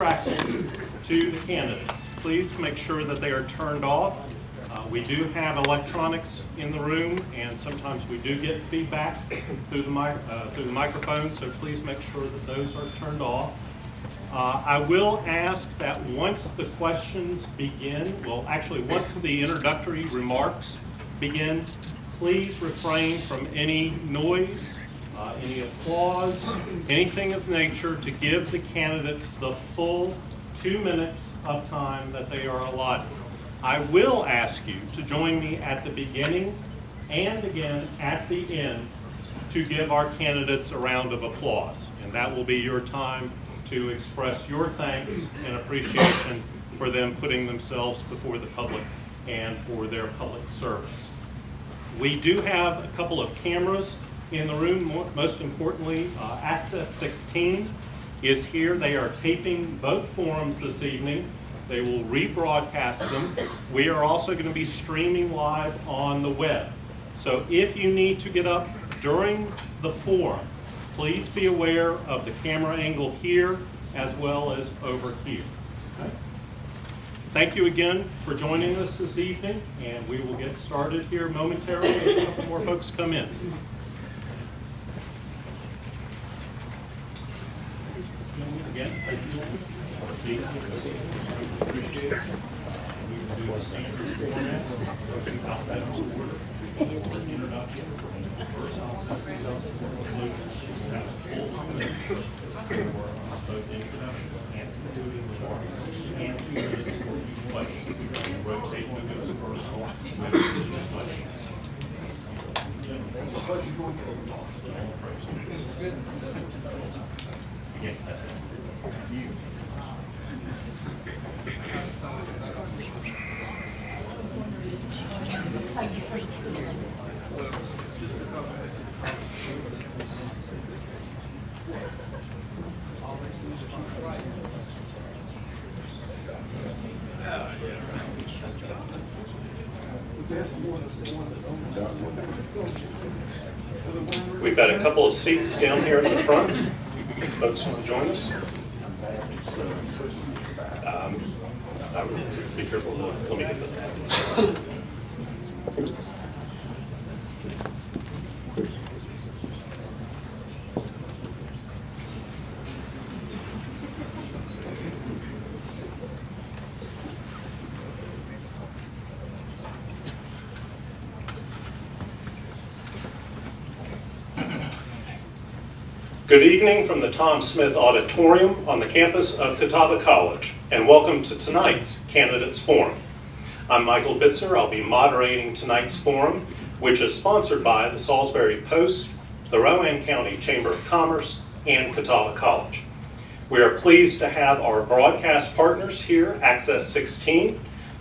attractive to the candidates. Please make sure that they are turned off. We do have electronics in the room, and sometimes we do get feedback through the microphone, so please make sure that those are turned off. I will ask that once the questions begin, well actually once the introductory remarks begin, please refrain from any noise, any applause, anything of nature, to give the candidates the full 2 minutes of time that they are allotted. I will ask you to join me at the beginning and again at the end to give our candidates a round of applause. And that will be your time to express your thanks and appreciation for them putting themselves before the public and for their public service. We do have a couple of cameras in the room. Most importantly, Access 16 is here. They are taping both forums this evening. They will rebroadcast them. We are also going to be streaming live on the web. So if you need to get up during the forum, please be aware of the camera angle here as well as over here. Okay? Thank you again for joining us this evening, and we will get started here momentarily as a couple more folks come in. Again, thank you. Appreciate it. We will do the standard format of alphabetical order for introduction. First, I'll set myself have a full 2 minutes for both introduction and concluding remarks, and 2 minutes for each question. We'll rotate who goes first with questions. Again, that's it. We've got a couple of seats down here in the front. Folks want to join us? I would be careful. Let me get that. Good evening from the Tom Smith Auditorium on the campus of Catawba College, and welcome to tonight's Candidates Forum. I'm Michael Bitzer. I'll be moderating tonight's forum, which is sponsored by the Salisbury Post, the Rowan County Chamber of Commerce, and Catawba College. We are pleased to have our broadcast partners here, Access 16,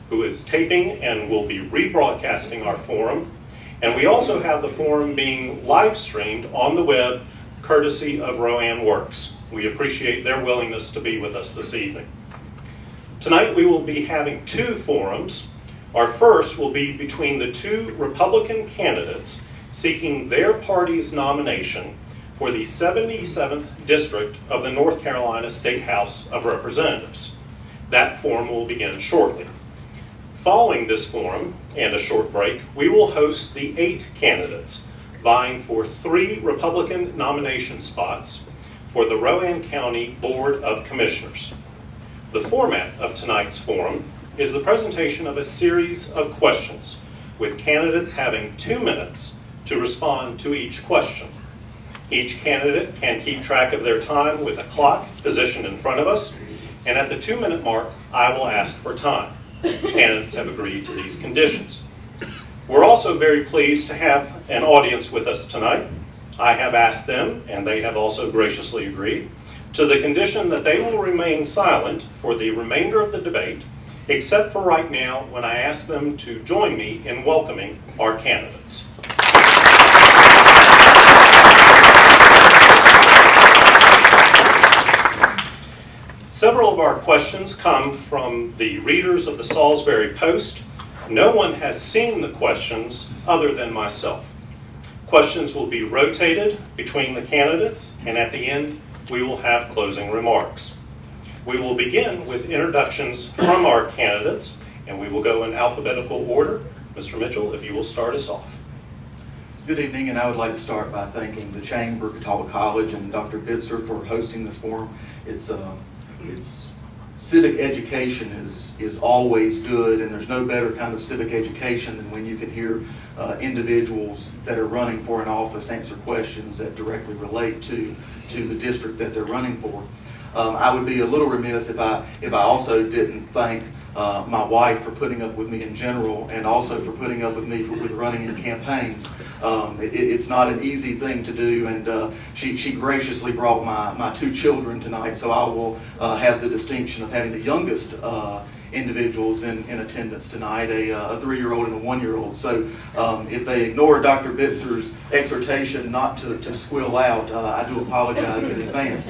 who is taping and will be rebroadcasting our forum. And we also have the forum being live streamed on the web courtesy of Rowan Works. We appreciate their willingness to be with us this evening. Tonight we will be having 2 forums. Our first will be between the 2 Republican candidates seeking their party's nomination for the 77th District of the North Carolina State House of Representatives. That forum will begin shortly. Following this forum and a short break, we will host the 8 candidates vying for 3 Republican nomination spots for the Rowan County Board of Commissioners. The format of tonight's forum is the presentation of a series of questions, with candidates having 2 minutes to respond to each question. Each candidate can keep track of their time with a clock positioned in front of us, and at the 2-minute mark, I will ask for time. Candidates have agreed to these conditions. We're also very pleased to have an audience with us tonight. I have asked them, and they have also graciously agreed, to the condition that they will remain silent for the remainder of the debate, except for right now when I ask them to join me in welcoming our candidates. Several of our questions come from the readers of the Salisbury Post. No one has seen the questions other than myself. Questions will be rotated between the candidates, and at the end, we will have closing remarks. We will begin with introductions from our candidates, and we will go in alphabetical order. Mr. Mitchell, if you will start us off. Good evening, and I would like to start by thanking the Chamber, Catawba College, and Dr. Bitzer for hosting this forum. It's civic education is always good, and there's no better kind of civic education than when you can hear individuals that are running for an office answer questions that directly relate to the district that they're running for. I would be a little remiss if I also didn't thank my wife for putting up with me in general, and also for putting up with me with running in campaigns. It's not an easy thing to do, and she graciously brought my two children tonight, so I will have the distinction of having the youngest individuals in attendance tonight, a 3-year-old and a 1-year-old. So if they ignore Dr. Bitzer's exhortation not to squeal out, I do apologize in advance.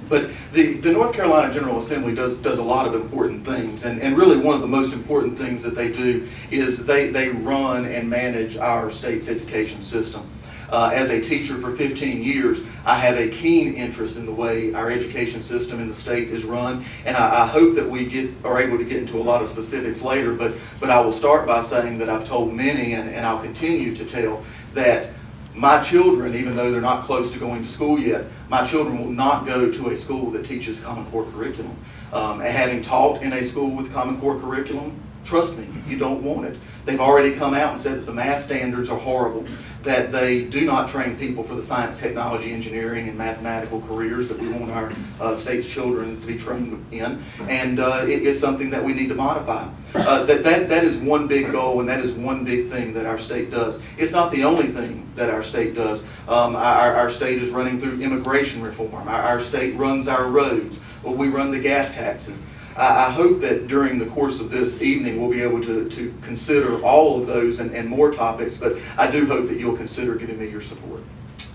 But the North Carolina General Assembly does a lot of important things, and really one of the most important things that they do is they run and manage our state's education system. As a teacher for 15 years, I have a keen interest in the way our education system in the state is run, and I hope that we are able to get into a lot of specifics later, but I will start by saying that I've told many, and I'll continue to tell, that my children, even though they're not close to going to school yet, my children will not go to a school that teaches Common Core curriculum. Having taught in a school with Common Core curriculum, trust me, you don't want it. They've already come out and said that the math standards are horrible, that they do not train people for the science, technology, engineering, and mathematical careers that we want our state's children to be trained in, and it is something that we need to modify. That is one big goal, and that is one big thing that our state does. It's not the only thing that our state does. Our state is running through immigration reform. Our state runs our roads. Well, we run the gas taxes. I hope that during the course of this evening we'll be able to consider all of those and more topics, but I do hope that you'll consider giving me your support.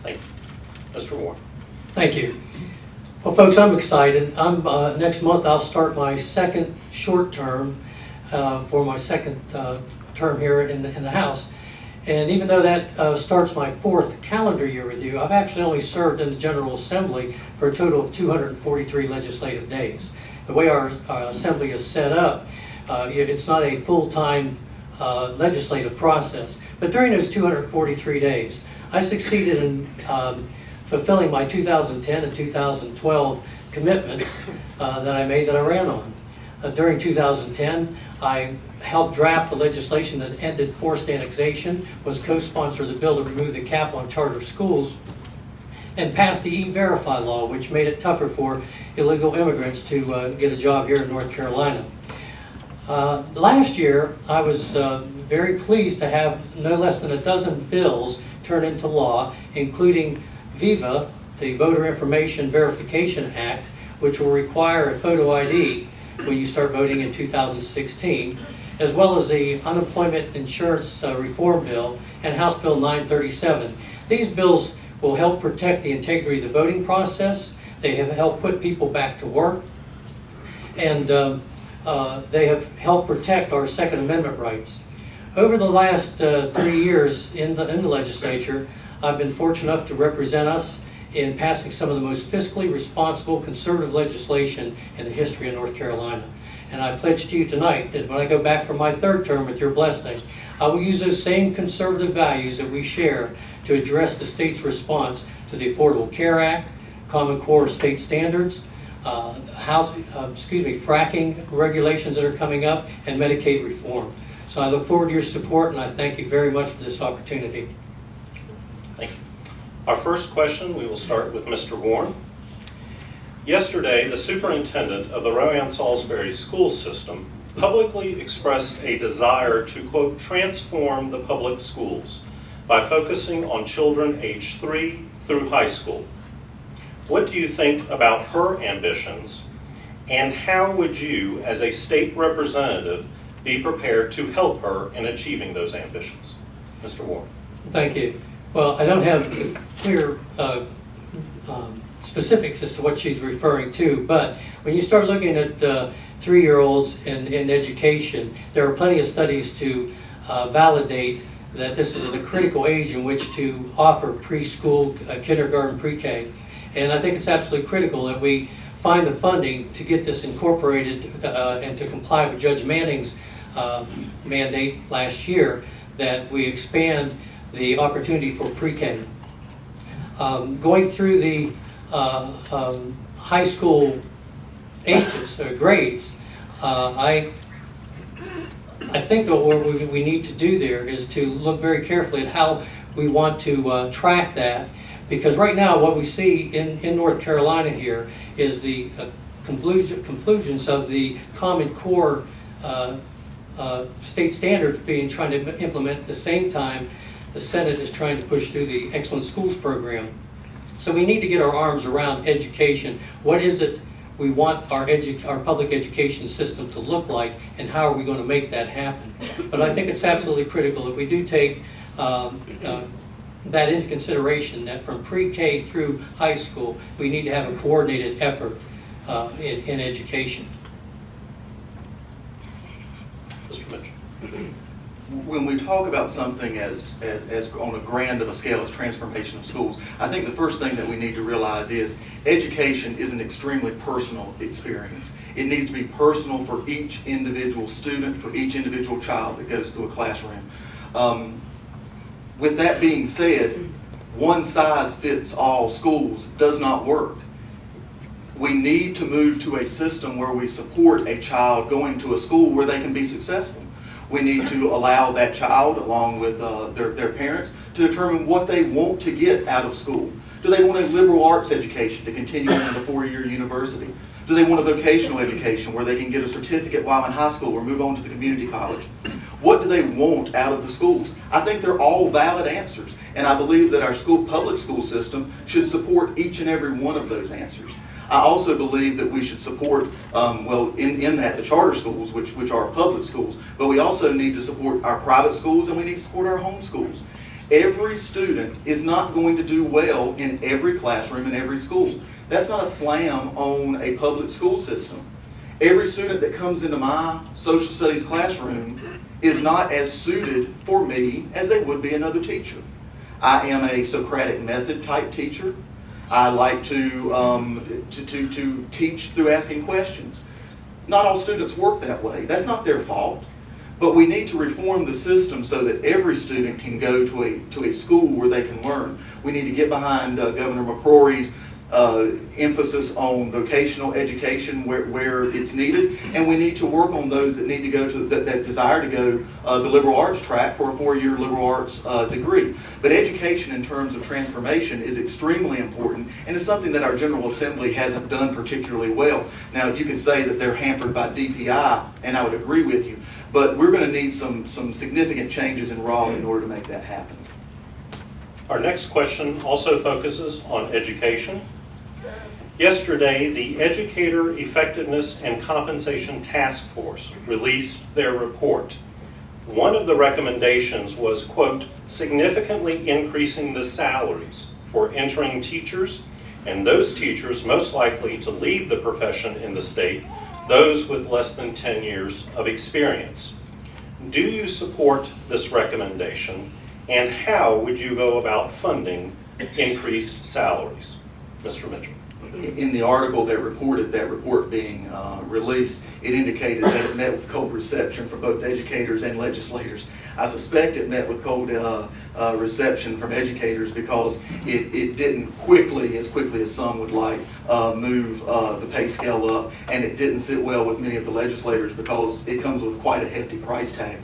Thank you. Mr. Warren. Thank you. Well, folks, I'm excited. Next month I'll start my second short term for my second term here in the House. And even though that starts my 4th calendar year with you, I've actually only served in the General Assembly for a total of 243 legislative days. The way our assembly is set up, it's not a full-time legislative process. But during those 243 days, I succeeded in fulfilling my 2010 and 2012 commitments that I made that I ran on. During 2010, I helped draft the legislation that ended forced annexation, was co-sponsor of the bill to remove the cap on charter schools, and passed the E-Verify law, which made it tougher for illegal immigrants to get a job here in North Carolina. Last year, I was very pleased to have no less than a dozen bills turn into law, including VIVA, the Voter Information Verification Act, which will require a photo ID when you start voting in 2016, as well as the Unemployment Insurance Reform Bill and House Bill 937. These bills will help protect the integrity of the voting process. They have helped put people back to work, and they have helped protect our Second Amendment rights. Over the last 3 years in the legislature, I've been fortunate enough to represent us in passing some of the most fiscally responsible conservative legislation in the history of North Carolina. And I pledge to you tonight that when I go back for my 3rd term with your blessing, I will use those same conservative values that we share to address the state's response to the Affordable Care Act, Common Core state standards, fracking regulations that are coming up, and Medicaid reform. So I look forward to your support, and I thank you very much for this opportunity. Thank you. Our first question, we will start with Mr. Warren. Yesterday, the superintendent of the Rowan Salisbury school system publicly expressed a desire to, quote, transform the public schools by focusing on children aged 3 through high school. What do you think about her ambitions, and how would you, as a state representative, be prepared to help her in achieving those ambitions? Mr. Warren. Thank you. Well, I don't have clear specifics as to what she's referring to, but when you start looking at 3-year-olds in education, there are plenty of studies to validate that this is a critical age in which to offer preschool, kindergarten, pre-K. And I think it's absolutely critical that we find the funding to get this incorporated and to comply with Judge Manning's mandate last year that we expand the opportunity for pre-K. Going through the high school ages or grades, I think that what we need to do there is to look very carefully at how we want to track that, because right now what we see in North Carolina here is the conclusions of the Common Core state standards being trying to implement at the same time the Senate is trying to push through the Excellent Schools program. So we need to get our arms around education. What is it we want our public education system to look like, and how are we going to make that happen? But I think it's absolutely critical that we do take that into consideration, that from pre-K through high school, we need to have a coordinated effort in education. Mr. Mitchell. When we talk about something as on a grand of a scale as transformation of schools, I think the first thing that we need to realize is education is an extremely personal experience. It needs to be personal for each individual student, for each individual child that goes through a classroom. With that being said, one size fits all schools does not work. We need to move to a system where we support a child going to a school where they can be successful. We need to allow that child, along with their parents, to determine what they want to get out of school. Do they want a liberal arts education to continue on to 4-year university? Do they want a vocational education where they can get a certificate while in high school or move on to the community college? What do they want out of the schools? I think they're all valid answers, and I believe that our public school system should support each and every one of those answers. I also believe that we should support, in that, the charter schools, which are public schools, but we also need to support our private schools, and we need to support our home schools. Every student is not going to do well in every classroom in every school. That's not a slam on a public school system. Every student that comes into my social studies classroom is not as suited for me as they would be another teacher. I am a Socratic method type teacher. I like to teach through asking questions. Not all students work that way. That's not their fault. But we need to reform the system so that every student can go to a school where they can learn. We need to get behind Governor McCrory's emphasis on vocational education where it's needed, and we need to work on those that need to go to that desire to go the liberal arts track for a 4-year liberal arts degree. But education in terms of transformation is extremely important, and it's something that our General Assembly hasn't done particularly well. Now, you can say that they're hampered by DPI, and I would agree with you, but we're going to need some significant changes in Raleigh in order to make that happen. Our next question also focuses on education. Yesterday, the Educator Effectiveness and Compensation Task Force released their report. One of the recommendations was, quote, significantly increasing the salaries for entering teachers and those teachers most likely to leave the profession in the state, those with less than 10 years of experience. Do you support this recommendation, and how would you go about funding increased salaries? Mr. Mitchell. In the article that reported that report being released, it indicated that it met with cold reception from both educators and legislators. I suspect it met with cold reception from educators because it didn't as quickly as some would like, move the pay scale up, and it didn't sit well with many of the legislators because it comes with quite a hefty price tag.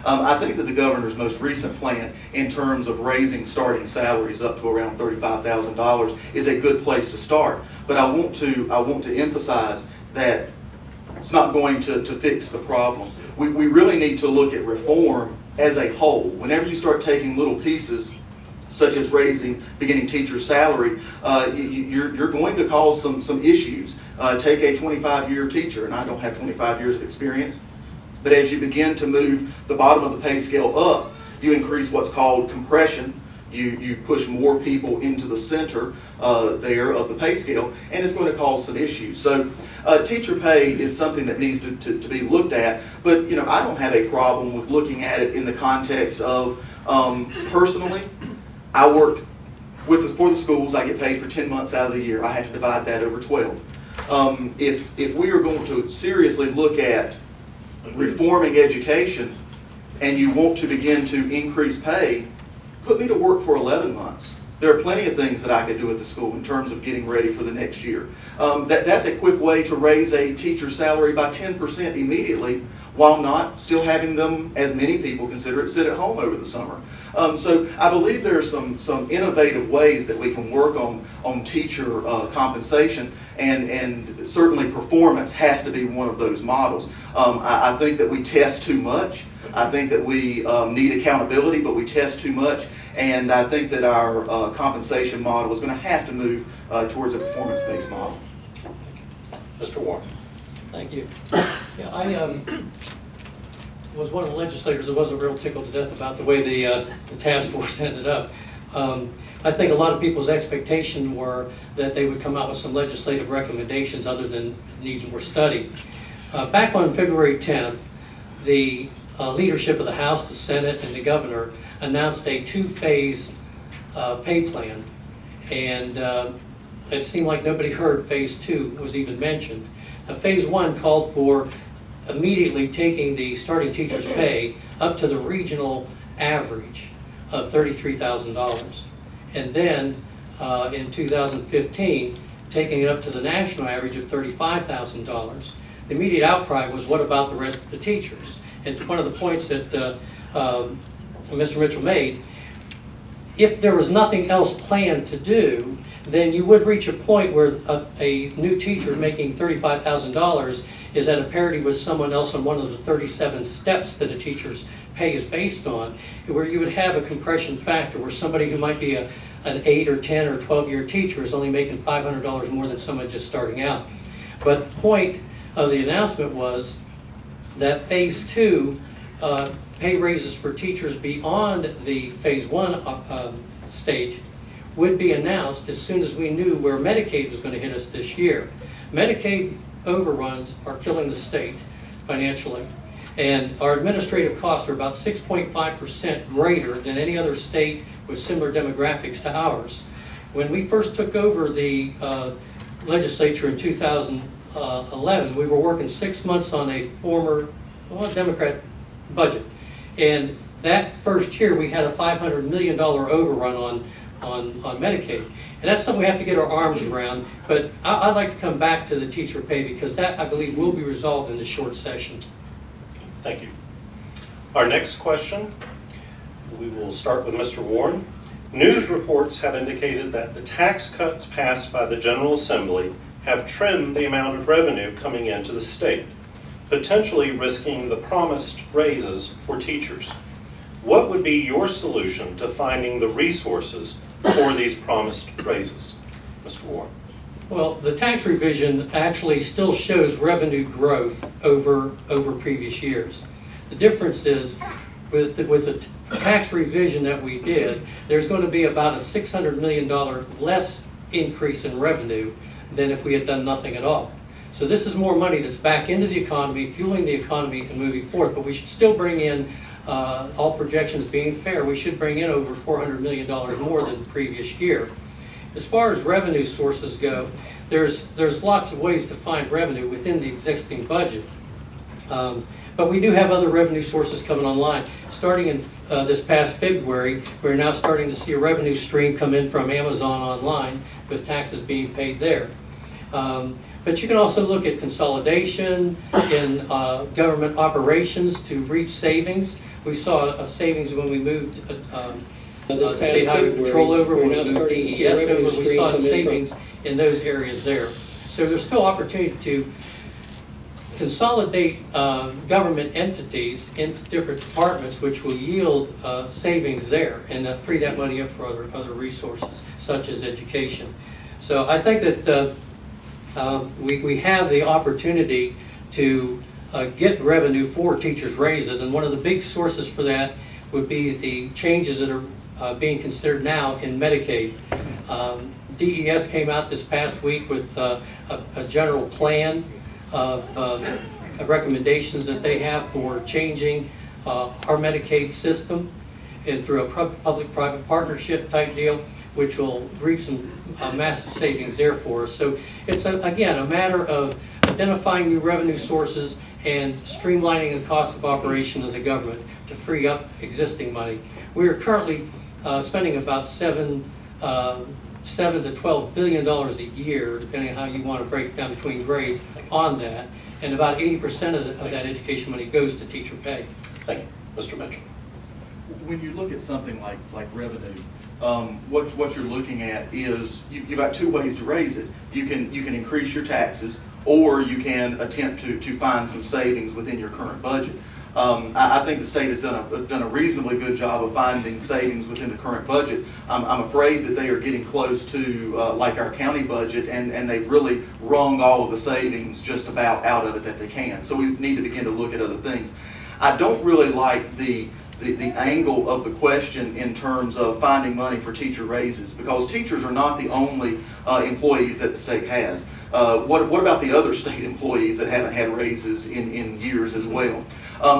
I think that the governor's most recent plan in terms of raising starting salaries up to around $35,000 is a good place to start. But I want to emphasize that it's not going to fix the problem. We really need to look at reform as a whole. Whenever you start taking little pieces, such as raising beginning teacher salary, you're going to cause some issues. Take a 25-year teacher, and I don't have 25 years of experience. But as you begin to move the bottom of the pay scale up, you increase what's called compression. You push more people into the center there of the pay scale, and it's going to cause some issues. So teacher pay is something that needs to be looked at, but I don't have a problem with looking at it in the context of, personally, I work for the schools. I get paid for 10 months out of the year. I have to divide that over 12. If we are going to seriously look at reforming education and you want to begin to increase pay, put me to work for 11 months. There are plenty of things that I could do at the school in terms of getting ready for the next year. That's a quick way to raise a teacher's salary by 10% immediately, while not still having them, as many people consider it, sit at home over the summer. So I believe there are some innovative ways that we can work on teacher compensation, and certainly performance has to be one of those models. I think that we test too much. I think that we need accountability, but we test too much. And I think that our compensation model is going to have to move towards a performance-based model. Mr. Warren. Thank you. Yeah, I was one of the legislators that wasn't real tickled to death about the way the task force ended up. I think a lot of people's expectation were that they would come out with some legislative recommendations other than needs more study. Back on February 10th, the leadership of the House, the Senate, and the governor announced a two-phase pay plan, and it seemed like nobody heard phase 2 was even mentioned. Now, phase 1 called for immediately taking the starting teacher's pay up to the regional average of $33,000, and then in 2015 taking it up to the national average of $35,000. The immediate outcry was, what about the rest of the teachers? And one of the points that Mr. Mitchell made, if there was nothing else planned to do, then you would reach a point where a new teacher making $35,000 is at a parity with someone else on one of the 37 steps that a teacher's pay is based on, where you would have a compression factor where somebody who might be an 8 or 10 or 12-year teacher is only making $500 more than someone just starting out. But the point of the announcement was that phase 2 pay raises for teachers beyond the phase 1 stage would be announced as soon as we knew where Medicaid was going to hit us this year. Medicaid overruns are killing the state financially, and our administrative costs are about 6.5% greater than any other state with similar demographics to ours. When we first took over the legislature in 2011, we were working 6 months on a former Democrat budget, and that first year we had a $500 million overrun on Medicaid, and that's something we have to get our arms around. But I'd like to come back to the teacher pay, because that, I believe, will be resolved in the short session. Thank you. Our next question, we will start with Mr. Warren. News reports have indicated that the tax cuts passed by the General Assembly have trimmed the amount of revenue coming into the state, potentially risking the promised raises for teachers. What would be your solution to finding the resources for these promised raises? Mr. Warren. Well, the tax revision actually still shows revenue growth over previous years. The difference is with the tax revision that we did, there's going to be about a $600 million less increase in revenue than if we had done nothing at all. So this is more money that's back into the economy, fueling the economy and moving forth, but we should still bring in, all projections being fair, we should bring in over $400 million more than the previous year. As far as revenue sources go, there's lots of ways to find revenue within the existing budget. But we do have other revenue sources coming online. Starting in this past February, we're now starting to see a revenue stream come in from Amazon online with taxes being paid there. But you can also look at consolidation in government operations to reach savings. We saw a savings when we moved State Highway Patrol over, when we moved DES over, we saw savings in those areas there. So there's still opportunity to consolidate government entities into different departments, which will yield savings there and free that money up for other resources, such as education. So I think that we have the opportunity to get revenue for teachers' raises, and one of the big sources for that would be the changes that are being considered now in Medicaid. DES came out this past week with a general plan of recommendations that they have for changing our Medicaid system. and through a public-private partnership type deal, which will reap some massive savings there for us. So it's, again, a matter of identifying new revenue sources and streamlining the cost of operation of the government to free up existing money. We are currently spending about $7 to $12 billion a year, depending on how you want to break it down between grades, on that. And about 80% of that education money goes to teacher pay. Thank you. Mr. Mitchell. When you look at something like revenue, what you're looking at is you've got two ways to raise it. You can increase your taxes, or you can attempt to find some savings within your current budget. I think the state has done a reasonably good job of finding savings within the current budget. I'm afraid that they are getting close to like our county budget, and they've really wrung all of the savings just about out of it that they can. So we need to begin to look at other things. I don't really like the angle of the question in terms of finding money for teacher raises, because teachers are not the only employees that the state has. What about the other state employees that haven't had raises in years as well?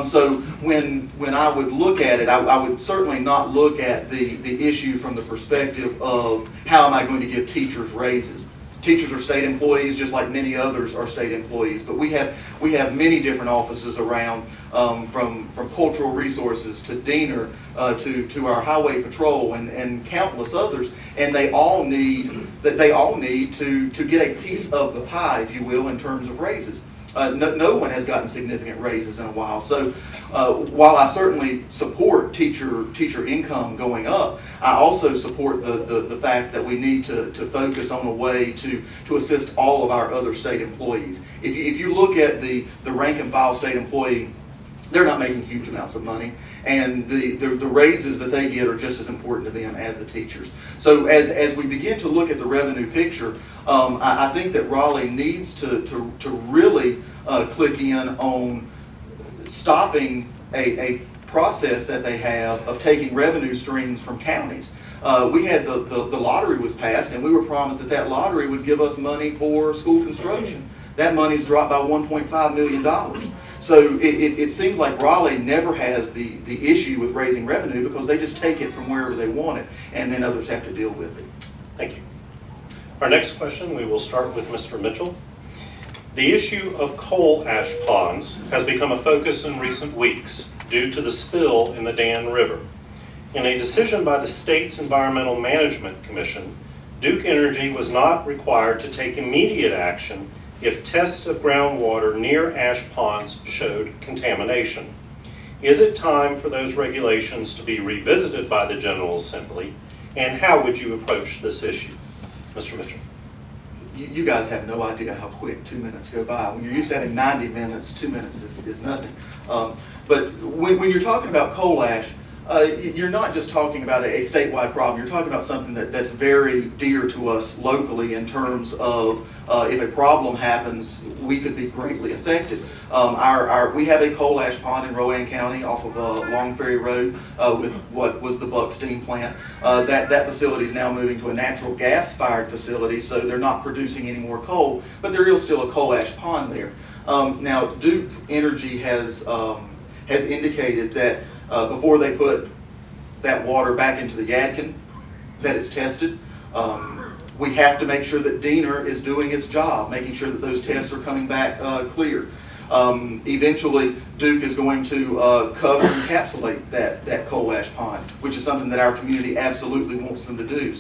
So when I would look at it, I would certainly not look at the issue from the perspective of how am I going to give teachers raises. Teachers are state employees just like many others are state employees, but we have many different offices around, from cultural resources to Diener to our highway patrol and countless others, and they all need to get a piece of the pie, if you will, in terms of raises. No one has gotten significant raises in a while. So while I certainly support teacher income going up, I also support the fact that we need to focus on a way to assist all of our other state employees. If you look at the rank and file state employee, they're not making huge amounts of money, and the raises that they get are just as important to them as the teachers. So as we begin to look at the revenue picture, I think that Raleigh needs to really click in on stopping a process that they have of taking revenue streams from counties. We had the lottery was passed, and we were promised that lottery would give us money for school construction. That money's dropped by $1.5 million. So it seems like Raleigh never has the issue with raising revenue, because they just take it from wherever they want it, and then others have to deal with it. Thank you. Our next question, we will start with Mr. Mitchell. The issue of coal ash ponds has become a focus in recent weeks due to the spill in the Dan River. In a decision by the state's Environmental Management Commission, Duke Energy was not required to take immediate action if tests of groundwater near ash ponds showed contamination. Is it time for those regulations to be revisited by the General Assembly, and how would you approach this issue? Mr. Mitchell. You guys have no idea how quick 2 minutes go by. When you're used to having 90 minutes, 2 minutes is nothing. But when you're talking about coal ash, you're not just talking about a statewide problem. You're talking about something that's very dear to us locally, in terms of if a problem happens, we could be greatly affected. We have a coal ash pond in Rowan County off of Long Ferry Road with what was the Buck Steam Plant. That facility is now moving to a natural gas-fired facility, so they're not producing any more coal, but there is still a coal ash pond there. Now, Duke Energy has indicated that before they put that water back into the Yadkin, that it's tested. We have to make sure that Diener is doing its job, making sure that those tests are coming back clear. Eventually, Duke is going to cover and encapsulate that coal ash pond, which is something that our community absolutely wants them to do,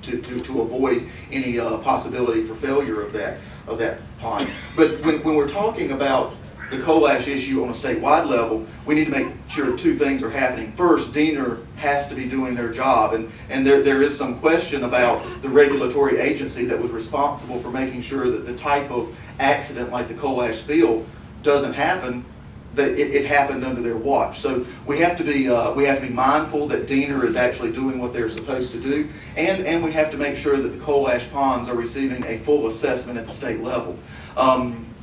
to avoid any possibility for failure of that pond. But when we're talking about the coal ash issue on a statewide level, we need to make sure two things are happening. First, Diener has to be doing their job, and there is some question about the regulatory agency that was responsible for making sure that the type of accident like the coal ash spill doesn't happen, that it happened under their watch. So we have to be mindful that Diener is actually doing what they're supposed to do, and we have to make sure that the coal ash ponds are receiving a full assessment at the state level.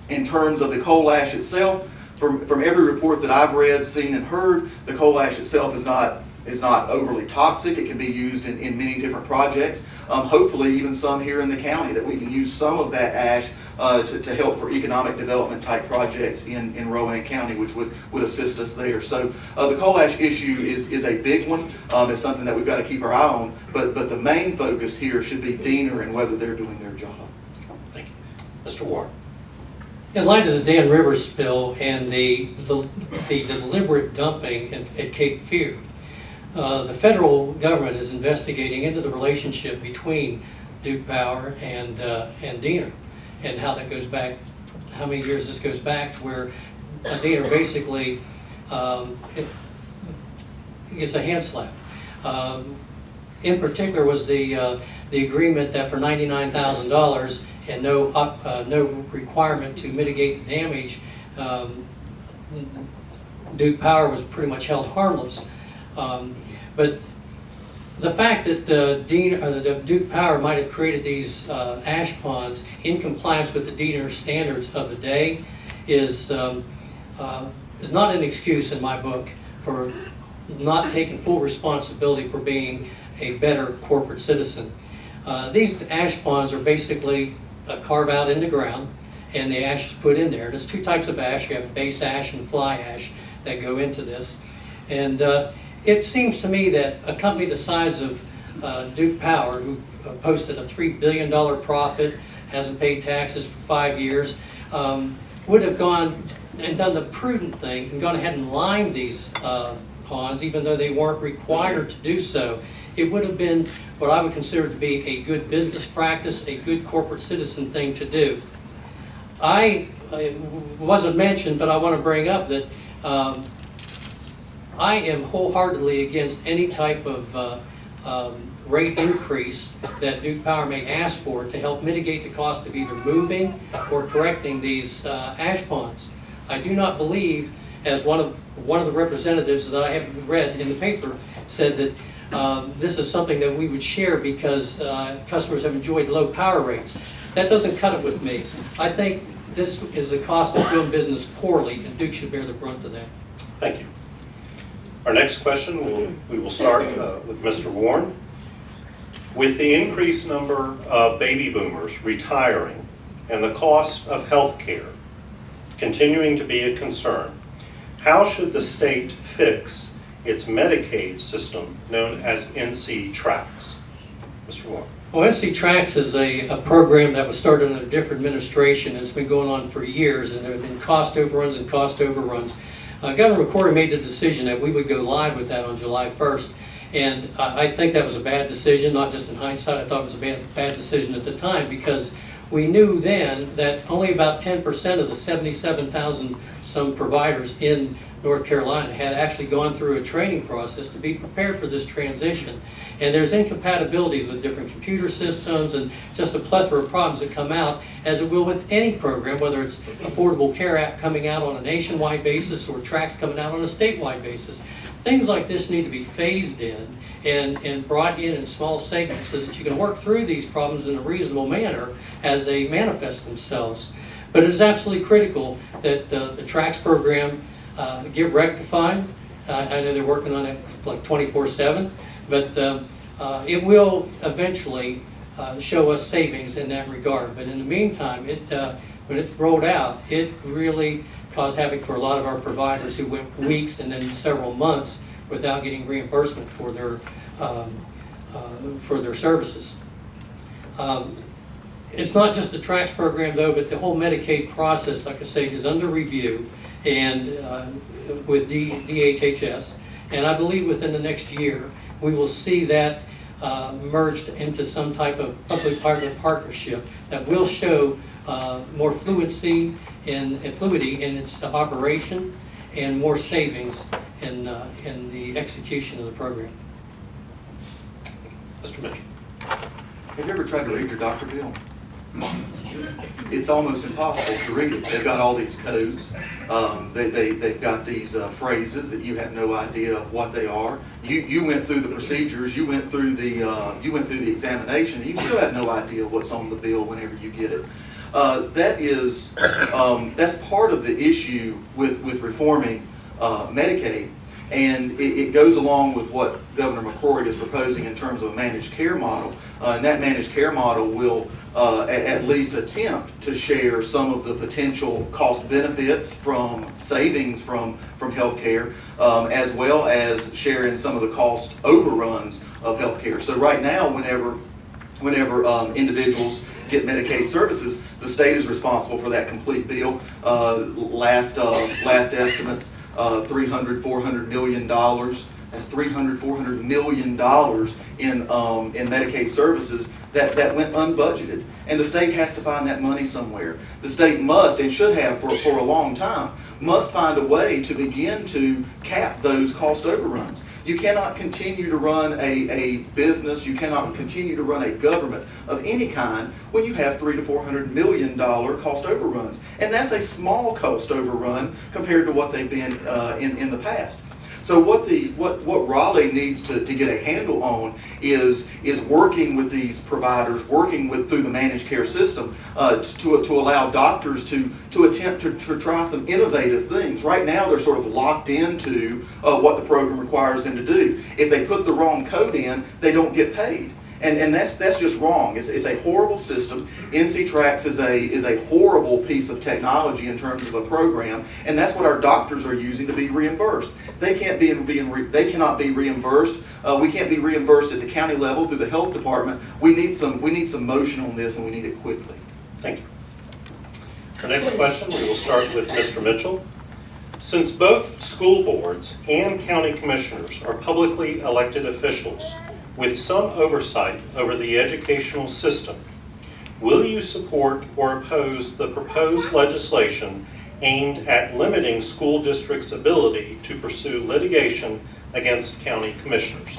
In terms of the coal ash itself, from every report that I've read, seen, and heard, the coal ash itself is not overly toxic. It can be used in many different projects. Hopefully even some here in the county, that we can use some of that ash to help for economic development type projects in Rowan County, which would assist us there. So the coal ash issue is a big one. It's something that we've got to keep our eye on, but the main focus here should be Diener and whether they're doing their job. Thank you. Mr. Warren. In light of the Dan River spill and the deliberate dumping at Cape Fear, the federal government is investigating into the relationship between Duke Power and Diener, and how that goes back, how many years this goes back, to where Diener basically gets a hand slap. In particular was the agreement that for $99,000 and no requirement to mitigate the damage, Duke Power was pretty much held harmless. But the fact that the Duke Power might have created these ash ponds in compliance with the Diener standards of the day is not an excuse in my book for not taking full responsibility for being a better corporate citizen. These ash ponds are basically carved out in the ground, and the ash is put in there. There's two types of ash. You have base ash and fly ash that go into this. And it seems to me that a company the size of Duke Power, who posted a $3 billion profit, hasn't paid taxes for 5 years, would have gone and done the prudent thing and gone ahead and lined these ponds, even though they weren't required to do so. It would have been what I would consider to be a good business practice, a good corporate citizen thing to do. It wasn't mentioned, but I want to bring up that I am wholeheartedly against any type of rate increase that Duke Power may ask for to help mitigate the cost of either moving or correcting these ash ponds. I do not believe, as one of the representatives that I have read in the paper said, that this is something that we would share because customers have enjoyed low power rates. That doesn't cut it with me. I think this is the cost of doing business poorly, and Duke should bear the brunt of that. Thank you. Our next question, we will start with Mr. Warren. With the increased number of baby boomers retiring and the cost of health care continuing to be a concern, how should the state fix its Medicaid system known as NC Tracks? Mr. Warren. Well, NC Tracks is a program that was started under a different administration, and it's been going on for years, and there have been cost overruns and cost overruns. Governor McCory made the decision that we would go live with that on July 1st, and I think that was a bad decision, not just in hindsight. I thought it was a bad decision at the time, because we knew then that only about 10% of the 77,000 some providers in North Carolina had actually gone through a training process to be prepared for this transition. And there's incompatibilities with different computer systems and just a plethora of problems that come out, as it will with any program, whether it's Affordable Care Act coming out on a nationwide basis or tracks coming out on a statewide basis. Things like this need to be phased in and brought in small segments so that you can work through these problems in a reasonable manner as they manifest themselves. But it is absolutely critical that the tracks program get rectified. I know they're working on it like 24/7, but it will eventually show us savings in that regard. But in the meantime, when it's rolled out, it really caused havoc for a lot of our providers who went weeks and then several months without getting reimbursement for their services. It's not just the tracks program though, but the whole Medicaid process, like I say, is under review and with DHHS, and I believe within the next year we will see that merged into some type of public-private partnership that will show more fluidity in its operation and more savings in the execution of the program. Mr. Mitchell. Have you ever tried to read your doctor bill? It's almost impossible to read it. They've got all these codes. They've got these phrases that you have no idea what they are. You went through the procedures. You went through the examination. And you still have no idea what's on the bill whenever you get it. That's part of the issue with reforming Medicaid. And it goes along with what Governor McCrory is proposing in terms of a managed care model. And that managed care model will at least attempt to share some of the potential cost benefits from savings from healthcare, as well as sharing some of the cost overruns of healthcare. So right now, whenever individuals get Medicaid services, the state is responsible for that complete bill. Last estimates, $300–400 million. That's $300–400 million in Medicaid services that went unbudgeted, and the state has to find that money somewhere. The state must, and should have for a long time, must find a way to begin to cap those cost overruns. You cannot continue to run a business, you cannot continue to run a government of any kind when you have $300–400 million cost overruns. And that's a small cost overrun compared to what they've been in the past. So what Raleigh needs to get a handle on is working with these providers, working through the managed care system to allow doctors to attempt to try some innovative things. Right now they're sort of locked into what the program requires them to do. If they put the wrong code in, they don't get paid. And that's just wrong. It's a horrible system. NC Tracks is a horrible piece of technology in terms of a program, and that's what our doctors are using to be reimbursed. They cannot be reimbursed. We can't be reimbursed at the county level through the health department. We need some motion on this, and we need it quickly. Thank you. Our next question, we will start with Mr. Mitchell. Since both school boards and county commissioners are publicly elected officials with some oversight over the educational system, will you support or oppose the proposed legislation aimed at limiting school districts' ability to pursue litigation against county commissioners?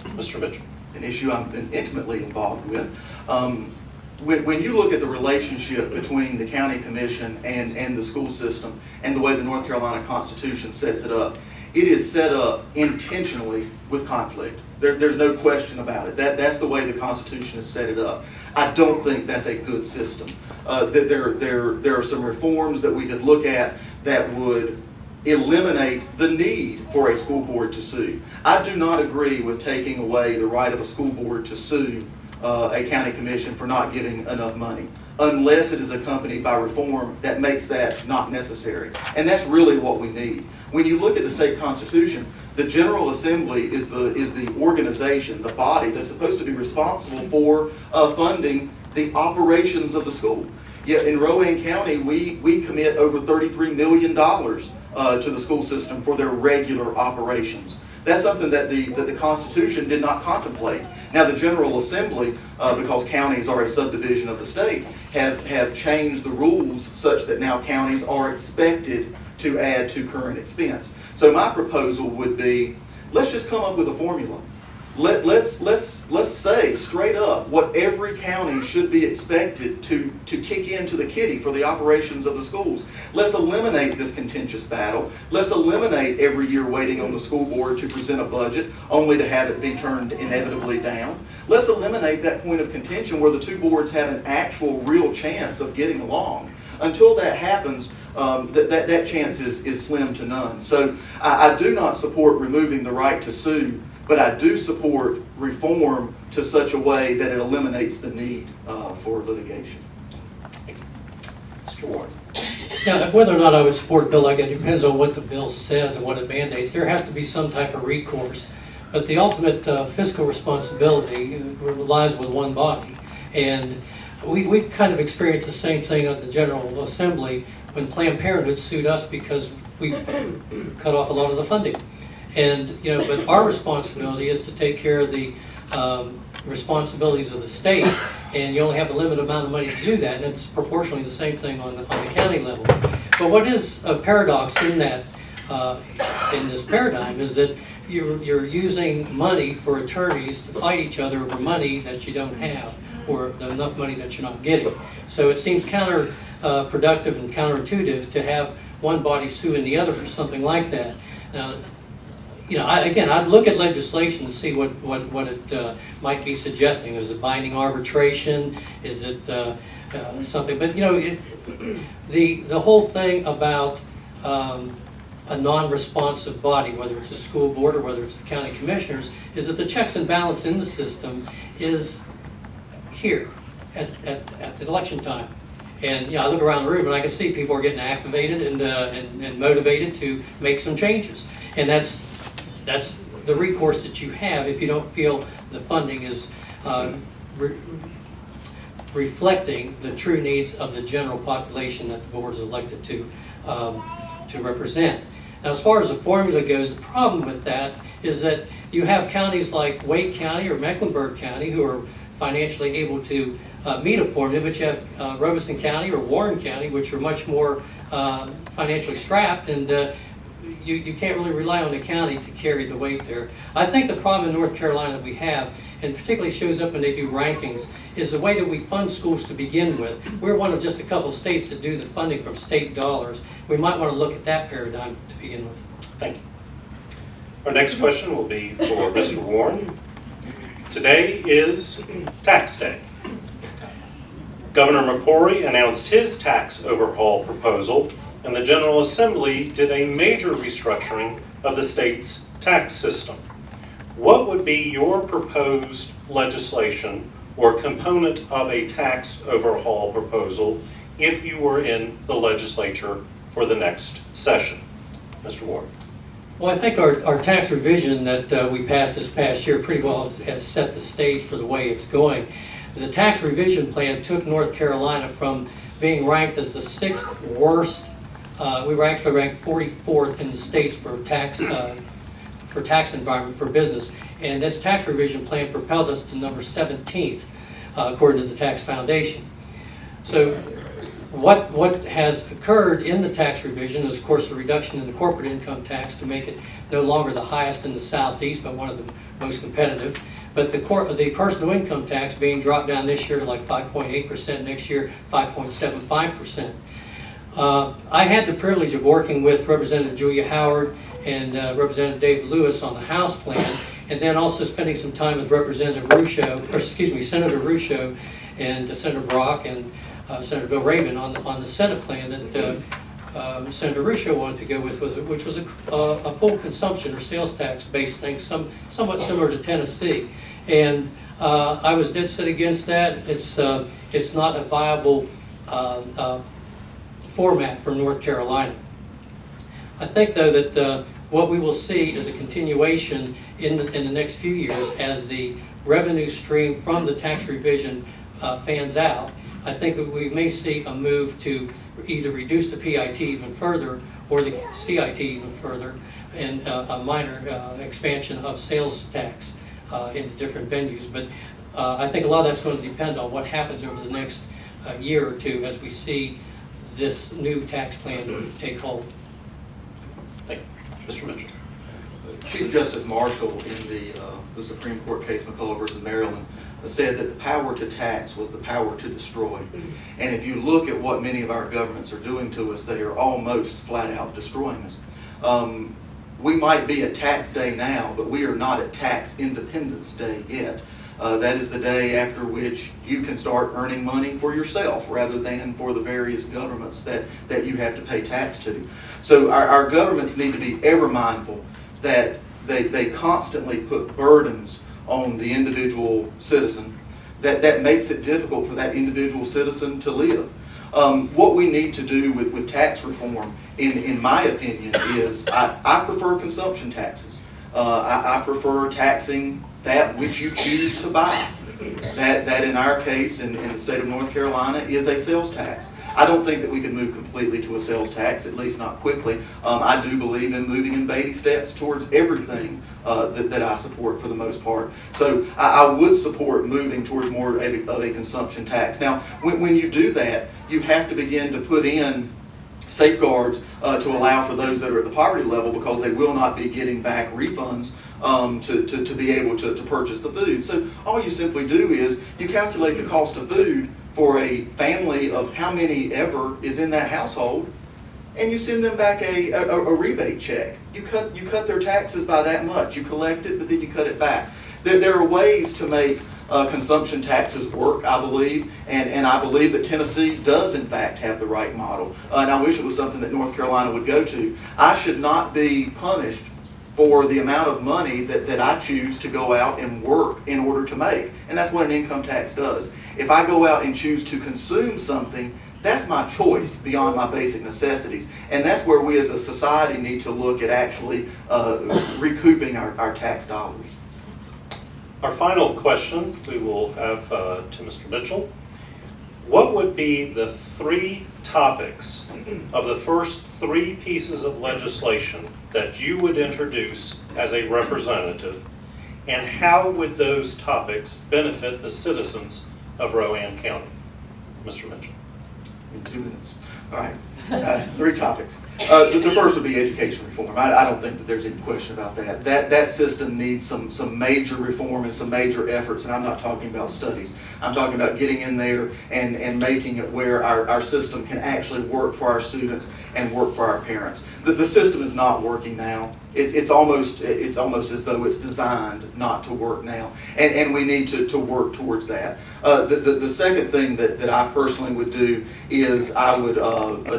Mr. Mitchell. An issue I've been intimately involved with. When you look at the relationship between the county commission and the school system and the way the North Carolina Constitution sets it up, it is set up intentionally with conflict. There's no question about it. That's the way the Constitution has set it up. I don't think that's a good system. There are some reforms that we could look at that would eliminate the need for a school board to sue. I do not agree with taking away the right of a school board to sue a county commission for not getting enough money, unless it is accompanied by reform that makes that not necessary. And that's really what we need. When you look at the state constitution, the General Assembly is the organization, the body that's supposed to be responsible for funding the operations of the school. Yet in Rowan County, we commit over $33 million to the school system for their regular operations. That's something that the Constitution did not contemplate. Now the General Assembly, because counties are a subdivision of the state, have changed the rules such that now counties are expected to add to current expense. So my proposal would be, let's just come up with a formula. Let's say straight up what every county should be expected to kick into the kitty for the operations of the schools. Let's eliminate this contentious battle. Let's eliminate every year waiting on the school board to present a budget only to have it be turned inevitably down. Let's eliminate that point of contention where the two boards have an actual real chance of getting along. Until that happens, that chance is slim to none. So I do not support removing the right to sue, but I do support reform to such a way that it eliminates the need for litigation. Thank you. Mr. Warren. Yeah, whether or not I would support a bill like it depends on what the bill says and what it mandates. There has to be some type of recourse. But the ultimate fiscal responsibility lies with one body. And we kind of experienced the same thing at the General Assembly when Planned Parenthood sued us because we cut off a lot of the funding. And, but our responsibility is to take care of the responsibilities of the state, and you only have a limited amount of money to do that, and it's proportionally the same thing on the county level. But what is a paradox in that, in this paradigm, is that you're using money for attorneys to fight each other over money that you don't have, or enough money that you're not getting. So it seems counterproductive and counterintuitive to have one body suing the other for something like that. Now, I'd look at legislation and see what it might be suggesting. Is it binding arbitration? Is it something? But the whole thing about a non-responsive body, whether it's a school board or whether it's the county commissioners, is that the checks and balance in the system is here at the election time. And I look around the room and I can see people are getting activated and motivated to make some changes. And that's the recourse that you have if you don't feel the funding is reflecting the true needs of the general population that the board is elected to represent. Now, as far as the formula goes, the problem with that is that you have counties like Wake County or Mecklenburg County who are financially able to meet a formula, but you have Robeson County or Warren County, which are much more financially strapped, and you can't really rely on the county to carry the weight there. I think the problem in North Carolina that we have, and particularly shows up when they do rankings, is the way that we fund schools to begin with. We're one of just a couple states that do the funding from state dollars. We might want to look at that paradigm to begin with. Thank you. Our next question will be for Mr. Warren. Today is tax day. Governor McCrory announced his tax overhaul proposal, and the General Assembly did a major restructuring of the state's tax system. What would be your proposed legislation or component of a tax overhaul proposal if you were in the legislature for the next session? Mr. Warren. Well, I think our tax revision that we passed this past year pretty well has set the stage for the way it's going. The tax revision plan took North Carolina from being ranked as the 6th worst. We were actually ranked 44th in the states for tax environment for business, and this tax revision plan propelled us to number 17th, according to the Tax Foundation. So what has occurred in the tax revision is, of course, a reduction in the corporate income tax to make it no longer the highest in the Southeast, but one of the most competitive. But the personal income tax being dropped down this year to like 5.8%, next year 5.75%. I had the privilege of working with Representative Julia Howard and Representative Dave Lewis on the House plan, and then also spending some time with Senator Russo and Senator Brock and Senator Bill Rabin on the Senate plan that Senator Russo wanted to go with, which was a full consumption or sales tax based thing, somewhat similar to Tennessee. And I was dead set against that. It's not a viable format for North Carolina. I think, though, that what we will see is a continuation in the next few years as the revenue stream from the tax revision fans out. I think that we may see a move to either reduce the PIT even further or the CIT even further, and a minor expansion of sales tax into different venues. But I think a lot of that's going to depend on what happens over the next year or two as we see this new tax plan take hold. Thank you. Mr. Mitchell. Chief Justice Marshall in the Supreme Court case McCullough versus Maryland said that the power to tax was the power to destroy. And if you look at what many of our governments are doing to us, they are almost flat out destroying us. We might be at tax day now, but we are not at tax independence day yet. That is the day after which you can start earning money for yourself rather than for the various governments that you have to pay tax to. So our governments need to be ever mindful that they constantly put burdens on the individual citizen that makes it difficult for that individual citizen to live. What we need to do with tax reform, in my opinion, is I prefer consumption taxes. I prefer taxing that which you choose to buy. That in our case, in the state of North Carolina, is a sales tax. I don't think that we could move completely to a sales tax, at least not quickly. I do believe in moving in baby steps towards everything that I support for the most part. So I would support moving towards more of a consumption tax. Now, when you do that, you have to begin to put in safeguards to allow for those that are at the poverty level, because they will not be getting back refunds to be able to purchase the food. So all you simply do is you calculate the cost of food for a family of how many ever is in that household, and you send them back a rebate check. You cut their taxes by that much. You collect it, but then you cut it back. There are ways to make consumption taxes work, I believe, and I believe that Tennessee does in fact have the right model. And I wish it was something that North Carolina would go to. I should not be punished for the amount of money that I choose to go out and work in order to make. And that's what an income tax does. If I go out and choose to consume something, that's my choice beyond my basic necessities. And that's where we as a society need to look at actually recouping our tax dollars. Our final question we will have to Mr. Mitchell. What would be the 3 topics of the first 3 pieces of legislation that you would introduce as a representative, and how would those topics benefit the citizens of Rowan County? Mr. Mitchell. In 2 minutes. All right. 3 topics. The first would be education reform. I don't think that there's any question about that. That system needs some major reform and some major efforts, and I'm not talking about studies. I'm talking about getting in there and making it where our system can actually work for our students and work for our parents. The system is not working now. It's almost as though it's designed not to work now, and we need to work towards that. The second thing that I personally would do is I would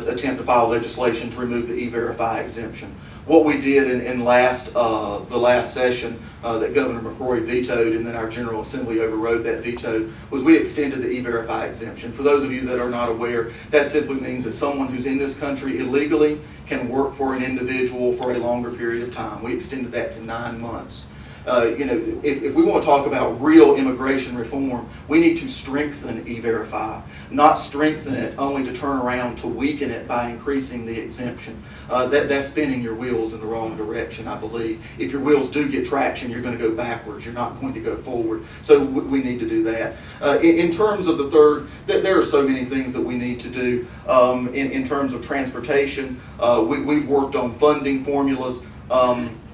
attempt to file legislation to remove the E-Verify exemption. What we did in the last session that Governor McCrory vetoed, and then our General Assembly overrode that veto, was we extended the E-Verify exemption. For those of you that are not aware, that simply means that someone who's in this country illegally can work for an individual for a longer period of time. We extended that to 9 months. If we want to talk about real immigration reform, we need to strengthen E-Verify, not strengthen it only to turn around to weaken it by increasing the exemption. That's spinning your wheels in the wrong direction, I believe. If your wheels do get traction, you're going to go backwards. You're not going to go forward. So we need to do that. In terms of the third, there are so many things that we need to do. In terms of transportation, we've worked on funding formulas.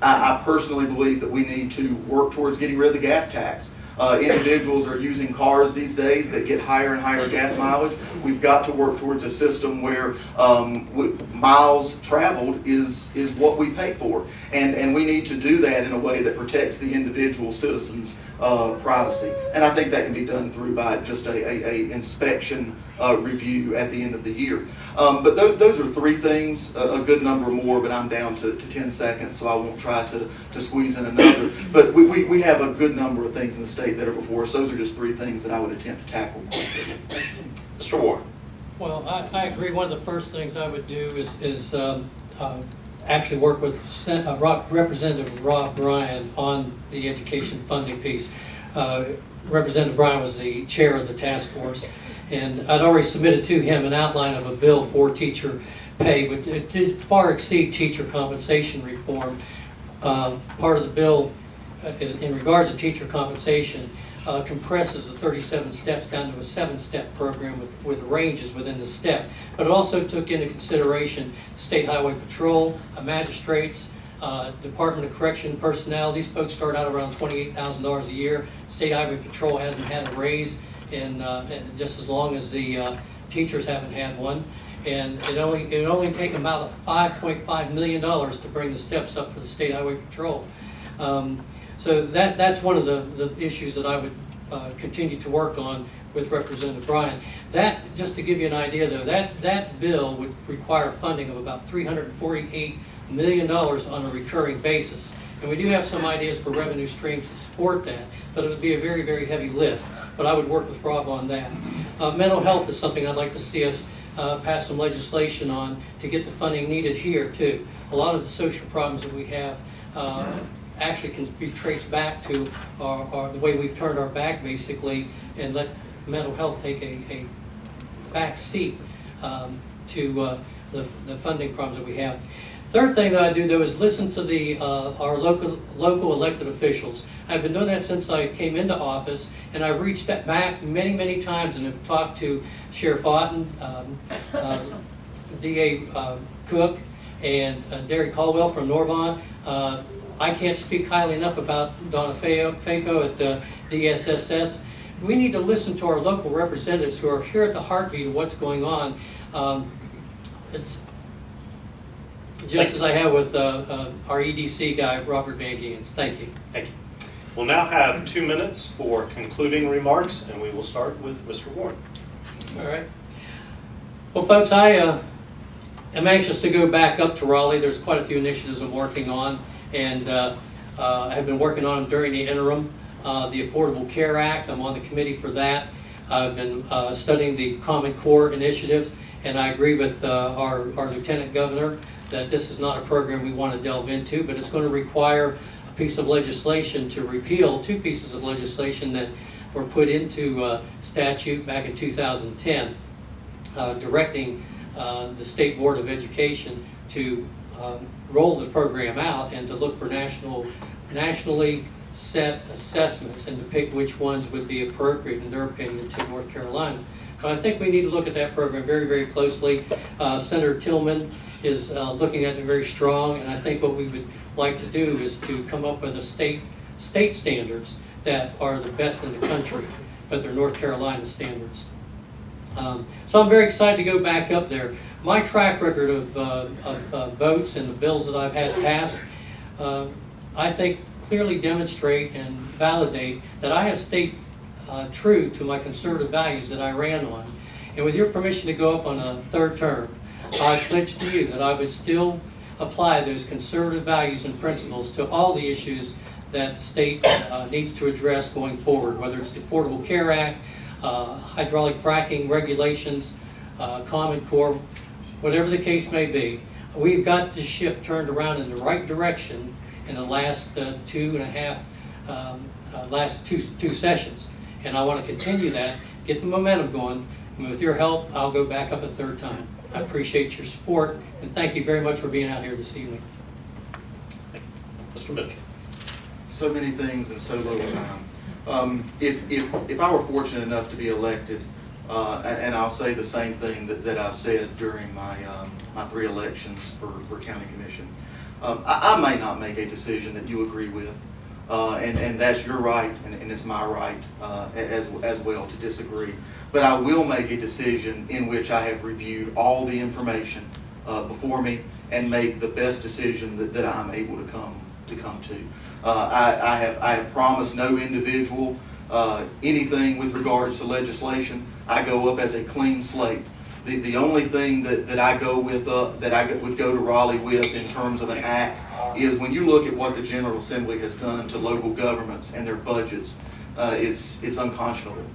I personally believe that we need to work towards getting rid of the gas tax. Individuals are using cars these days that get higher and higher gas mileage. We've got to work towards a system where miles traveled is what we pay for. And we need to do that in a way that protects the individual citizens' privacy. And I think that can be done through by just a inspection review at the end of the year. But those are 3 things, a good number more, but I'm down to 10 seconds, so I won't try to squeeze in another. But we have a good number of things in the state that are before us. Those are just 3 things that I would attempt to tackle. Mr. Warren. Well, I agree. One of the first things I would do is actually work with Representative Rob Bryan on the education funding piece. Representative Bryan was the chair of the task force, and I'd already submitted to him an outline of a bill for teacher pay, but it did far exceed teacher compensation reform. Part of the bill in regards to teacher compensation compresses the 37 steps down to a 7-step program with ranges within the step. But it also took into consideration State Highway Patrol, magistrates, Department of Correction personnel. These folks start out around $28,000 a year. State Highway Patrol hasn't had a raise in just as long as the teachers haven't had one. And it only take about $5.5 million to bring the steps up for the State Highway Patrol. So that's one of the issues that I would continue to work on with Representative Bryan. That, just to give you an idea though, that bill would require funding of about $348 million on a recurring basis. And we do have some ideas for revenue streams to support that, but it would be a very, very heavy lift. But I would work with Rob on that. Mental health is something I'd like to see us pass some legislation on to get the funding needed here too. A lot of the social problems that we have actually can be traced back to the way we've turned our back basically and let mental health take a back seat to the funding problems that we have. Third thing that I do though is listen to our local elected officials. I've been doing that since I came into office, and I've reached back many times and have talked to Sheriff Otten, DA Cook, and Derek Caldwell from Norvon. I can't speak highly enough about Donna Faco at the DSSS. We need to listen to our local representatives who are here at the heartbeat of what's going on. Just as I have with our EDC guy, Robert Van Giens. Thank you. Thank you. We'll now have 2 minutes for concluding remarks, and we will start with Mr. Warren. All right. Well, folks, I am anxious to go back up to Raleigh. There's quite a few initiatives I'm working on, and I have been working on them during the interim. The Affordable Care Act, I'm on the committee for that. I've been studying the Common Core initiative, and I agree with our Lieutenant Governor that this is not a program we want to delve into, but it's going to require a piece of legislation to repeal 2 pieces of legislation that were put into statute back in 2010, directing the State Board of Education to roll the program out and to look for nationally set assessments and to pick which ones would be appropriate in their opinion to North Carolina. But I think we need to look at that program very, very closely. Senator Tillman is looking at it very strong, and I think what we would like to do is to come up with a state standards that are the best in the country, but they're North Carolina standards. So I'm very excited to go back up there. My track record of votes and the bills that I've had passed, I think clearly demonstrate and validate that I have stayed true to my conservative values that I ran on. And with your permission to go up on a 3rd term, I pledge to you that I would still apply those conservative values and principles to all the issues that the state needs to address going forward, whether it's the Affordable Care Act, hydraulic fracking regulations, Common Core, whatever the case may be. We've got this ship turned around in the right direction in the last two sessions. And I want to continue that, get the momentum going, and with your help, I'll go back up a 3rd time. I appreciate your support, and thank you very much for being out here this evening. Mr. Mitchell. So many things in so little time. If I were fortunate enough to be elected, and I'll say the same thing that I've said during my 3 elections for county commission, I may not make a decision that you agree with, and that's your right, and it's my right as well to disagree. But I will make a decision in which I have reviewed all the information before me and make the best decision that I'm able to come to. I have promised no individual anything with regards to legislation. I go up as a clean slate. The only thing that I go with that I would go to Raleigh with in terms of an act is when you look at what the General Assembly has done to local governments and their budgets, it's unconscionable.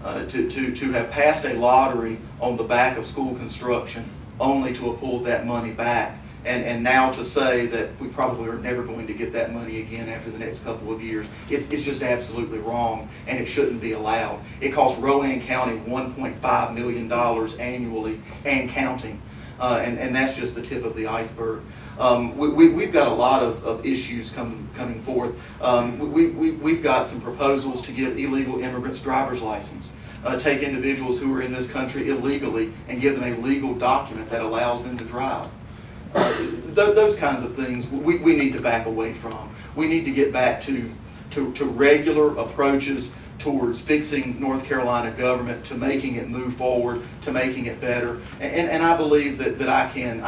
To have passed a lottery on the back of school construction only to have pulled that money back, and now to say that we probably are never going to get that money again after the next couple of years, it's just absolutely wrong, and it shouldn't be allowed. It costs Rowan County $1.5 million annually and counting, and that's just the tip of the iceberg. We've got a lot of issues coming forth. We've got some proposals to give illegal immigrants driver's license. Take individuals who are in this country illegally and give them a legal document that allows them to drive. Those kinds of things we need to back away from. We need to get back to regular approaches towards fixing North Carolina government, to making it move forward, to making it better. And I believe that I can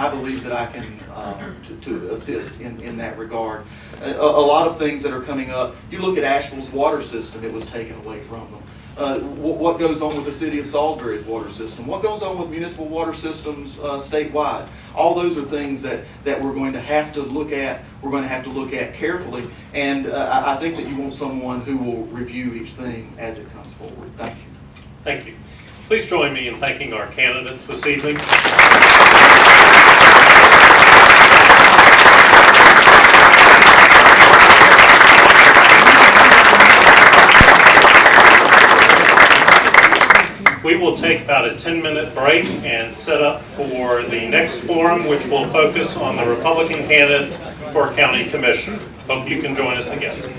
to assist in that regard. A lot of things that are coming up. You look at Asheville's water system; it was taken away from them. What goes on with the city of Salisbury's water system? What goes on with municipal water systems statewide? All those are things that we're going to have to look at. We're going to have to look at carefully, and I think that you want someone who will review each thing as it comes forward. Thank you. Thank you. Please join me in thanking our candidates this evening. We will take about a 10-minute break and set up for the next forum, which will focus on the Republican candidates for County Commission. Hope you can join us again.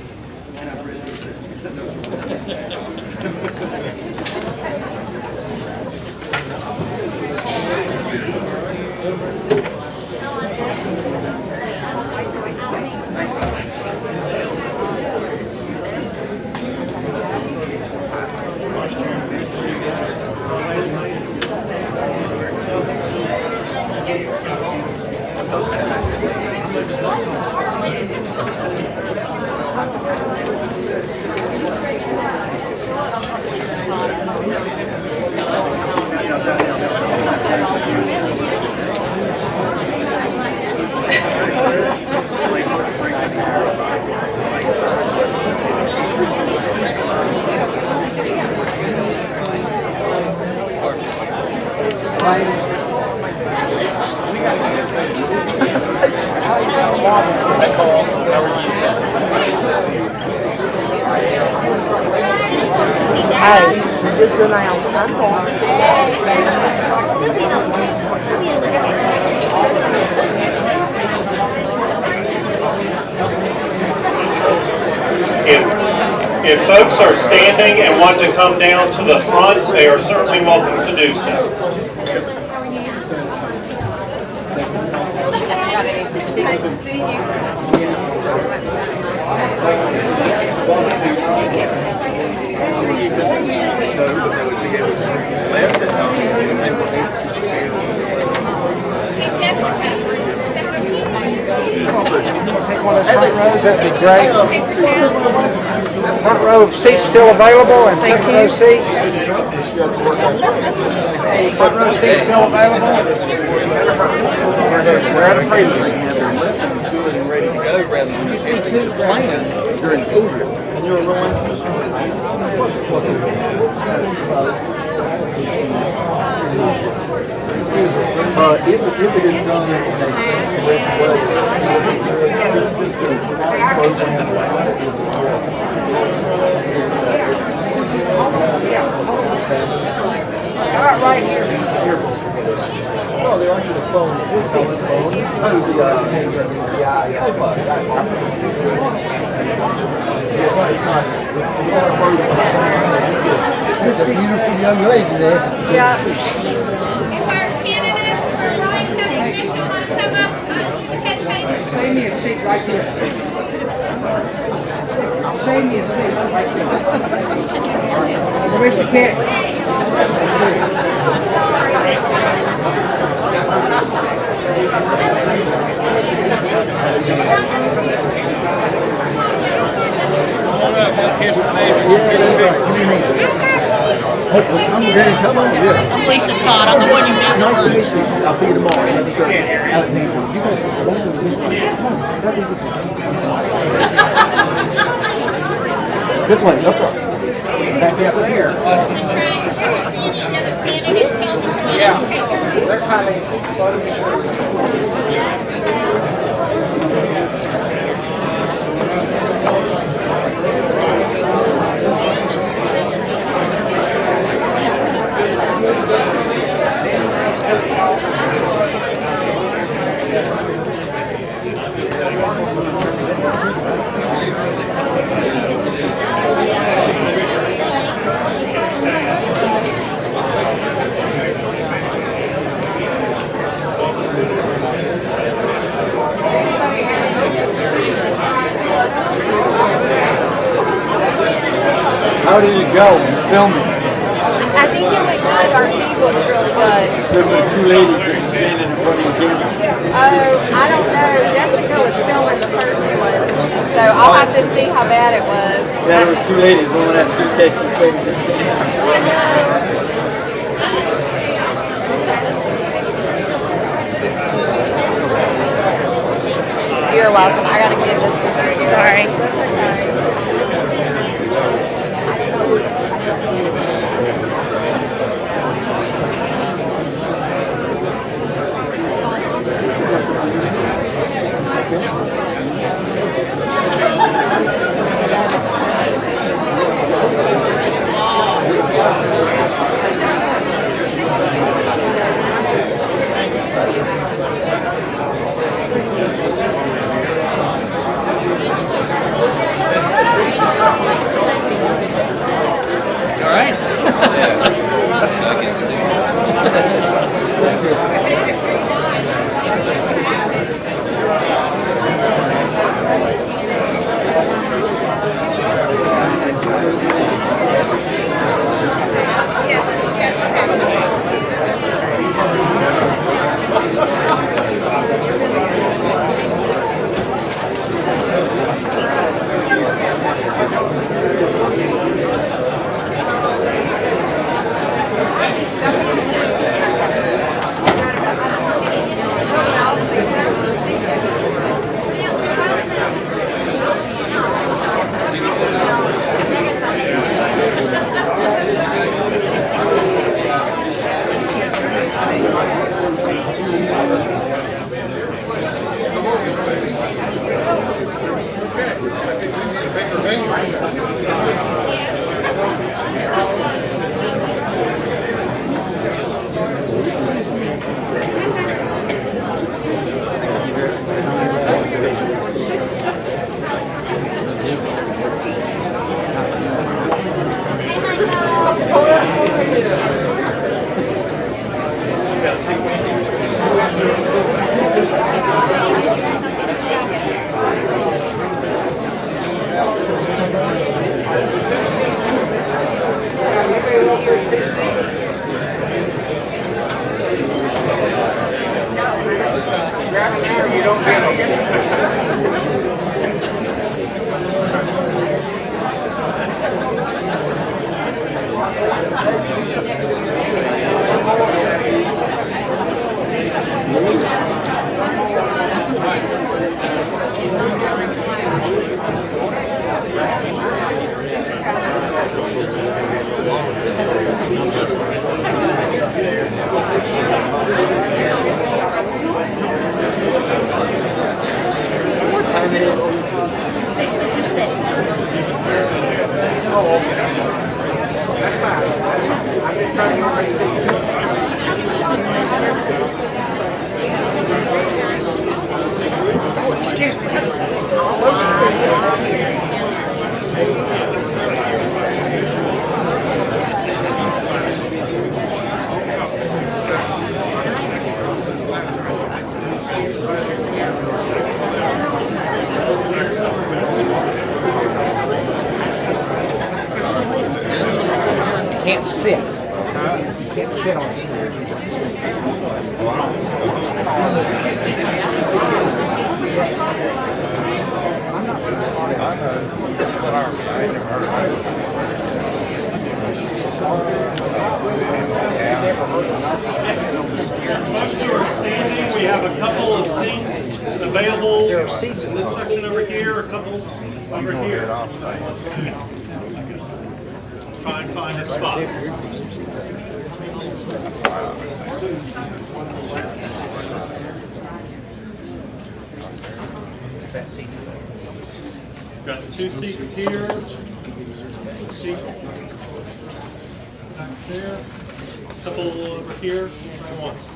Hey, just announced I'm going. If folks are standing and want to come down to the front, they are certainly welcome to do so. Take one of those front rows, that'd be great. Front row of seats still available, and second row seats. Front row seats still available. We're at a preview. Good and ready to go rather than just having to plan during school year. And you're a Rowan if it is done in a correct way, All right, right here. no, they're under the phone. Is this on the phone? This is a beautiful young lady there. Yeah. If our candidates for Rowan County Commission want to come up to the head table. Save me a seat right here. Save me a seat right there. Mr. Kent. Come on, yeah. I'm Lisa Todd. I'm the one you met Nice to with meet lunch. you. I'll see you tomorrow. Have a good This way, up front. Back up here. Yeah. They're kind of. How did it go? Filming. I think it went good. Our feed looks really good. There were two ladies that were standing in front of the camera. Oh, I don't know. Jessica was filming the first one, so I'll have to see how bad it was. Yeah, there was two ladies. One had suitcases and babies. You're welcome. I gotta get this to her. Sorry. That's okay. All right. sure you don't get them. That's fine. I've been trying to get my seat. Oh, excuse me. Can't sit. You can't sit on it. Most who are standing, we have a couple of seats available. There are seats in this section over here, a couple over here. Try and find a spot. That seat's Got 2 seats here. Seat back there. A couple over here. Try once.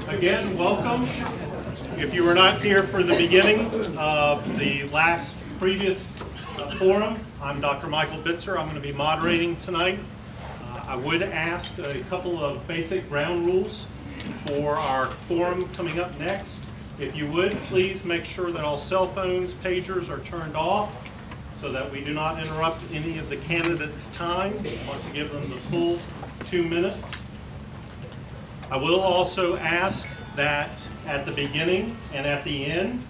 Again, welcome. If you were not here for the beginning of the previous forum, I'm Dr. Michael Bitzer. I'm going to be moderating tonight. I would ask a couple of basic ground rules for our forum coming up next. If you would, please make sure that all cell phones, pagers are turned off so that we do not interrupt any of the candidates' time. We want to give them the full 2 minutes. I will also ask that at the beginning and at the end,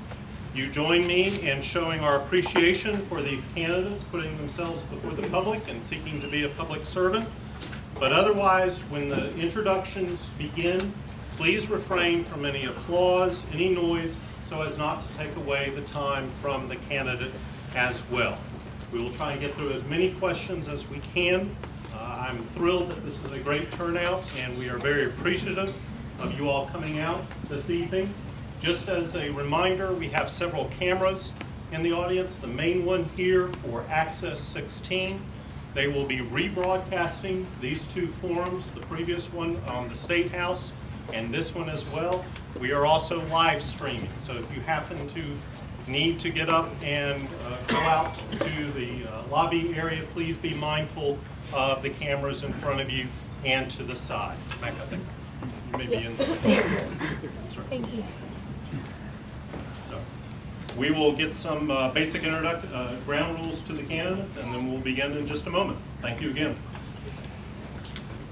you join me in showing our appreciation for these candidates putting themselves before the public and seeking to be a public servant. But otherwise, when the introductions begin, please refrain from any applause, any noise, so as not to take away the time from the candidate as well. We will try and get through as many questions as we can. I'm thrilled that this is a great turnout, and we are very appreciative of you all coming out this evening. Just as a reminder, we have several cameras in the audience. The main one here for Access 16. They will be rebroadcasting these 2 forums, the previous one on the State House and this one as well. We are also live streaming, so if you happen to need to get up and go out to the lobby area, please be mindful of the cameras in front of you and to the side. Mac, I think you may be in there. Thank you. So, we will get some basic ground rules to the candidates, and then we'll begin in just a moment. Thank you again.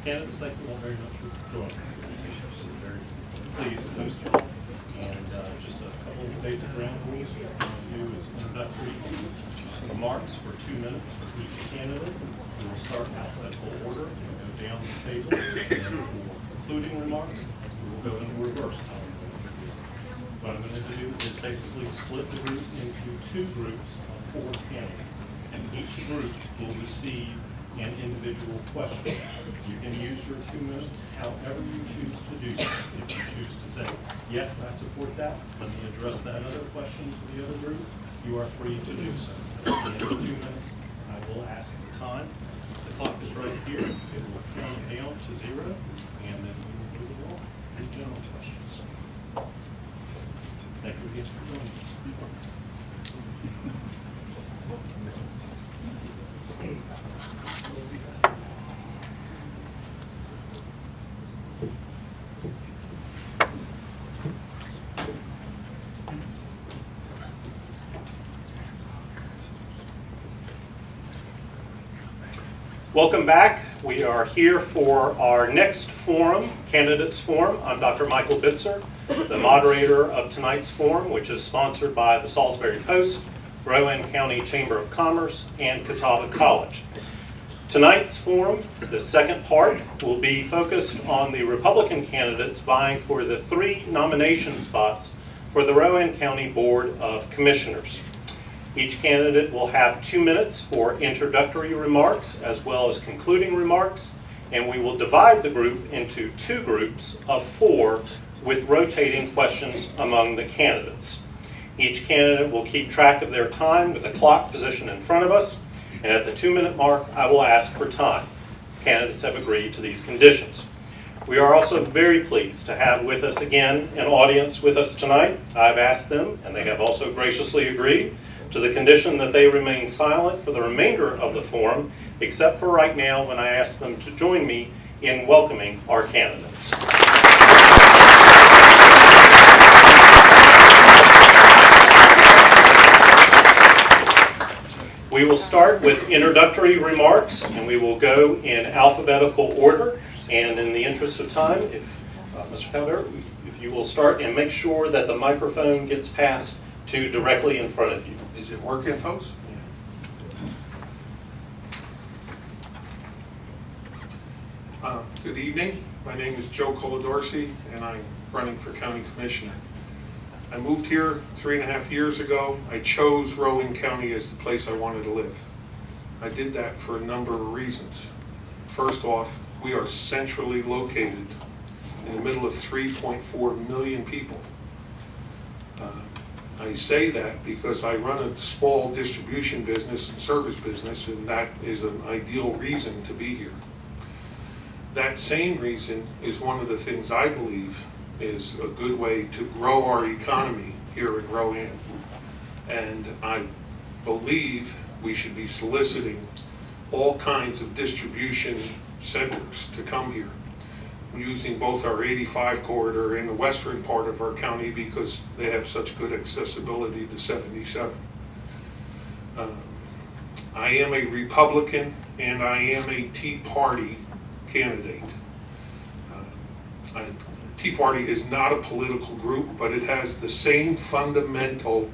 Candidates, thank you all very much for joining us. Very pleased to host you all. And just a couple of basic ground rules. What we'll do is introductory remarks for 2 minutes for each candidate. We will start alphabetical order and go down the table. And for concluding remarks, we will go in reverse. What I'm going to do is basically split the group into 2 groups of 4 candidates, and each group will receive an individual question. You can use your 2 minutes however you choose to do so. If you choose to say, yes, I support that, let me address that other question to the other group, you are free to do so. At the end of 2 minutes, I will ask for time. The clock is right here. It will count down to 0, and then we will move on to general questions. Thank you again for joining us. Welcome back. We are here for our next forum, Candidates Forum. I'm Dr. Michael Bitzer, the moderator of tonight's forum, which is sponsored by the Salisbury Post, Rowan County Chamber of Commerce, and Catawba College. Tonight's forum, the second part, will be focused on the Republican candidates vying for the 3 nomination spots for the Rowan County Board of Commissioners. Each candidate will have 2 minutes for introductory remarks as well as concluding remarks, and we will divide the group into 2 groups of 4 with rotating questions among the candidates. Each candidate will keep track of their time with a clock positioned in front of us, and at the 2-minute mark, I will ask for time. Candidates have agreed to these conditions. We are also very pleased to have with us again an audience with us tonight. I've asked them, and they have also graciously agreed to the condition that they remain silent for the remainder of the forum, except for right now when I ask them to join me in welcoming our candidates. We will start with introductory remarks, and we will go in alphabetical order. And in the interest of time, if Mr. Calder, if you will start and make sure that the microphone gets passed to directly in front of you. Is it working, folks? Good evening. My name is Joe Coladorsey, and I'm running for County Commissioner. I moved here 3.5 years ago. I chose Rowan County as the place I wanted to live. I did that for a number of reasons. First off, we are centrally located in the middle of 3.4 million people. I say that because I run a small distribution business and service business, and that is an ideal reason to be here. That same reason is one of the things I believe is a good way to grow our economy here in Rowan. And I believe we should be soliciting all kinds of distribution centers to come here, using both our 85 corridor and the western part of our county because they have such good accessibility to 77. I am a Republican and I am a Tea Party candidate. Tea Party is not a political group, but it has the same fundamental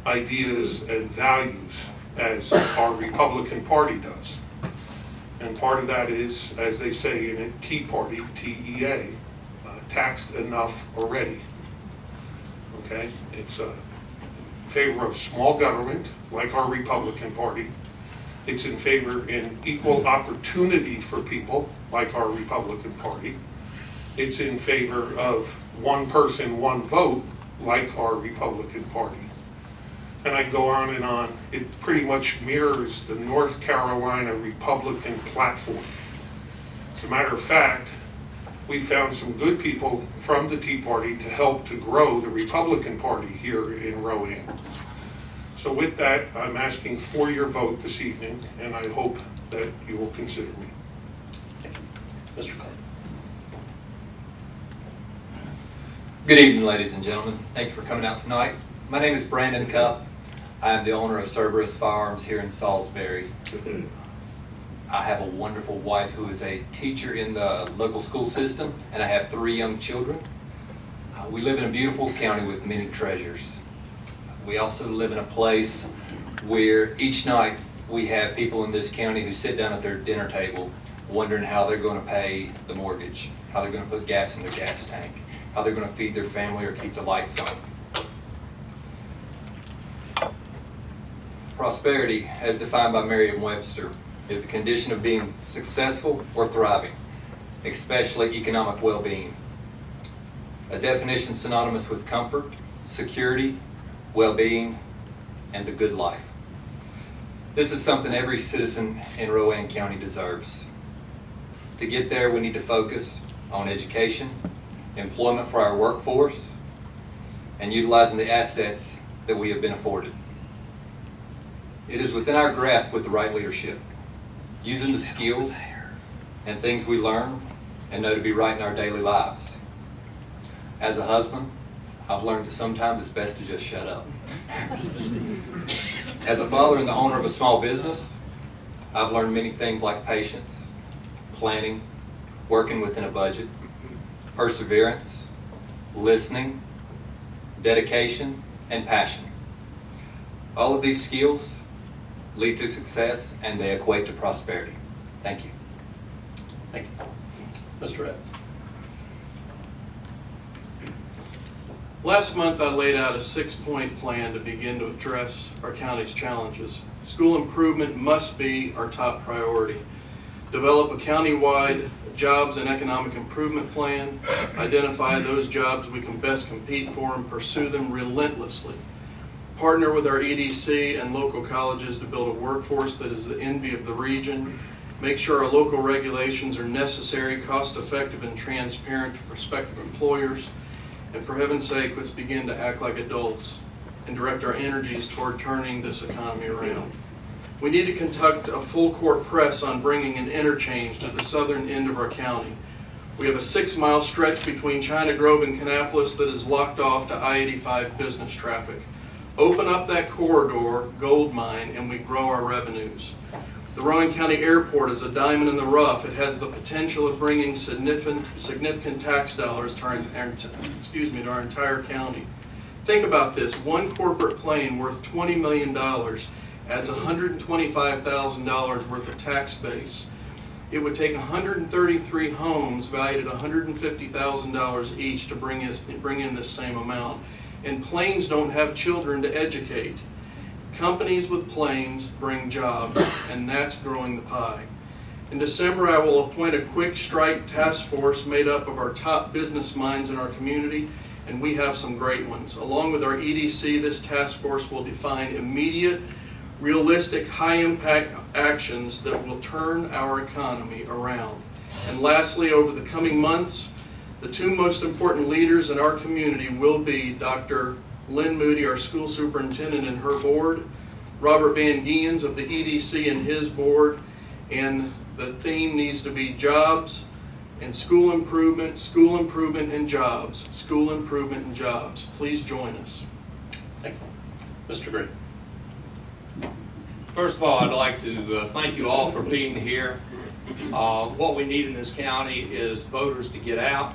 ideas and values as our Republican Party does. And part of that is, as they say in a Tea Party, TEA, taxed enough already. Okay? It's in favor of small government, like our Republican Party. It's in favor in equal opportunity for people, like our Republican Party. It's in favor of one person, one vote, like our Republican Party. And I go on and on. It pretty much mirrors the North Carolina Republican platform. As a matter of fact, we found some good people from the Tea Party to help to grow the Republican Party here in Rowan. So with that, I'm asking for your vote this evening, and I hope that you will consider me. Thank you. Mr. Carter. Good evening, ladies and gentlemen. Thanks for coming out tonight. My name is Brandon Cupp. I am the owner of Cerberus Firearms here in Salisbury. I have a wonderful wife who is a teacher in the local school system, and I have 3 young children. We live in a beautiful county with many treasures. We also live in a place where each night we have people in this county who sit down at their dinner table wondering how they're going to pay the mortgage, how they're going to put gas in their gas tank, how they're going to feed their family or keep the lights on. Prosperity, as defined by Merriam-Webster, is the condition of being successful or thriving, especially economic well-being. A definition synonymous with comfort, security, well-being, and the good life. This is something every citizen in Rowan County deserves. To get there, we need to focus on education, employment for our workforce, and utilizing the assets that we have been afforded. It is within our grasp with the right leadership, using the skills and things we learn and know to be right in our daily lives. As a husband, I've learned that sometimes it's best to just shut up. As a father and the owner of a small business, I've learned many things like patience, planning, working within a budget, perseverance, listening, dedication, and passion. All of these skills lead to success and they equate to prosperity. Thank you. Thank you. Mr. Eds. Last month, I laid out a 6-point plan to begin to address our county's challenges. School improvement must be our top priority. Develop a countywide jobs and economic improvement plan. Identify those jobs we can best compete for and pursue them relentlessly. Partner with our EDC and local colleges to build a workforce that is the envy of the region. Make sure our local regulations are necessary, cost-effective, and transparent to prospective employers. And for heaven's sake, let's begin to act like adults and direct our energies toward turning this economy around. We need to conduct a full-court press on bringing an interchange to the southern end of our county. We have a 6-mile stretch between China Grove and Kannapolis that is locked off to I-85 business traffic. Open up that corridor, gold mine, and we grow our revenues. The Rowan County Airport is a diamond in the rough. It has the potential of bringing significant tax dollars to our entire county. Think about this. One corporate plane worth $20 million adds $125,000 worth of tax base. It would take 133 homes valued at $150,000 each to bring in this same amount. And planes don't have children to educate. Companies with planes bring jobs, and that's growing the pie. In December, I will appoint a quick strike task force made up of our top business minds in our community, and we have some great ones. Along with our EDC, this task force will define immediate, realistic, high-impact actions that will turn our economy around. And lastly, over the coming months, the 2 most important leaders in our community will be Dr. Lynn Moody, our school superintendent, and her board, Robert Van Giens of the EDC and his board, and the theme needs to be jobs and school improvement and jobs, school improvement and jobs. Please join us. Thank you. Mr. Green. First of all, I'd like to thank you all for being here. What we need in this county is voters to get out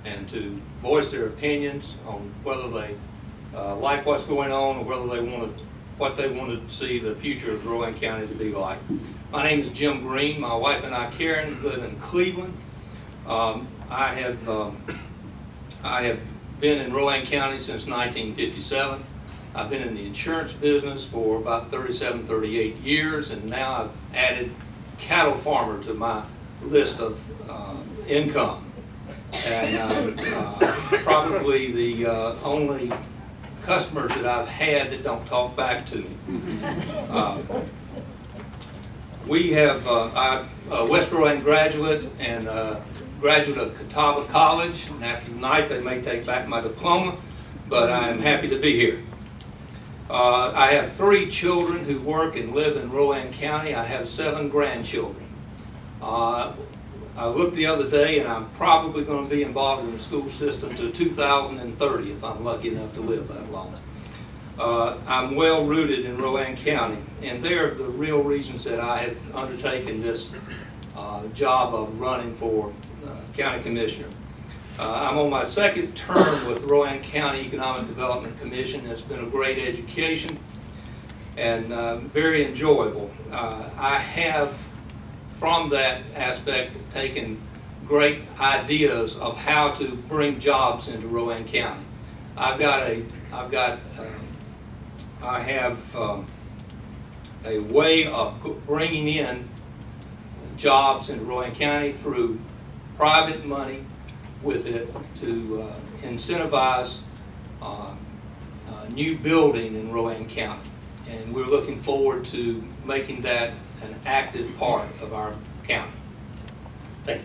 and to voice their opinions on whether they like what's going on, or whether they what they want to see the future of Rowan County to be like. My name is Jim Green. My wife and I, Karen, live in Cleveland. I have been in Rowan County since 1957. I've been in the insurance business for about 37, 38 years, and now I've added cattle farmer to my list of income. And probably the only customers that I've had that don't talk back to me. We have, I'm a West Rowan graduate and graduate of Catawba College, and after tonight they may take back my diploma, but I am happy to be here. I have 3 children who work and live in Rowan County. I have 7 grandchildren. I looked the other day, and I'm probably going to be involved in the school system to 2030 if I'm lucky enough to live that long. I'm well rooted in Rowan County, and they're the real reasons that I have undertaken this job of running for county commissioner. I'm on my 2nd term with Rowan County Economic Development Commission. It's been a great education and very enjoyable. I have, from that aspect, taken great ideas of how to bring jobs into Rowan County. I have a way of bringing in jobs into Rowan County through private money with it to incentivize new building in Rowan County. And we're looking forward to making that an active part of our county. Thank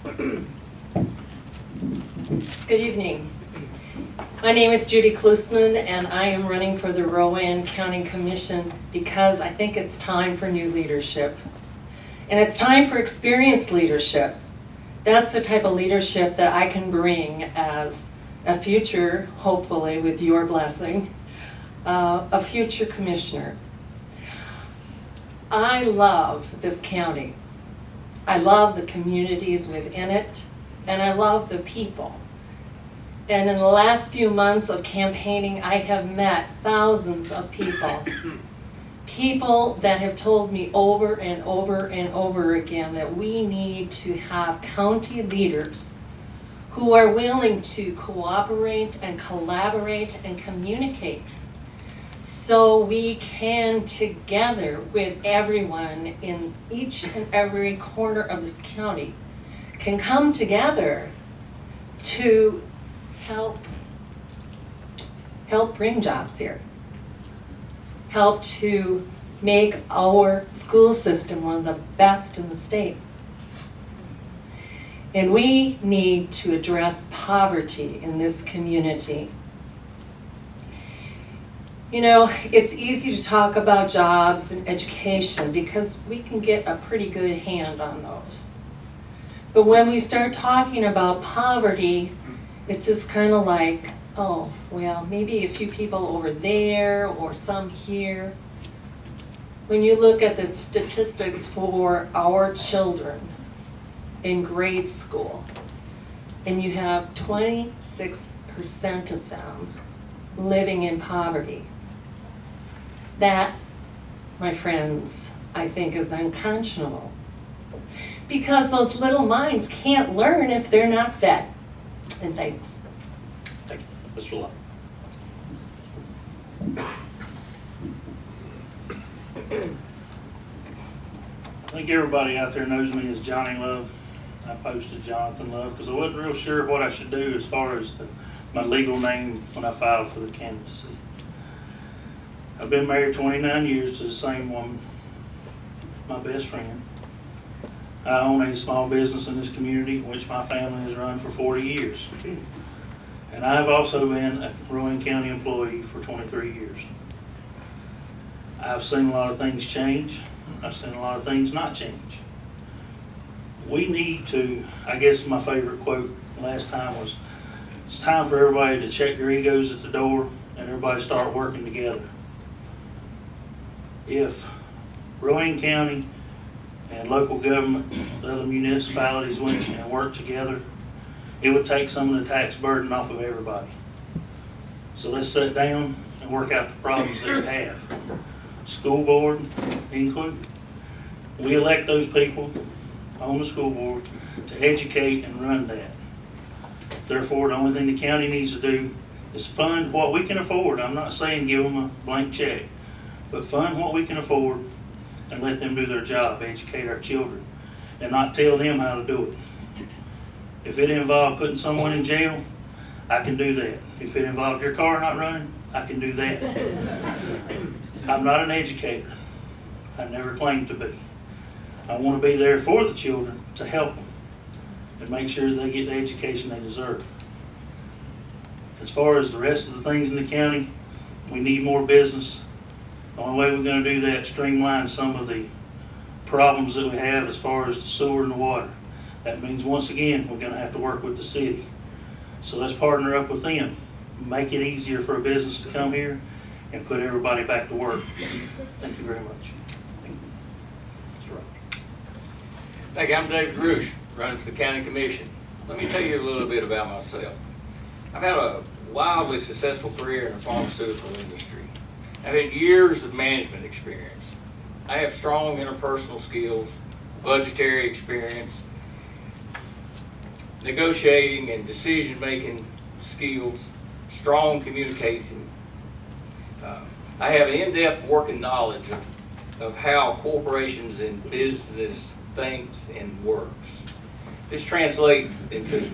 you. Good evening. My name is Judy Klusman, and I am running for the Rowan County Commission because I think it's time for new leadership. And it's time for experienced leadership. That's the type of leadership that I can bring as a future, hopefully with your blessing, a future commissioner. I love this county. I love the communities within it, and I love the people. And in the last few months of campaigning, I have met thousands of people. People that have told me over and over and over again that we need to have county leaders who are willing to cooperate and collaborate and communicate, so we can, together with everyone in each and every corner of this county, can come together to help bring jobs here, help to make our school system one of the best in the state. And we need to address poverty in this community. You know, it's easy to talk about jobs and education because we can get a pretty good hand on those. But when we start talking about poverty, it's just kind of like, oh, well, maybe a few people over there or some here. When you look at the statistics for our children in grade school, and you have 26% of them living in poverty, that, my friends, I think is unconscionable. Because those little minds can't learn if they're not fed. And thanks. Thank you. Mr. Love. I think everybody out there knows me as Johnny Love. I posted Jonathan Love because I wasn't real sure of what I should do as far as my legal name when I filed for the candidacy. I've been married 29 years to the same woman, my best friend. I own a small business in this community, which my family has run for 40 years. And I've also been a Rowan County employee for 23 years. I've seen a lot of things change. I've seen a lot of things not change. We need to, I guess my favorite quote last time was, it's time for everybody to check their egos at the door and everybody start working together. If Rowan County and local government, the other municipalities went and worked together, it would take some of the tax burden off of everybody. So let's sit down and work out the problems that we have. School board included. We elect those people on the school board to educate and run that. Therefore, the only thing the county needs to do is fund what we can afford. I'm not saying give them a blank check, but fund what we can afford and let them do their job, educate our children, and not tell them how to do it. If it involved putting someone in jail, I can do that. If it involved your car not running, I can do that. I'm not an educator. I never claimed to be. I want to be there for the children to help them and make sure they get the education they deserve. As far as the rest of the things in the county, we need more business. The only way we're going to do that is streamline some of the problems that we have as far as the sewer and the water. That means, once again, we're going to have to work with the city. So let's partner up with them, make it easier for a business to come here, and put everybody back to work. Thank you very much. Thank you. I'm David Roosh, running for the County Commission. Let me tell you a little bit about myself. I've had a wildly successful career in the pharmaceutical industry. I've had years of management experience. I have strong interpersonal skills, budgetary experience, negotiating and decision-making skills, strong communication. I have in-depth working knowledge of how corporations and business thinks and works. This translates into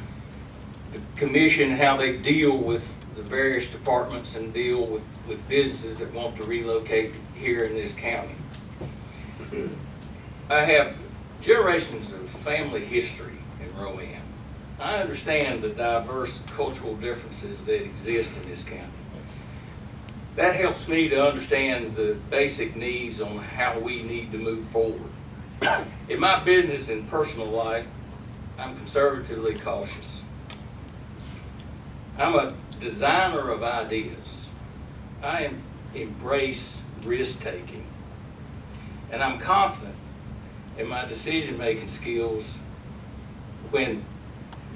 the commission, how they deal with the various departments and deal with businesses that want to relocate here in this county. I have generations of family history in Rowan. I understand the diverse cultural differences that exist in this county. That helps me to understand the basic needs on how we need to move forward. In my business and personal life, I'm conservatively cautious. I'm a designer of ideas. I embrace risk-taking. and I'm confident in my decision-making skills when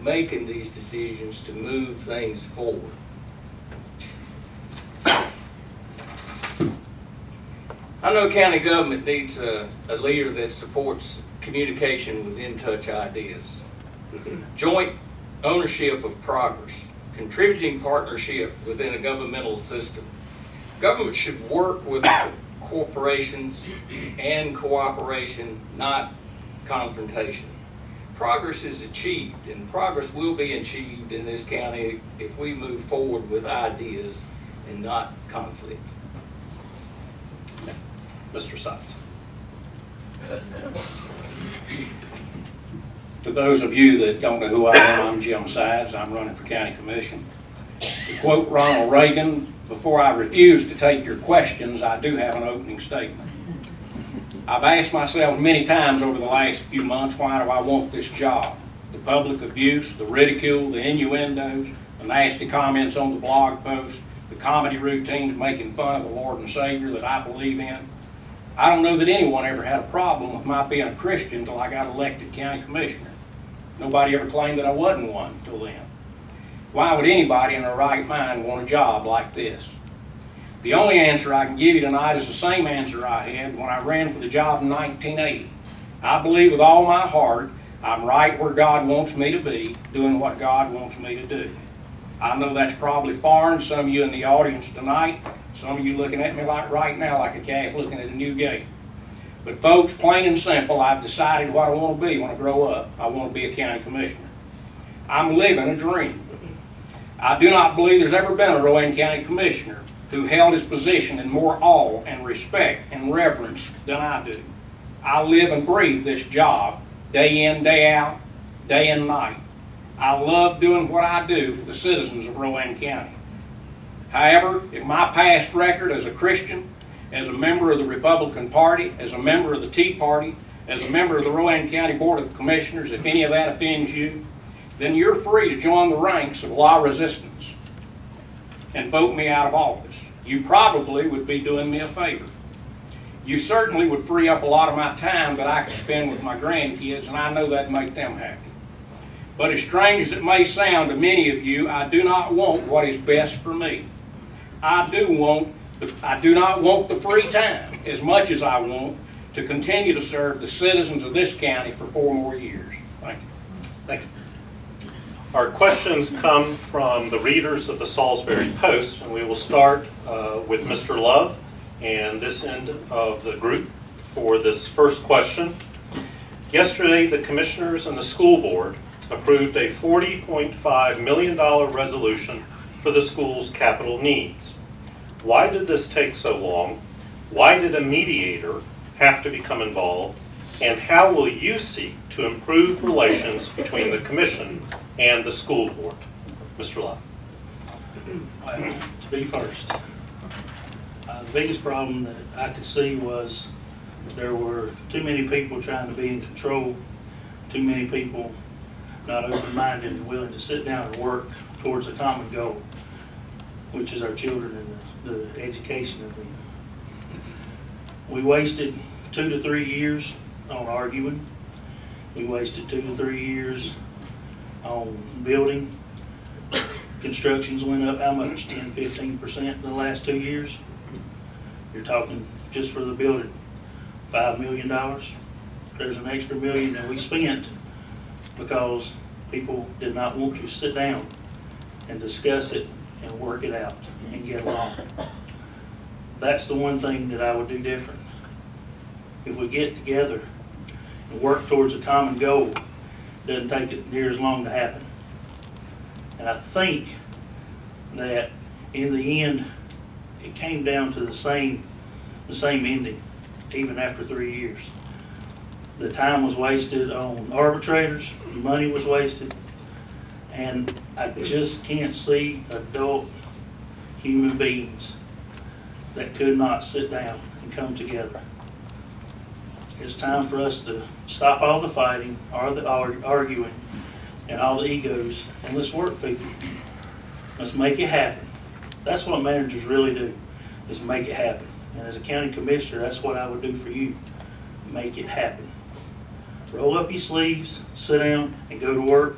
making these decisions to move things forward. I know county government needs a leader that supports communication with in-touch ideas, joint ownership of progress, contributing partnership within a governmental system. Government should work with corporations and cooperation, not confrontation. Progress is achieved, and progress will be achieved in this county if we move forward with ideas and not conflict. Mr. Sides. To those of you that don't know who I am, I'm Jim Sides. I'm running for county commission. To quote Ronald Reagan, before I refuse to take your questions, I do have an opening statement. I've asked myself many times over the last few months, why do I want this job? The public abuse, the ridicule, the innuendos, the nasty comments on the blog posts, the comedy routines making fun of the Lord and Savior that I believe in. I don't know that anyone ever had a problem with my being a Christian until I got elected county commissioner. Nobody ever claimed that I wasn't one until then. Why would anybody in their right mind want a job like this? The only answer I can give you tonight is the same answer I had when I ran for the job in 1980. I believe with all my heart I'm right where God wants me to be, doing what God wants me to do. I know that's probably foreign to some of you in the audience tonight, some of you looking at me like right now like a calf looking at a new gate. But folks, plain and simple, I've decided what I want to be when I grow up. I want to be a county commissioner. I'm living a dream. I do not believe there's ever been a Rowan County commissioner who held his position in more awe and respect and reverence than I do. I live and breathe this job day in, day out, day and night. I love doing what I do for the citizens of Rowan County. However, if my past record as a Christian, as a member of the Republican Party, as a member of the Tea Party, as a member of the Rowan County Board of Commissioners, if any of that offends you, then you're free to join the ranks of law resistance and vote me out of office. You probably would be doing me a favor. You certainly would free up a lot of my time that I could spend with my grandkids, and I know that'd make them happy. But as strange as it may sound to many of you, I do not want what is best for me. I do not want the free time as much as I want to continue to serve the citizens of this county for 4 more years. Thank you. Thank you. Our questions come from the readers of the Salisbury Post, and we will start with Mr. Love and this end of the group for this first question. Yesterday, the commissioners and the school board approved a $40.5 million resolution for the school's capital needs. Why did this take so long? Why did a mediator have to become involved? And how will you seek to improve relations between the commission and the school board? Mr. Love. To be first, the biggest problem that I could see was there were too many people trying to be in control, too many people not open-minded and willing to sit down and work towards a common goal, which is our children and the education of them. We wasted 2 to 3 years on arguing. We wasted 2 to 3 years on building. Constructions went up how much? 10-15% in the last 2 years. You're talking just for the building, $5 million. There's an extra $1 million that we spent because people did not want to sit down and discuss it and work it out and get along. That's the one thing that I would do different. If we get together and work towards a common goal, it doesn't take it near as long to happen. And I think that in the end, it came down to the same ending, even after 3 years. The time was wasted on arbitrators, the money was wasted, and I just can't see adult human beings that could not sit down and come together. It's time for us to stop all the fighting, all the arguing, and all the egos, and let's work, people. Let's make it happen. That's what managers really do, is make it happen. And as a county commissioner, that's what I would do for you. make it happen. Roll up your sleeves, sit down, and go to work,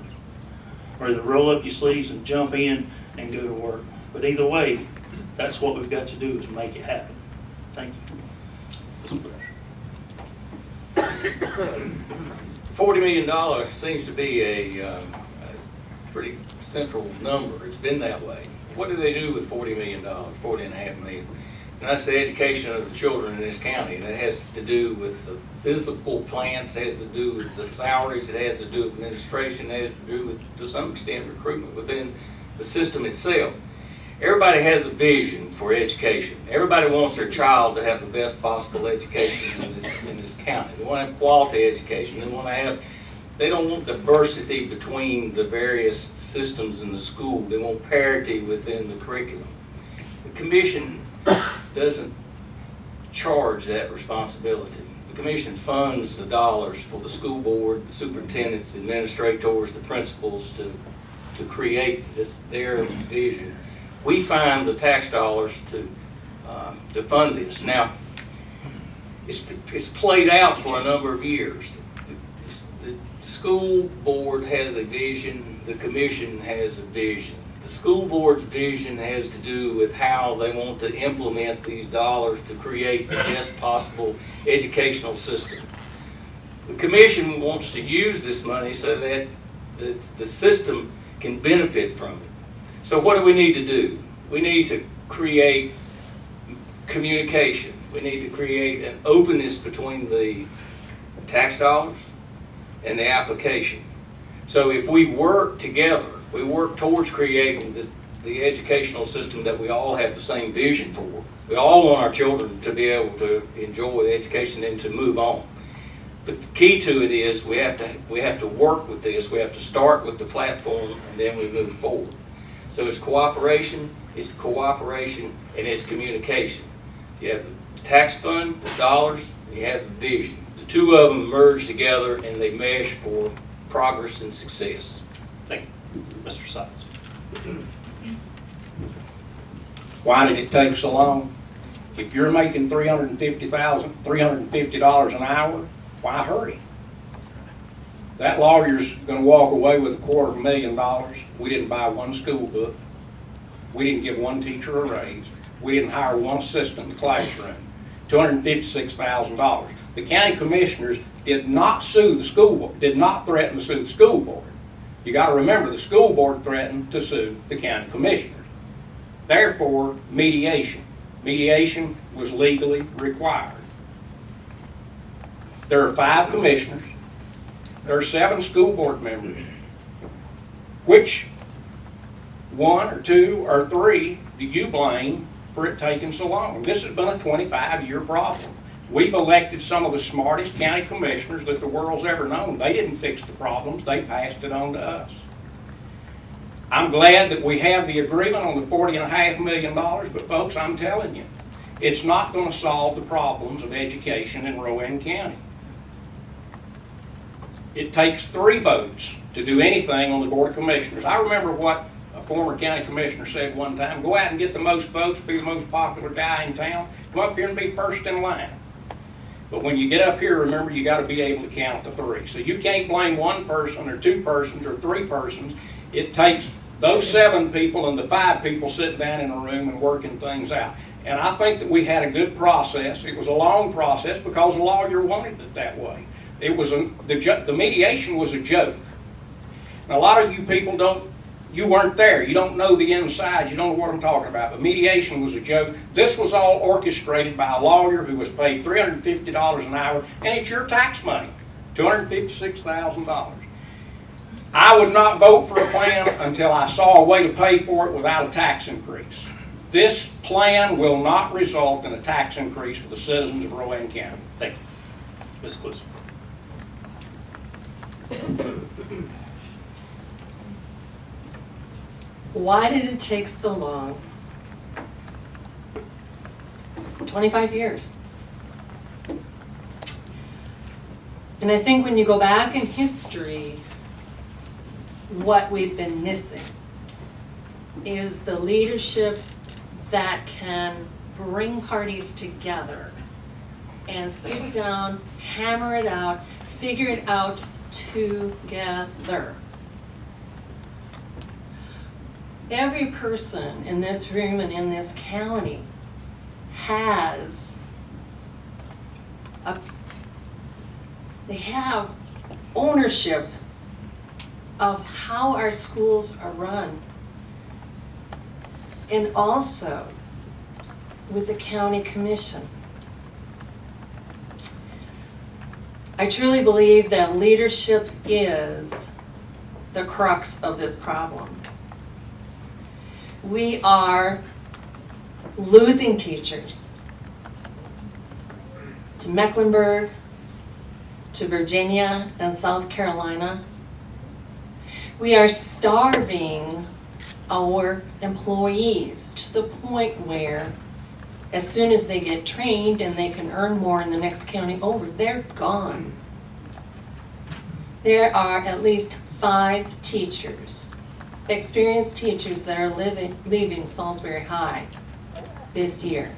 or either roll up your sleeves and jump in and go to work. But either way, that's what we've got to do, is make it happen. Thank you. $40 million seems to be a pretty central number. It's been that way. What do they do with $40 million, $40.5 million? And that's the education of the children in this county. And it has to do with the physical plants, it has to do with the salaries, it has to do with administration, it has to do with, to some extent, recruitment within the system itself. Everybody has a vision for education. Everybody wants their child to have the best possible education in this county. They want to have quality education. They don't want diversity between the various systems in the school. They want parity within the curriculum. The commission doesn't charge that responsibility. The commission funds the dollars for the school board, the superintendents, the administrators, the principals to create their vision. We find the tax dollars to fund this. Now, it's played out for a number of years. The school board has a vision, the commission has a vision. The school board's vision has to do with how they want to implement these dollars to create the best possible educational system. The commission wants to use this money so that the system can benefit from it. So what do we need to do? We need to create communication. We need to create an openness between the tax dollars and the application. So if we work together, we work towards creating the educational system that we all have the same vision for. We all want our children to be able to enjoy the education and to move on. But the key to it is we have to work with this. We have to start with the platform and then we move forward. So it's cooperation, and it's communication. You have the tax fund, the dollars, and you have the vision. The two of them merge together and they mesh for progress and success. Thank you. Mr. Sides. Why did it take so long? If you're making $350 an hour, why hurry? That lawyer's going to walk away with $250,000. We didn't buy one school book. We didn't give one teacher a raise. We didn't hire one assistant in the classroom. $256,000. The county commissioners did not sue the school board, did not threaten to sue the school board. You got to remember, the school board threatened to sue the county commissioners. Therefore, mediation. Mediation was legally required. There are 5 commissioners. There are 7 school board members. Which one or 2 or 3 do you blame for it taking so long? This has been a 25-year problem. We've elected some of the smartest county commissioners that the world's ever known. They didn't fix the problems. They passed it on to us. I'm glad that we have the agreement on the $40.5 million, but folks, I'm telling you, it's not going to solve the problems of education in Rowan County. It takes 3 votes to do anything on the Board of Commissioners. I remember what a former county commissioner said one time: go out and get the most votes, be the most popular guy in town, come up here and be first in line. But when you get up here, remember, you got to be able to count to 3. So you can't blame one person or 2 persons or 3 persons. It takes those 7 people and the 5 people sitting down in a room and working things out. And I think that we had a good process. It was a long process because the lawyer wanted it that way. It was the mediation was a joke. And a lot of you people you weren't there. You don't know the inside. You don't know what I'm talking about. But mediation was a joke. This was all orchestrated by a lawyer who was paid $350 an hour, and it's your tax money, $256,000. I would not vote for a plan until I saw a way to pay for it without a tax increase. This plan will not result in a tax increase for the citizens of Rowan County. Thank you. Ms. Clues. Why did it take so long? 25 years. And I think when you go back in history, what we've been missing is the leadership that can bring parties together and sit down, hammer it out, figure it out together. Every person in this room and in this county has they have ownership of how our schools are run, and also with the county commission. I truly believe that leadership is the crux of this problem. We are losing teachers to Mecklenburg, to Virginia and South Carolina. We are starving our employees to the point where as soon as they get trained and they can earn more in the next county over, they're gone. There are at least 5 teachers, experienced teachers, that are leaving Salisbury High this year.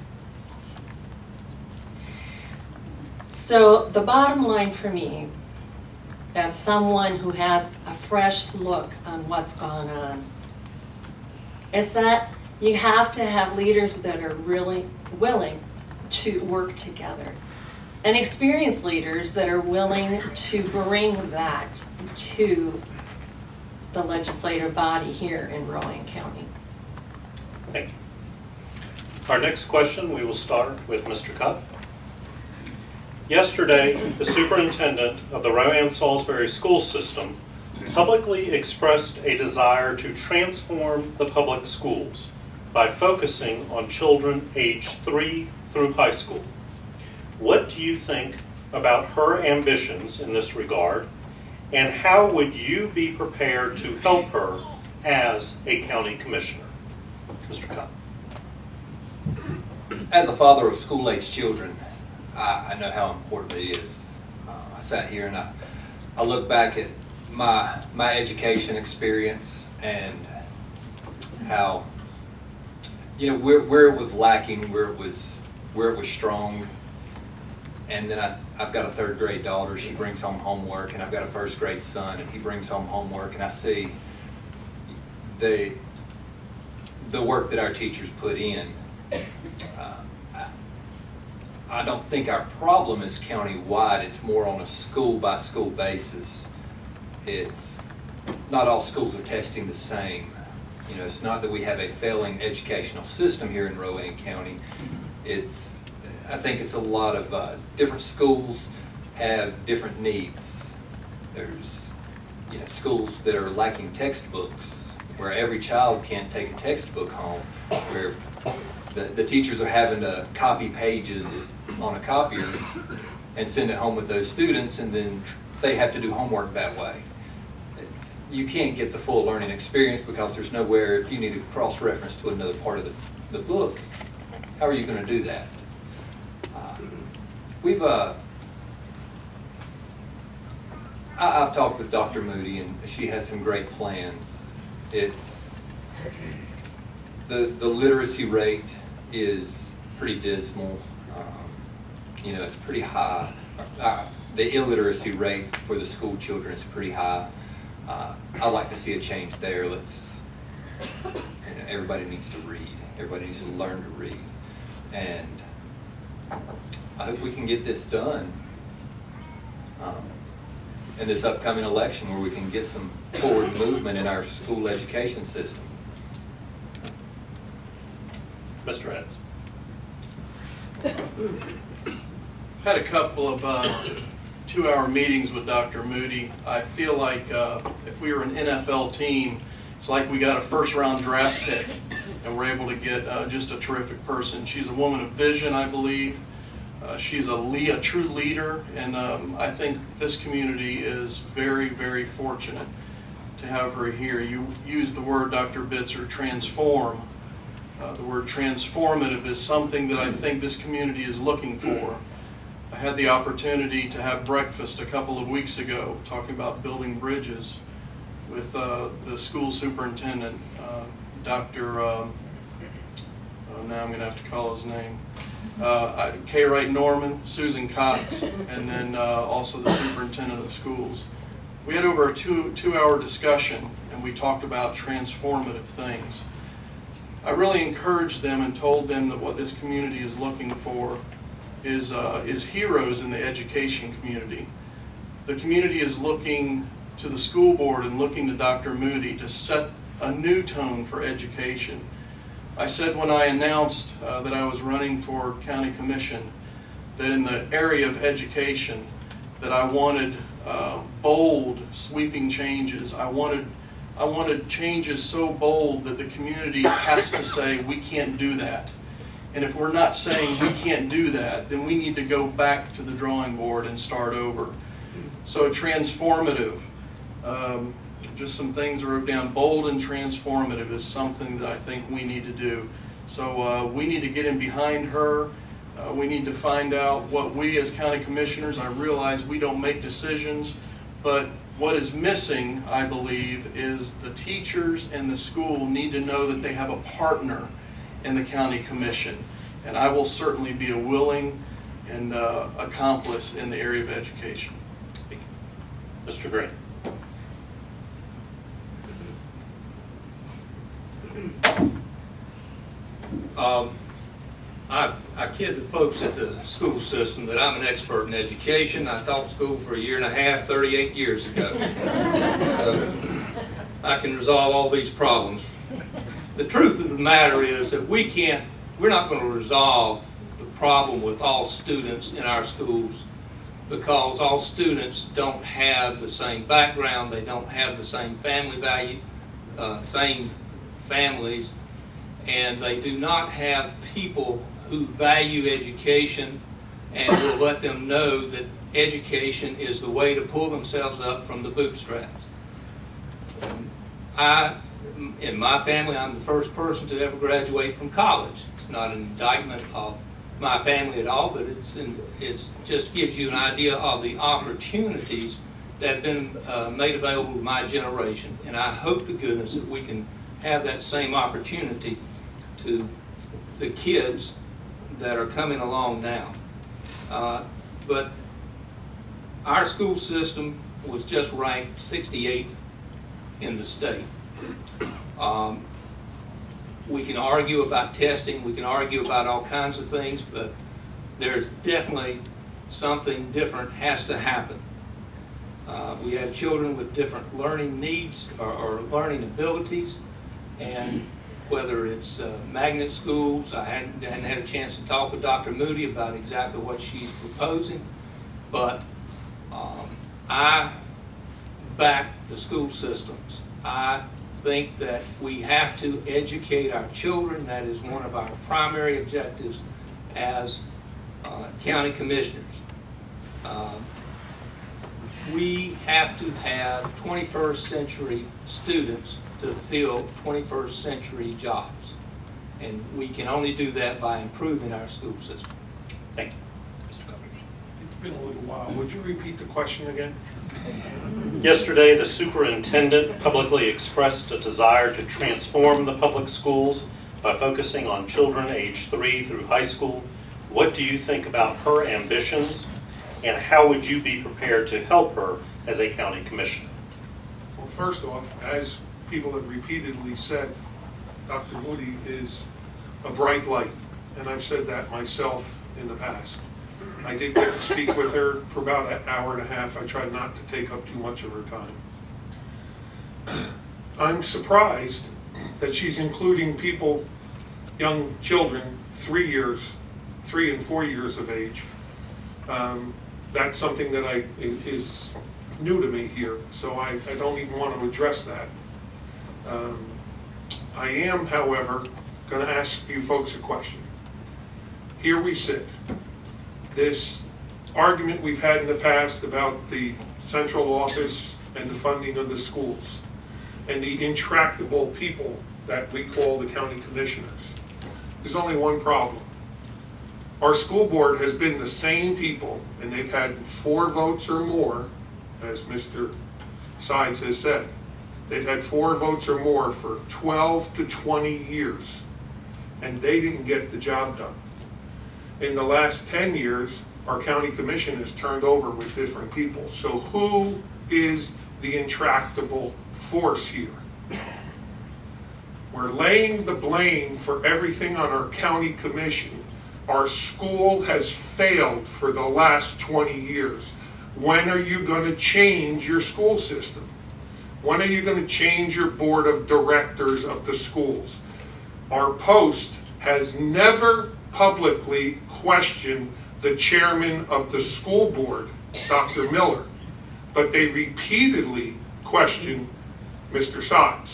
So the bottom line for me, as someone who has a fresh look on what's gone on, is that you have to have leaders that are really willing to work together, and experienced leaders that are willing to bring that to the legislative body here in Rowan County. Thank you. Our next question, we will start with Mr. Cupp. Yesterday, the superintendent of the Rowan-Salisbury school system publicly expressed a desire to transform the public schools by focusing on children aged 3 through high school. What do you think about her ambitions in this regard, and how would you be prepared to help her as a county commissioner? Mr. Cupp. As a father of school-aged children, I know how important it is. I sat here and I look back at my education experience and how, you know, where it was lacking, where it was strong. And then I've got a 3rd grade daughter. She brings home homework, and I've got a 1st grade son, and he brings home homework, and I see the work that our teachers put in. I don't think our problem is county-wide. It's more on a school-by-school basis. It's not all schools are testing the same. You know, it's not that we have a failing educational system here in Rowan County. I think it's a lot of different schools have different needs. There's, you know, schools that are lacking textbooks, where every child can't take a textbook home, where the teachers are having to copy pages on a copier and send it home with those students, and then they have to do homework that way. You can't get the full learning experience because there's nowhere, if you need to cross-reference to another part of the book, how are you going to do that? I've talked with Dr. Moody, and she has some great plans. It's the literacy rate is pretty dismal. You know, it's pretty high. The illiteracy rate for the school children is pretty high. I'd like to see a change there. You know, everybody needs to read. Everybody needs to learn to read. And I hope we can get this done in this upcoming election, where we can get some forward movement in our school education system. Mr. Edds. Had a couple of 2-hour meetings with Dr. Moody. I feel like if we were an NFL team, it's like we got a 1st-round draft pick, and we're able to get just a terrific person. She's a woman of vision, I believe. She's a true leader, and I think this community is very, very fortunate to have her here. You used the word, Dr. Bitzer, transform. The word transformative is something that I think this community is looking for. I had the opportunity to have breakfast a couple of weeks ago talking about building bridges with the school superintendent, Dr. now I'm going to have to call his name. Kay Wright Norman, Susan Cox, and then also the superintendent of schools. We had over a two-hour discussion, and we talked about transformative things. I really encouraged them and told them that what this community is looking for is heroes in the education community. The community is looking to the school board and looking to Dr. Moody to set a new tone for education. I said when I announced that I was running for county commission that in the area of education that I wanted bold, sweeping changes. I wanted changes so bold that the community has to say we can't do that. And if we're not saying we can't do that, then we need to go back to the drawing board and start over. So transformative, just some things I wrote down. Bold and transformative is something that I think we need to do. So we need to get in behind her. We need to find out what we as county commissioners, I realize we don't make decisions, but what is missing, I believe, is the teachers and the school need to know that they have a partner in the county commission. And I will certainly be a willing and accomplice in the area of education. Mr. Green. I kid the folks at the school system that I'm an expert in education. I taught school for a year and a half, 38 years ago. So I can resolve all these problems. The truth of the matter is that we're not going to resolve the problem with all students in our schools because all students don't have the same background, they don't have the same family value, same families, and they do not have people who value education and will let them know that education is the way to pull themselves up from the bootstraps. In my family, I'm the first person to ever graduate from college. It's not an indictment of my family at all, but it just gives you an idea of the opportunities that have been made available to my generation. And I hope to goodness that we can have that same opportunity to the kids that are coming along now. But our school system was just ranked 68th in the state. We can argue about testing, we can argue about all kinds of things, but there's definitely something different has to happen. We have children with different learning needs or learning abilities, and whether it's magnet schools, I hadn't had a chance to talk with Dr. Moody about exactly what she's proposing, but I back the school systems. I think that we have to educate our children. That is one of our primary objectives as county commissioners. We have to have 21st century students to fill 21st century jobs. And we can only do that by improving our school system. Thank you. It's been a little while. Would you repeat the question again? Yesterday, the superintendent publicly expressed a desire to transform the public schools by focusing on children aged 3 through high school. What do you think about her ambitions, and how would you be prepared to help her as a county commissioner? Well, first off, as people have repeatedly said, Dr. Moody is a bright light, and I've said that myself in the past. I did get to speak with her for about an hour and a half. I tried not to take up too much of her time. I'm surprised that she's including people, young children, 3 and 4 years of age. That's something that is new to me here, so I don't even want to address that. I am, however, going to ask you folks a question. Here we sit. This argument we've had in the past about the central office and the funding of the schools and the intractable people that we call the county commissioners. There's only one problem. Our school board has been the same people, and they've had 4 votes or more, as Mr. Sides has said. They've had 4 votes or more for 12 to 20 years, and they didn't get the job done. in the last 10 years, our county commission is turned over with different people. So who is the intractable force here? We're laying the blame for everything on our county commission. Our school has failed for the last 20 years. When are you going to change your school system? When are you going to change your board of directors of the schools? Our Post has never publicly questioned the chairman of the school board, Dr. Miller, but they repeatedly questioned Mr. Sides.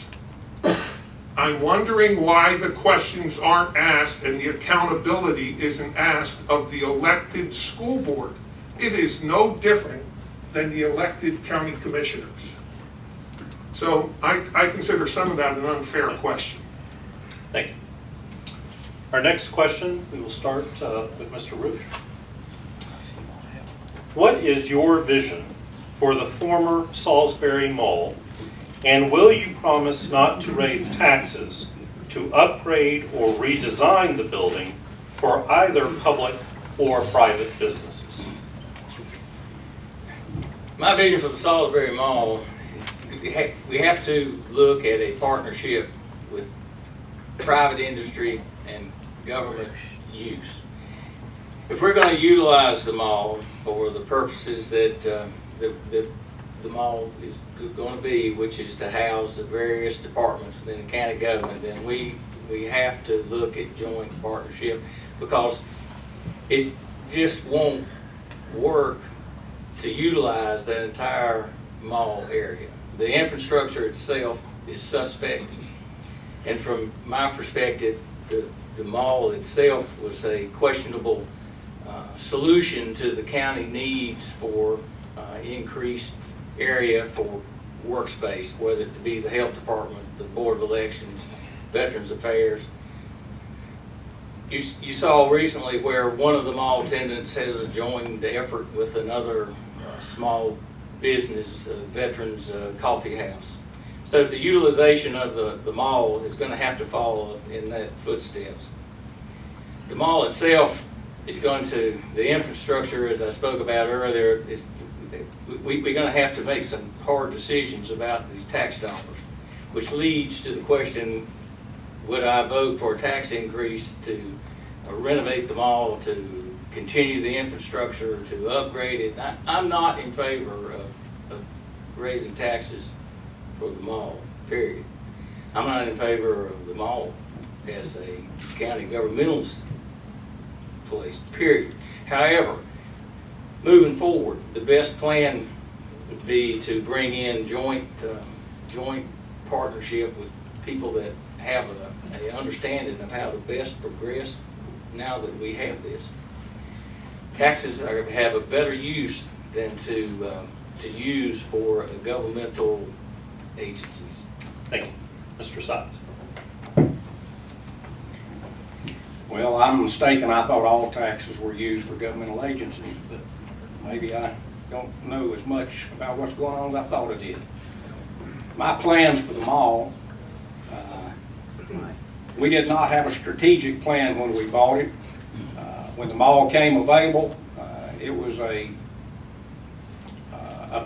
I'm wondering why the questions aren't asked and the accountability isn't asked of the elected school board. It is no different than the elected county commissioners. So I consider some of that an unfair question. Thank you. Our next question, we will start with Mr. Roosh. What is your vision for the former Salisbury Mall, and will you promise not to raise taxes to upgrade or redesign the building for either public or private businesses? My vision for the Salisbury Mall, we have to look at a partnership with private industry and government use. If we're going to utilize the mall for the purposes that the mall is going to be, which is to house the various departments within the county government, then we have to look at joint partnership, because it just won't work to utilize that entire mall area. The infrastructure itself is suspect, and from my perspective, the mall itself was a questionable solution to the county needs for increased area for workspace, whether it be the health department, the board of elections, veterans affairs. You saw recently where one of the mall attendants has joined the effort with another small business, veterans coffee house. So the utilization of the mall is going to have to follow in that footsteps. The mall itself is going to, the infrastructure, as I spoke about earlier, we're going to have to make some hard decisions about these tax dollars, which leads to the question, would I vote for a tax increase to renovate the mall, to continue the infrastructure, to upgrade it? I'm not in favor of raising taxes for the mall, period. I'm not in favor of the mall as a county governmental place, period. However, moving forward, the best plan would be to bring in joint partnership with people that have an understanding of how to best progress now that we have this. Taxes have a better use than to use for governmental agencies. Thank you. Mr. Sides. Well, I'm mistaken. I thought all taxes were used for governmental agencies, but maybe I don't know as much about what's going on as I thought I did. My plans for the mall, we did not have a strategic plan when we bought it. When the mall came available, it was a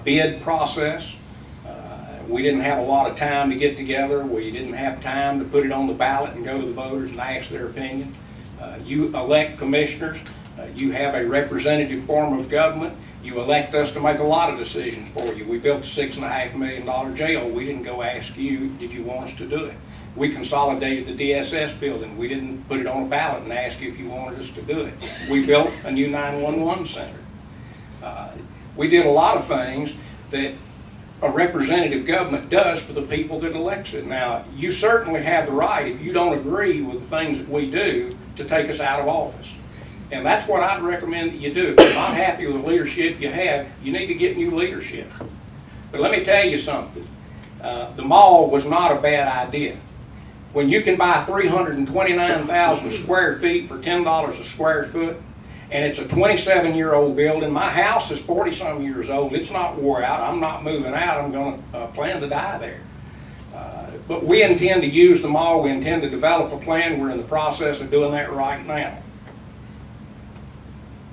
bid process. We didn't have a lot of time to get together. We didn't have time to put it on the ballot and go to the voters and ask their opinion. You elect commissioners. You have a representative form of government. You elect us to make a lot of decisions for you. We built a $6.5 million jail. We didn't go ask you, did you want us to do it? We consolidated the DSS building. We didn't put it on a ballot and ask you if you wanted us to do it. We built a new 911 center. We did a lot of things that a representative government does for the people that elects it. Now, you certainly have the right, if you don't agree with the things that we do, to take us out of office. And that's what I'd recommend that you do. If you're not happy with the leadership you have, you need to get new leadership. But let me tell you something. The mall was not a bad idea. When you can buy 329,000 square feet for $10 a square foot, and it's a 27-year-old building. My house is 40-some years old. It's not wore out. I'm not moving out. I'm going to plan to die there. But we intend to use the mall. We intend to develop a plan. We're in the process of doing that right now.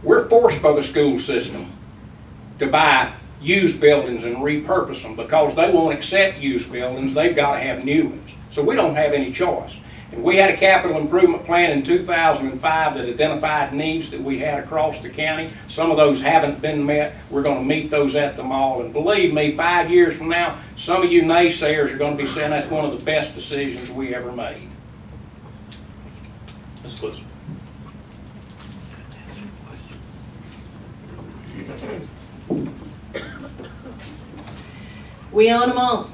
We're forced by the school system to buy used buildings and repurpose them because they won't accept used buildings. They've got to have new ones. So we don't have any choice. And we had a capital improvement plan in 2005 that identified needs that we had across the county. Some of those haven't been met. We're going to meet those at the mall. And believe me, 5 years from now, some of you naysayers are going to be saying that's one of the best decisions we ever made. Ms. Clisman. We own them all.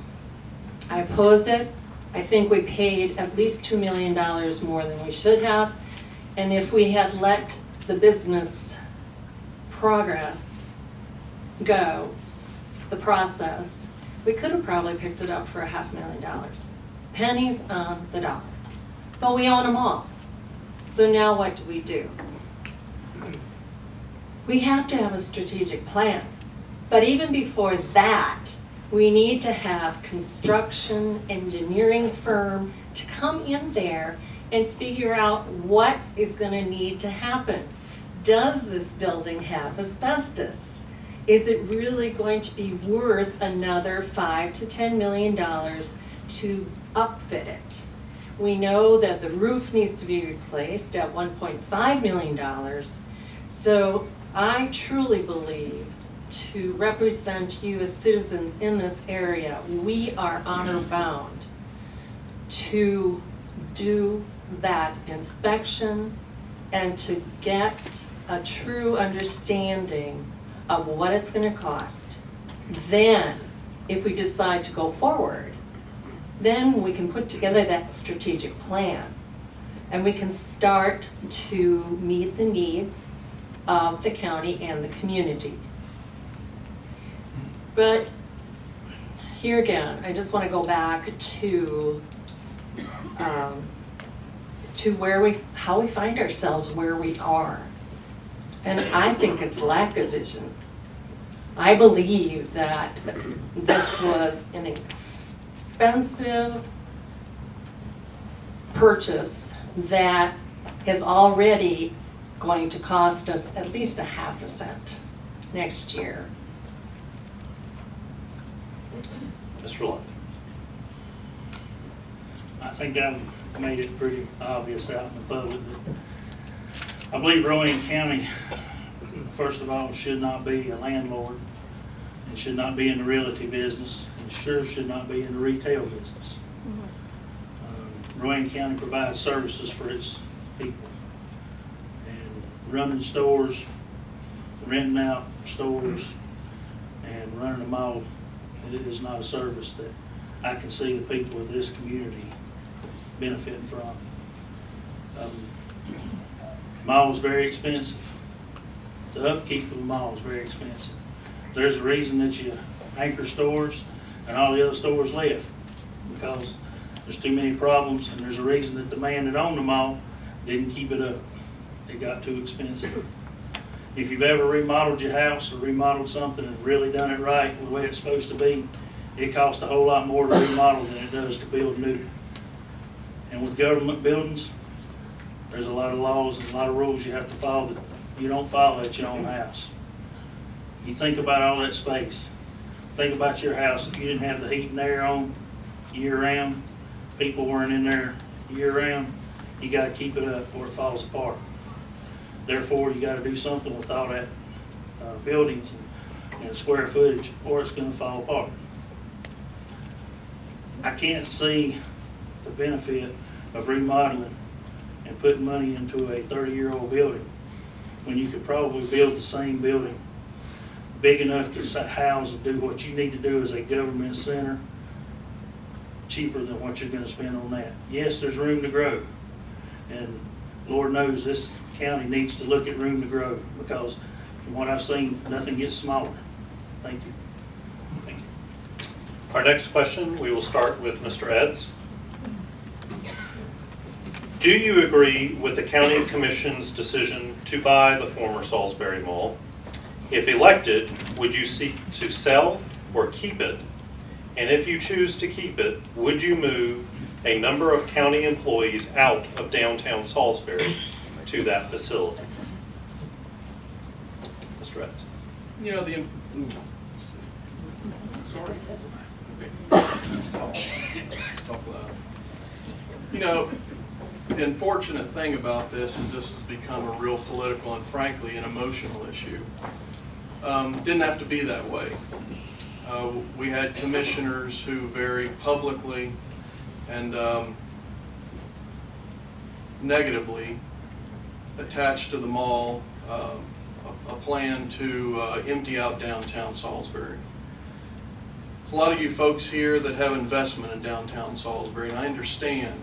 I opposed it. I think we paid at least $2 million more than we should have. And if we had let the business progress go, the process, we could have probably picked it up for $500,000. Pennies on the dollar. But we own them all. So now what do? We have to have a strategic plan. But even before that, we need to have construction engineering firm to come in there and figure out what is going to need to happen. Does this building have asbestos? Is it really going to be worth another $5 to $10 million to upfit it? We know that the roof needs to be replaced at $1.5 million. So I truly believe, to represent you as citizens in this area, we are honor bound to do that inspection and to get a true understanding of what it's going to cost. Then, if we decide to go forward, then we can put together that strategic plan and we can start to meet the needs of the county and the community. But here again, I just want to go back to how we find ourselves where we are. And I think it's lack of vision. I believe that this was an expensive purchase that is already going to cost us at least $0.005 next year. Mr. Love. I think I've made it pretty obvious out in the public that I believe Rowan County, first of all, should not be a landlord and should not be in the realty business and sure should not be in the retail business. Rowan County provides services for its people. And running stores, renting out stores, and running them all, it is not a service that I can see the people of this community benefiting from. Mall is very expensive. The upkeep of the mall is very expensive. There's a reason that you anchor stores and all the other stores left, because there's too many problems, and there's a reason that the man that owned the mall didn't keep it up. It got too expensive. If you've ever remodeled your house or remodeled something and really done it right the way it's supposed to be, it costs a whole lot more to remodel than it does to build new. And with government buildings, there's a lot of laws and a lot of rules you have to follow that you don't follow at your own house. You think about all that space. Think about your house. If you didn't have the heat and air on year-round, people weren't in there year-round, you got to keep it up or it falls apart. Therefore, you got to do something with all that buildings and square footage, or it's going to fall apart. I can't see the benefit of remodeling and putting money into a 30-year-old building when you could probably build the same building big enough to house and do what you need to do as a government center cheaper than what you're going to spend on that. Yes, there's room to grow, and Lord knows this county needs to look at room to grow, because from what I've seen, nothing gets smaller. Thank you. Thank you. Our next question, we will start with Mr. Eds. Do you agree with the County Commission's decision to buy the former Salisbury Mall? If elected, would you seek to sell or keep it? And if you choose to keep it, would you move a number of county employees out of downtown Salisbury to that facility? threats? You know, Sorry. talk loud. You know, the unfortunate thing about this is this has become a real political and frankly an emotional issue. Didn't have to be that way. We had commissioners who very publicly and negatively attached to the mall a plan to empty out downtown Salisbury. There's a lot of you folks here that have investment in downtown Salisbury, and I understand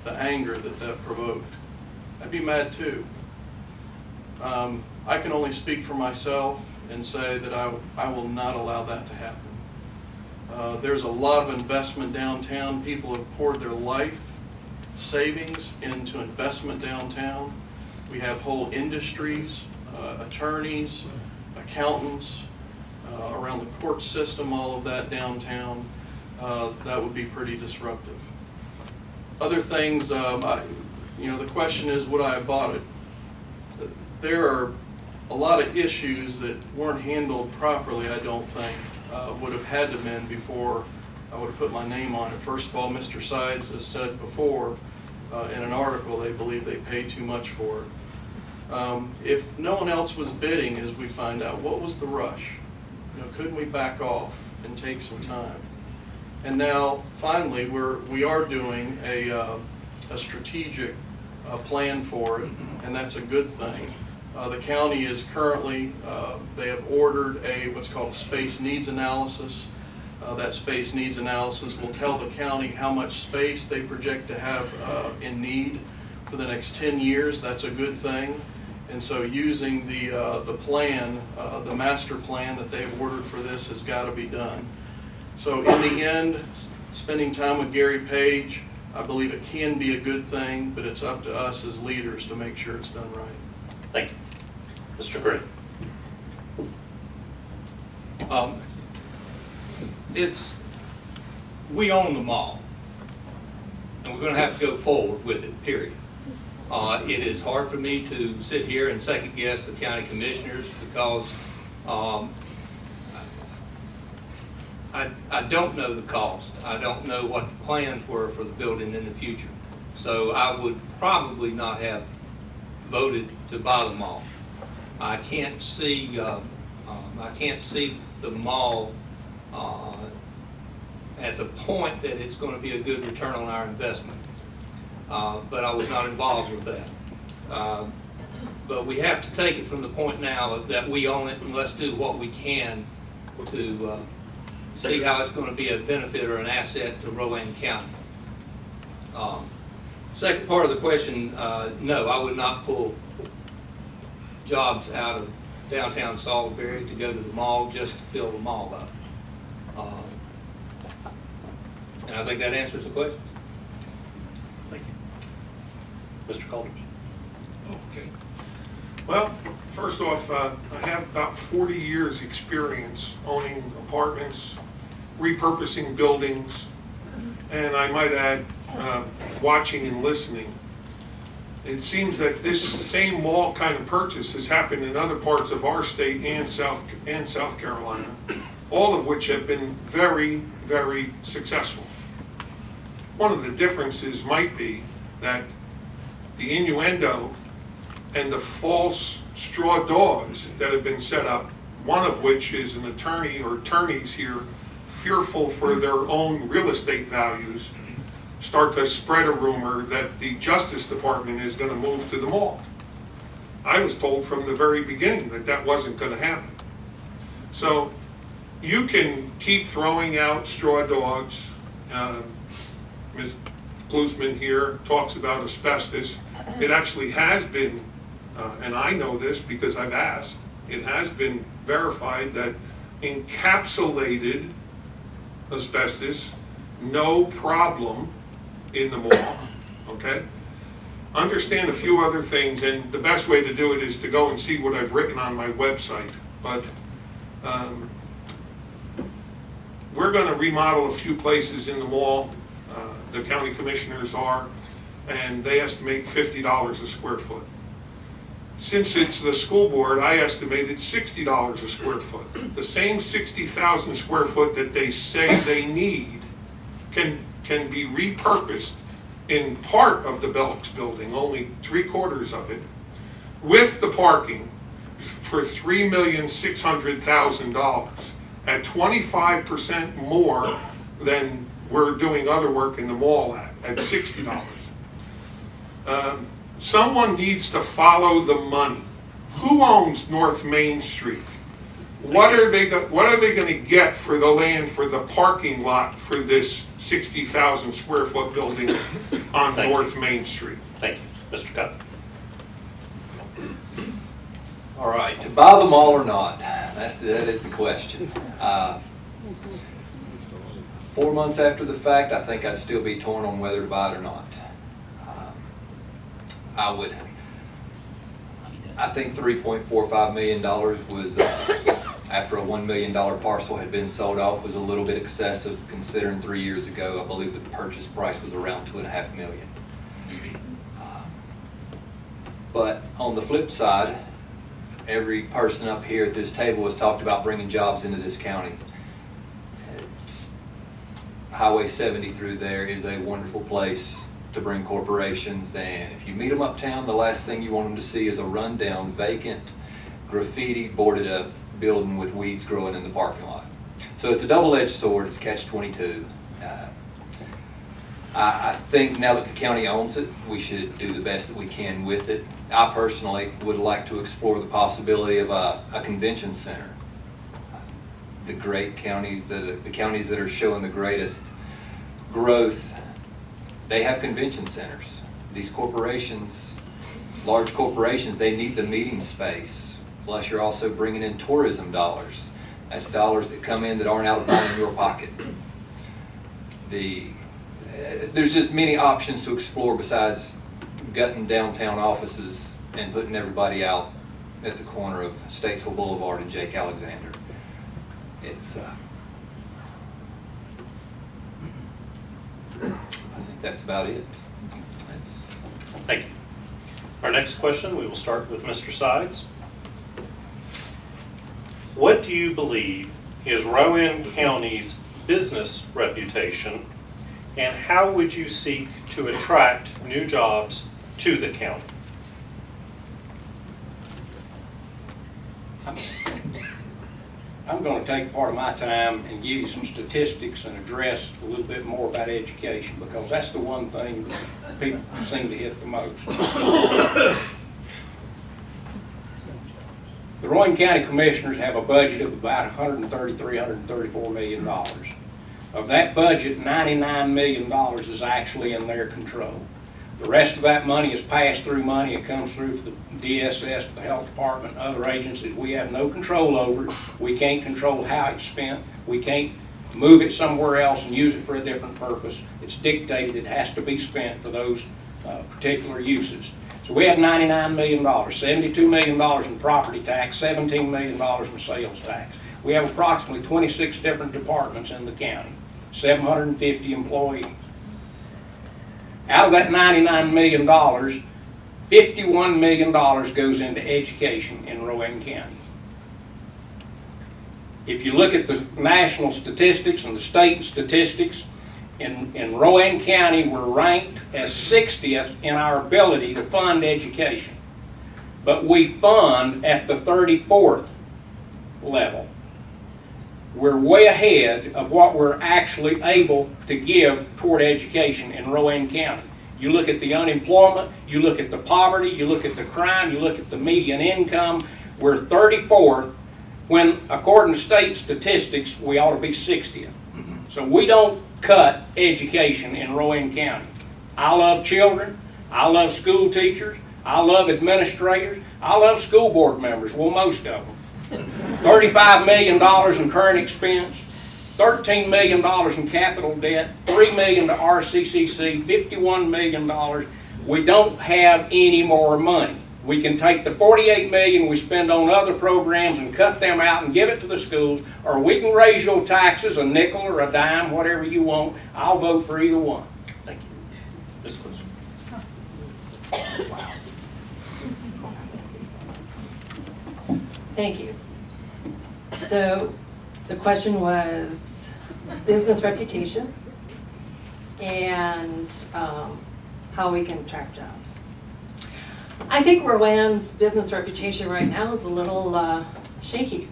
the anger that provoked. I'd be mad too. I can only speak for myself and say that I will not allow that to happen. There's a lot of investment downtown. People have poured their life savings into investment downtown. We have whole industries, attorneys, accountants, around the court system, all of that downtown. That would be pretty disruptive. Other things, you know, the question is, would I have bought it? There are a lot of issues that weren't handled properly, I don't think, would have had to been before I would have put my name on it. First of all, Mr. Sides has said before in an article they believe they pay too much for it. If no one else was bidding, as we find out, what was the rush? You know, couldn't we back off and take some time? And now, finally, we are doing a strategic plan for it, and that's a good thing. The county is currently, they have ordered what's called a space needs analysis. That space needs analysis will tell the county how much space they project to have in need for the next 10 years. That's a good thing. And so using the plan, the master plan that they've ordered for this has got to be done. So in the end, spending time with Gary Page, I believe it can be a good thing, but it's up to us as leaders to make sure it's done right. Thank you. Mr. Green. We own the mall, and we're going to have to go forward with it, period. It is hard for me to sit here and second guess the county commissioners because I don't know the cost. I don't know what the plans were for the building in the future. So I would probably not have voted to buy the mall. I can't see the mall at the point that it's going to be a good return on our investment. But I was not involved with that. But we have to take it from the point now that we own it, and let's do what we can to see how it's going to be a benefit or an asset to Rowan County. Second part of the question, no, I would not pull jobs out of downtown Salisbury to go to the mall just to fill the mall up. And I think that answers the question. Thank you. Mr. Calder. Okay. Well, first off, I have about 40 years experience owning apartments, repurposing buildings, and I might add, watching and listening. It seems that this same mall kind of purchase has happened in other parts of our state and South Carolina, all of which have been very, very successful. One of the differences might be that the innuendo and the false straw dogs that have been set up, one of which is an attorney or attorneys here fearful for their own real estate values, start to spread a rumor that the Justice Department is going to move to the mall. I was told from the very beginning that that wasn't going to happen. So you can keep throwing out straw dogs. Ms. Klusman here talks about asbestos. It actually has been, and I know this because I've asked, it has been verified that encapsulated asbestos, no problem in the mall, okay? Understand a few other things, and the best way to do it is to go and see what I've written on my website. But we're going to remodel a few places in the mall. The county commissioners are, and they estimate $50 a square foot. Since it's the school board, I estimated $60 a square foot. The same 60,000 square foot that they say they need can be repurposed in part of the Belks building, only 3/4 of it, with the parking for $3,600,000 at 25% more than we're doing other work in the mall at $60. Someone needs to follow the money. Who owns North Main Street? What are they going to get for the land for the parking lot for this 60,000 square foot building on North Main Street? Thank you. Mr. Cup. All right, to buy them all or not? That is the question. 4 months after the fact, I think I'd still be torn on whether to buy it or not. I think $3.45 million was, after a $1 million parcel had been sold off, was a little bit excessive considering 3 years ago, I believe the purchase price was around $2.5 million. But on the flip side, every person up here at this table has talked about bringing jobs into this county. Highway 70 through there is a wonderful place to bring corporations, and if you meet them uptown, the last thing you want them to see is a rundown, vacant, graffiti, boarded up building with weeds growing in the parking lot. So it's a double-edged sword. It's catch-22. I think now that the county owns it, we should do the best that we can with it. I personally would like to explore the possibility of a convention center. The counties that are showing the greatest growth, they have convention centers. These corporations, large corporations, they need the meeting space. Plus you're also bringing in tourism dollars. That's dollars that come in that aren't out of line in your pocket. There's just many options to explore besides gutting downtown offices and putting everybody out at the corner of Statesville Boulevard and Jake Alexander. I think that's about it. Thank you. Our next question, we will start with Mr. Sides. What do you believe is Rowan County's business reputation, and how would you seek to attract new jobs to the county? I'm going to take part of my time and give you some statistics and address a little bit more about education, because that's the one thing that people seem to hit the most. The Rowan County Commissioners have a budget of about $134 million. Of that budget, $99 million is actually in their control. The rest of that money is pass-through money. It comes through the DSS, the health department, other agencies. We have no control over it. We can't control how it's spent. We can't move it somewhere else and use it for a different purpose. It's dictated it has to be spent for those particular uses. So we have $99 million, $72 million in property tax, $17 million in sales tax. We have approximately 26 different departments in the county, 750 employees. Out of that $99 million, $51 million goes into education in Rowan County. If you look at the national statistics and the state statistics, in Rowan County, we're ranked as 60th in our ability to fund education. But we fund at the 34th level. We're way ahead of what we're actually able to give toward education in Rowan County. You look at the unemployment, you look at the poverty, you look at the crime, you look at the median income, we're 34th, when according to state statistics, we ought to be 60th. So we don't cut education in Rowan County. I love children, I love school teachers, I love administrators, I love school board members, well, most of them. $35 million in current expense, $13 million in capital debt, $3 million to RCCC, $51 million. We don't have any more money. We can take the $48 million we spend on other programs and cut them out and give it to the schools, or we can raise your taxes a nickel or a dime, whatever you want. I'll vote for either one. Thank you. Ms. Close. Thank you. So the question was business reputation and how we can attract jobs. I think Rowan's business reputation right now is a little shaky.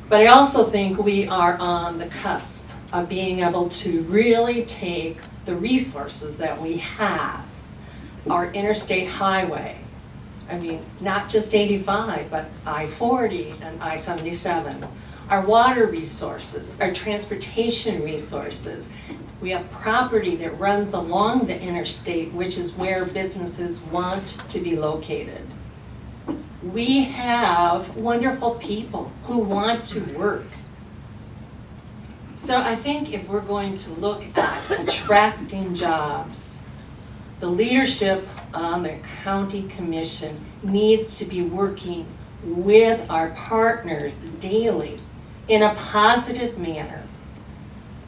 But I also think we are on the cusp of being able to really take the resources that we have, our interstate highway, I mean, not just 85, but I-40 and I-77, our water resources, our transportation resources. We have property that runs along the interstate, which is where businesses want to be located. We have wonderful people who want to work. So I think if we're going to look at attracting jobs, the leadership on the county commission needs to be working with our partners daily in a positive manner.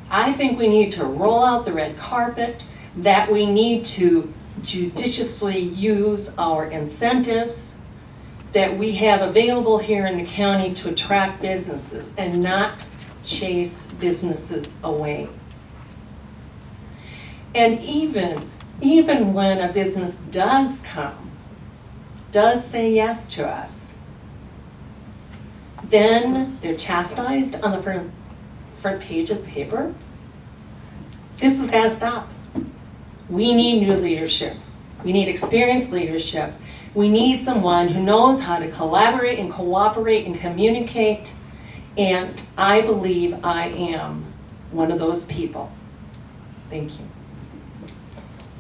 I think we need to roll out the red carpet, that we need to judiciously use our incentives that we have available here in the county to attract businesses and not chase businesses away. And even when a business does come, does say yes to us, then they're chastised on the front page of the paper. This has got to stop. We need new leadership. We need experienced leadership. We need someone who knows how to collaborate and cooperate and communicate. And I believe I am one of those people. Thank you.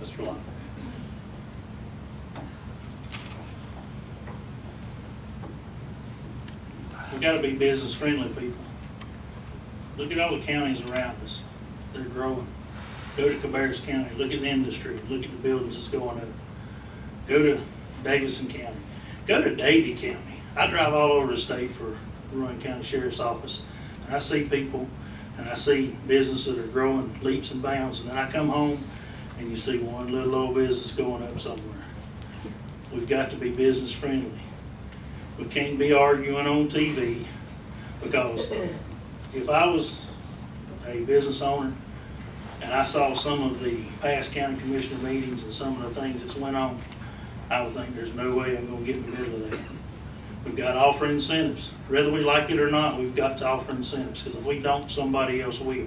Mr. Long. We got to be business friendly people. Look at all the counties around us. They're growing. Go to Cabarrus County. Look at the industry. Look at the buildings that's going up. Go to Davidson County. Go to Davie County. I drive all over the state for Rowan County Sheriff's Office, and I see people and I see businesses that are growing leaps and bounds, and then I come home and you see one little old business going up somewhere. We've got to be business friendly. We can't be arguing on TV, because if I was a business owner and I saw some of the past county commissioner meetings and some of the things that's went on, I would think there's no way I'm going to get in the middle of that. We've got to offer incentives. Whether we like it or not, we've got to offer incentives, because if we don't, somebody else will.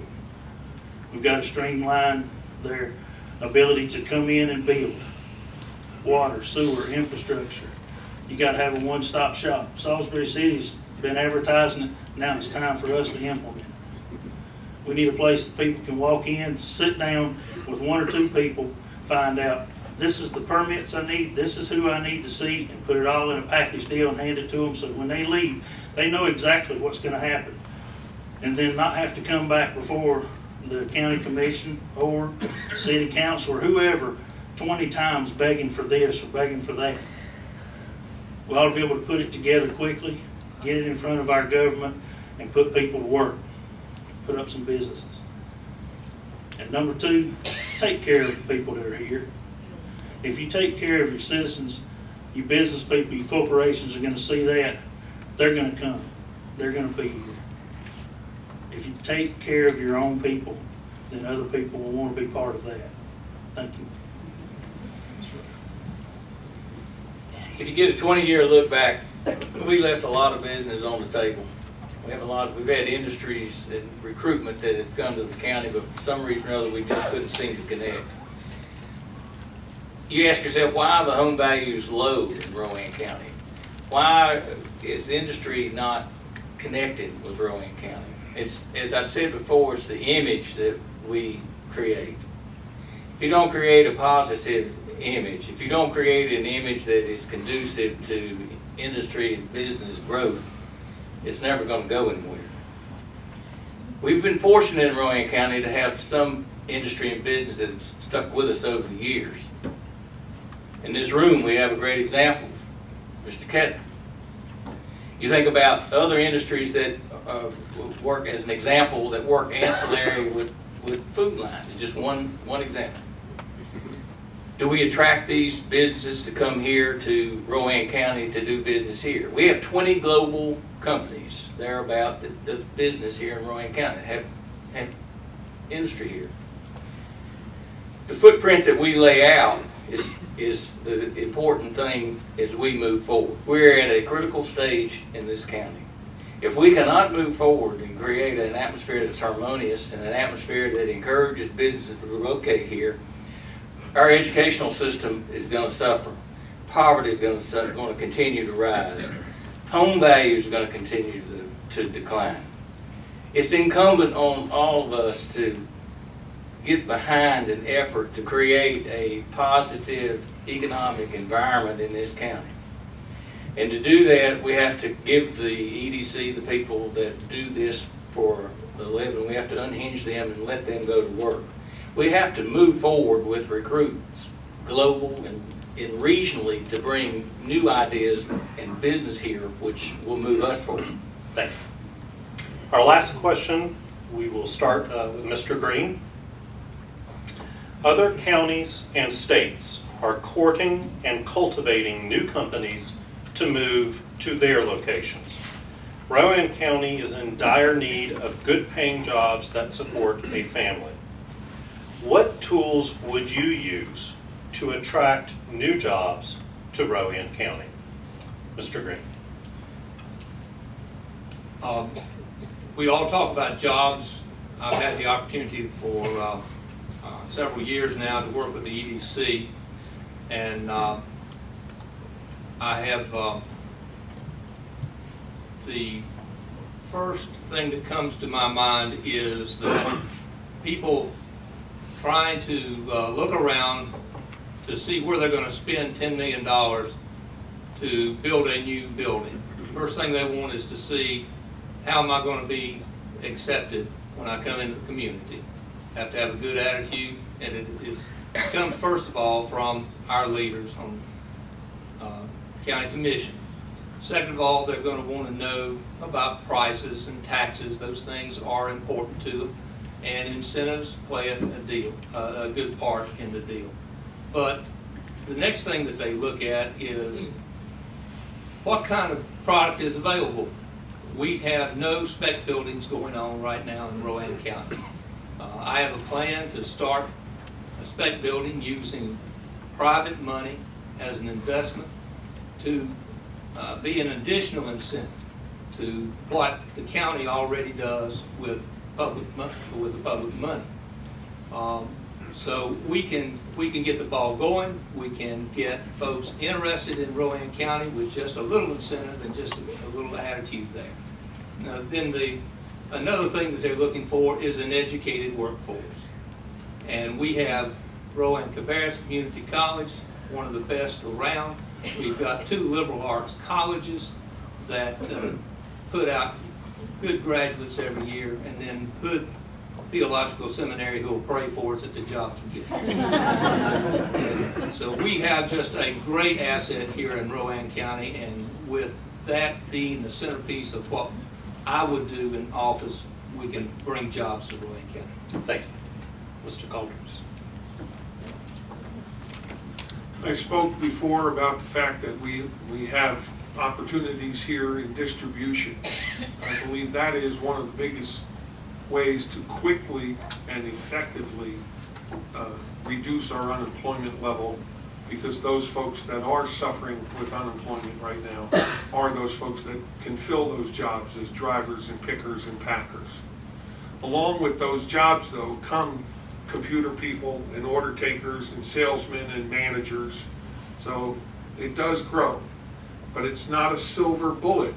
We've got to streamline their ability to come in and build water, sewer, infrastructure. You got to have a one-stop shop. Salisbury City's been advertising it. Now it's time for us to implement it. We need a place that people can walk in, sit down with one or two people, find out this is the permits I need, this is who I need to see, and put it all in a package deal and hand it to them, so when they leave, they know exactly what's going to happen. And then not have to come back before the county commission or city council or whoever 20 times begging for this or begging for that. We ought to be able to put it together quickly, get it in front of our government, and put people to work, put up some businesses. And number two, take care of the people that are here. If you take care of your citizens, your business people, your corporations are going to see that. They're going to come. They're going to be here. If you take care of your own people, then other people will want to be part of that. Thank you. If you get a 20-year look back, we left a lot of business on the table. We've had industries and recruitment that have come to the county, but for some reason or other, we just couldn't seem to connect. You ask yourself, why are the home values low in Rowan County? Why is industry not connected with Rowan County? It's, as I've said before, it's the image that we create. If you don't create a positive image, if you don't create an image that is conducive to industry and business growth, it's never going to go anywhere. We've been fortunate in Rowan County to have some industry and business that's stuck with us over the years. In this room, we have a great example, Mr. Kettner. You think about other industries that work as an example, that work ancillary with food lines. It's just one example. Do we attract these businesses to come here to Rowan County to do business here? We have 20 global companies thereabout that do business here in Rowan County, have industry here. The footprint that we lay out is the important thing as we move forward. We're at a critical stage in this county. If we cannot move forward and create an atmosphere that's harmonious and an atmosphere that encourages businesses to relocate here, our educational system is going to suffer. Poverty is going to continue to rise. Home values are going to continue to decline. It's incumbent on all of us to get behind an effort to create a positive economic environment in this county. And to do that, we have to give the EDC, the people that do this for a living, we have to unhinge them and let them go to work. We have to move forward with recruits, global and regionally, to bring new ideas and business here, which will move us forward. Thank you. Our last question, we will start with Mr. Green. Other counties and states are courting and cultivating new companies to move to their locations. Rowan County is in dire need of good paying jobs that support a family. What tools would you use to attract new jobs to Rowan County? Mr. Green. We all talk about jobs. I've had the opportunity for several years now to work with the EDC, and I have the first thing that comes to my mind is that people trying to look around to see where they're going to spend $10 million to build a new building. The first thing they want is to see, how am I going to be accepted when I come into the community? Have to have a good attitude, and it comes first of all from our leaders on county commission. Second of all, they're going to want to know about prices and taxes. Those things are important to them, and incentives play a good part in the deal. But the next thing that they look at is what kind of product is available. We have no spec buildings going on right now in Rowan County. I have a plan to start a spec building using private money as an investment to be an additional incentive to what the county already does with the public money. So we can get the ball going. We can get folks interested in Rowan County with just a little incentive and just a little attitude there. Now, then another thing that they're looking for is an educated workforce. And we have Rowan Cabarrus Community College, one of the best around. We've got 2 liberal arts colleges that put out good graduates every year, and then good theological seminary who will pray for us at the jobs we get. So we have just a great asset here in Rowan County, and with that being the centerpiece of what I would do in office, we can bring jobs to Rowan County. Thank you. Mr. Calders. I spoke before about the fact that we have opportunities here in distribution. I believe that is one of the biggest ways to quickly and effectively reduce our unemployment level, because those folks that are suffering with unemployment right now are those folks that can fill those jobs as drivers and pickers and packers. Along with those jobs, though, come computer people and order takers and salesmen and managers. So it does grow, but it's not a silver bullet.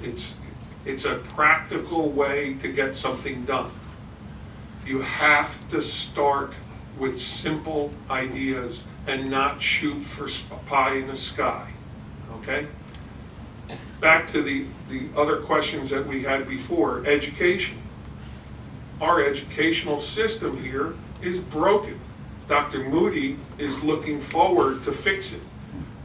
It's a practical way to get something done. You have to start with simple ideas and not shoot for pie in the sky, okay? Back to the other questions that we had before, education. Our educational system here is broken. Dr. Moody is looking forward to fix it.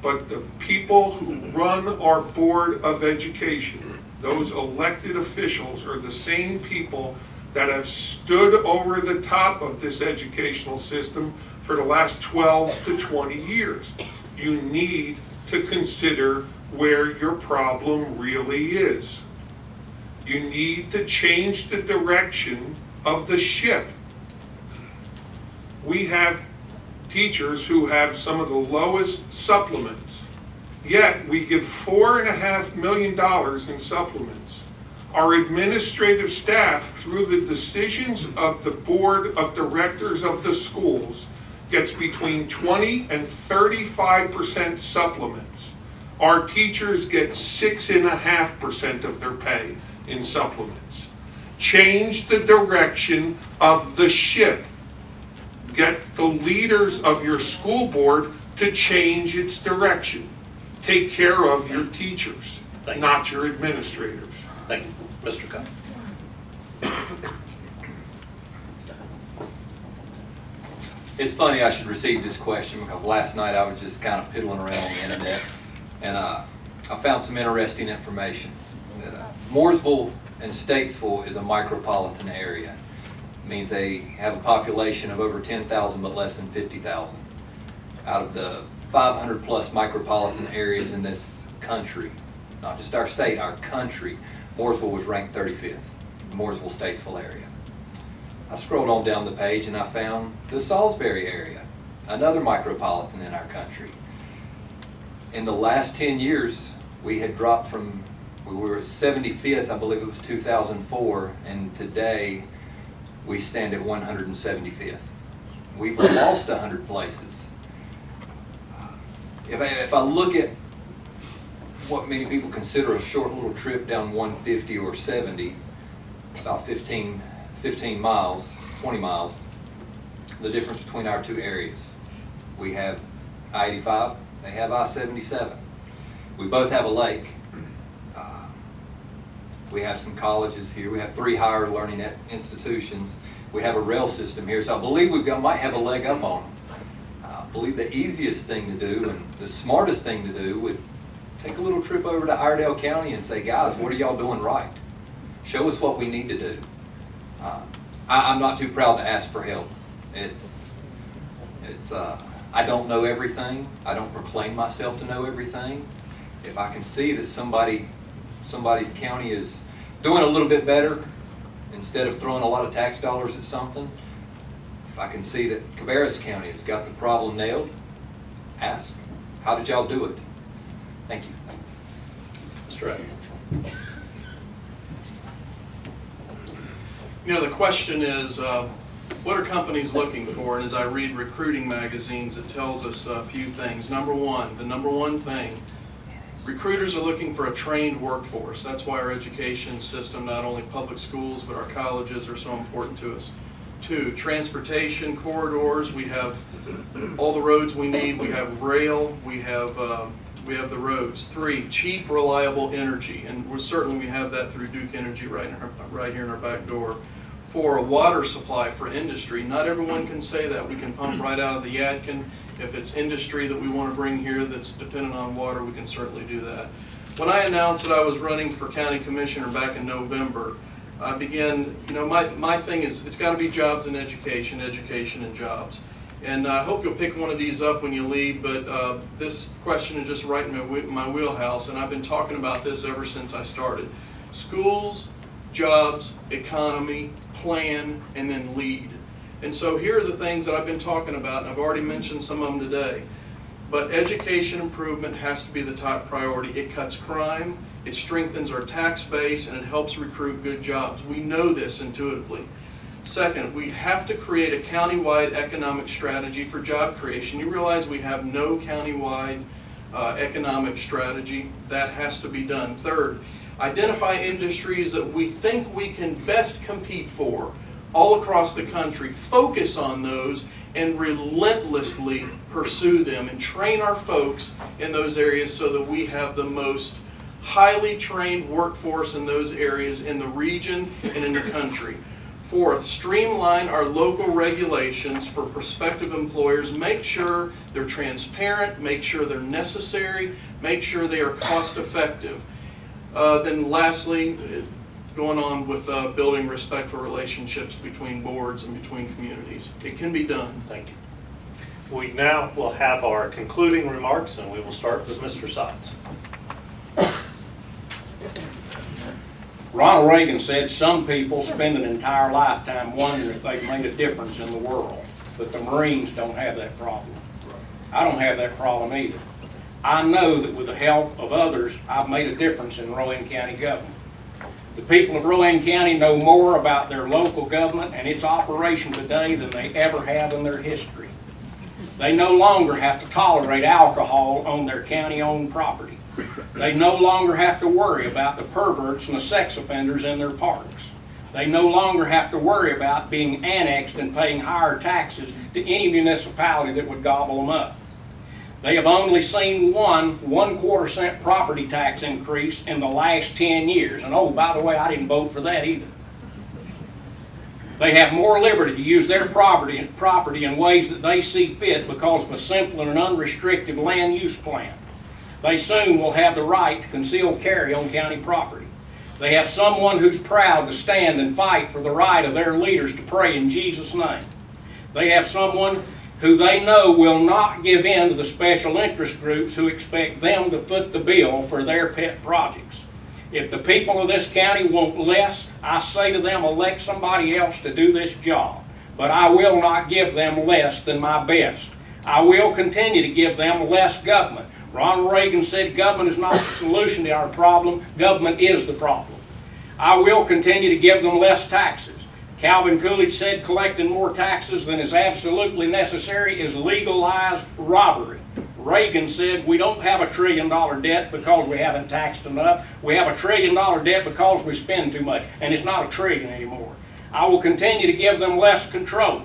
But the people who run our Board of Education, those elected officials, are the same people that have stood over the top of this educational system for the last 12 to 20 years. You need to consider where your problem really is. You need to change the direction of the ship. We have teachers who have some of the lowest supplements, yet we give $4.5 million in supplements. Our administrative staff, through the decisions of the board of directors of the schools, gets between 20 and 35% supplements. Our teachers get 6.5% of their pay in supplements. Change the direction of the ship. Get the leaders of your school board to change its direction. Take care of your teachers, not your administrators. Thank you. Mr. Cobb. It's funny I should receive this question because last night I was just kind of piddling around on the internet and I found some interesting information. Mooresville and Statesville is a micropolitan area. It means they have a population of over 10,000 but less than 50,000. Out of the 500 plus micropolitan areas in this country, not just our state, our country, Mooresville was ranked 35th, the Mooresville Statesville area. I scrolled on down the page and I found the Salisbury area, another micropolitan in our country. In the last 10 years, we had dropped from, we were 75th, I believe it was 2004, and today we stand at 175th. We've lost 100 places. If I look at what many people consider a short little trip down 150 or 70, about 15 miles, 20 miles, the difference between our two areas. We have I-85, they have I-77. We both have a lake. We have some colleges here. We have 3 higher learning institutions. We have a rail system here, so I believe might have a leg up on them. I believe the easiest thing to do and the smartest thing to do would take a little trip over to Iredell County and say, guys, what are y'all doing right? Show us what we need to do. I'm not too proud to ask for help. I don't know everything. I don't proclaim myself to know everything. If I can see that somebody's county is doing a little bit better, instead of throwing a lot of tax dollars at something, if I can see that Cabarrus County has got the problem nailed, ask, how did y'all do it? Thank you. Mr. Evans. You know, the question is, what are companies looking for? And as I read recruiting magazines, it tells us a few things. Number one, the number one thing, recruiters are looking for a trained workforce. That's why our education system, not only public schools, but our colleges are so important to us. 2, transportation corridors. We have all the roads we need. We have rail. We have the roads. 3, cheap, reliable energy. And we have that through Duke Energy right here in our back door. 4, a water supply for industry. Not everyone can say that. We can pump right out of the Yadkin. If it's industry that we want to bring here that's dependent on water, we can certainly do that. When I announced that I was running for county commissioner back in November, I began, my thing is it's got to be jobs and education and jobs. And I hope you'll pick one of these up when you leave, but this question is just right in my wheelhouse, and I've been talking about this ever since I started. Schools, jobs, economy, plan, and then lead. And so here are the things that I've been talking about, and I've already mentioned some of them today. But education improvement has to be the top priority. It cuts crime, it strengthens our tax base, and it helps recruit good jobs. We know this intuitively. Second, we have to create a countywide economic strategy for job creation. You realize we have no countywide economic strategy. That has to be done. Third, identify industries that we think we can best compete for all across the country, focus on those, and relentlessly pursue them and train our folks in those areas so that we have the most highly trained workforce in those areas in the region and in the country. 4th, streamline our local regulations for prospective employers. Make sure they're transparent, make sure they're necessary, make sure they are cost effective. Then lastly, going on with building respectful relationships between boards and between communities. It can be done. Thank you. We now will have our concluding remarks, and we will start with Mr. Sides. Ronald Reagan said some people spend an entire lifetime wondering if they've made a difference in the world, but the Marines don't have that problem. I don't have that problem either. I know that with the help of others, I've made a difference in Rowan County government. The people of Rowan County know more about their local government and its operation today than they ever have in their history. They no longer have to tolerate alcohol on their county-owned property. They no longer have to worry about the perverts and the sex offenders in their parks. They no longer have to worry about being annexed and paying higher taxes to any municipality that would gobble them up. They have only seen one 1/4 cent property tax increase in the last 10 years. And oh, by the way, I didn't vote for that either. They have more liberty to use their property in ways that they see fit because of a simple and unrestricted land use plan. They soon will have the right to concealed carry on county property. They have someone who's proud to stand and fight for the right of their leaders to pray in Jesus' name. They have someone who they know will not give in to the special interest groups who expect them to foot the bill for their pet projects. If the people of this county want less, I say to them, elect somebody else to do this job. But I will not give them less than my best. I will continue to give them less government. Ronald Reagan said government is not the solution to our problem, government is the problem. I will continue to give them less taxes. Calvin Coolidge said collecting more taxes than is absolutely necessary is legalized robbery. Reagan said we don't have $1 trillion debt because we haven't taxed enough. We have $1 trillion debt because we spend too much, and it's not $1 trillion anymore. I will continue to give them less control.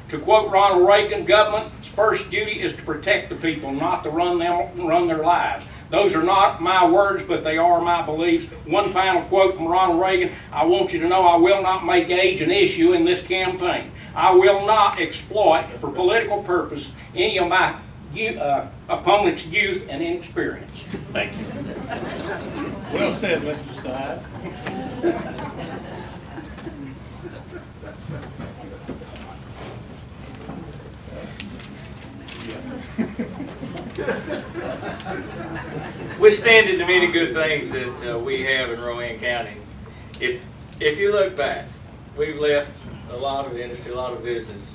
To quote Ronald Reagan, government's first duty is to protect the people, not to run their lives. Those are not my words, but they are my beliefs. One final quote from Ronald Reagan. I want you to know I will not make age an issue in this campaign. I will not exploit for political purpose any of my opponent's youth and inexperience. Thank you. Well said, Mr. Sides. Withstanding the many good things that we have in Rowan County, if you look back, we've left a lot of industry, a lot of business,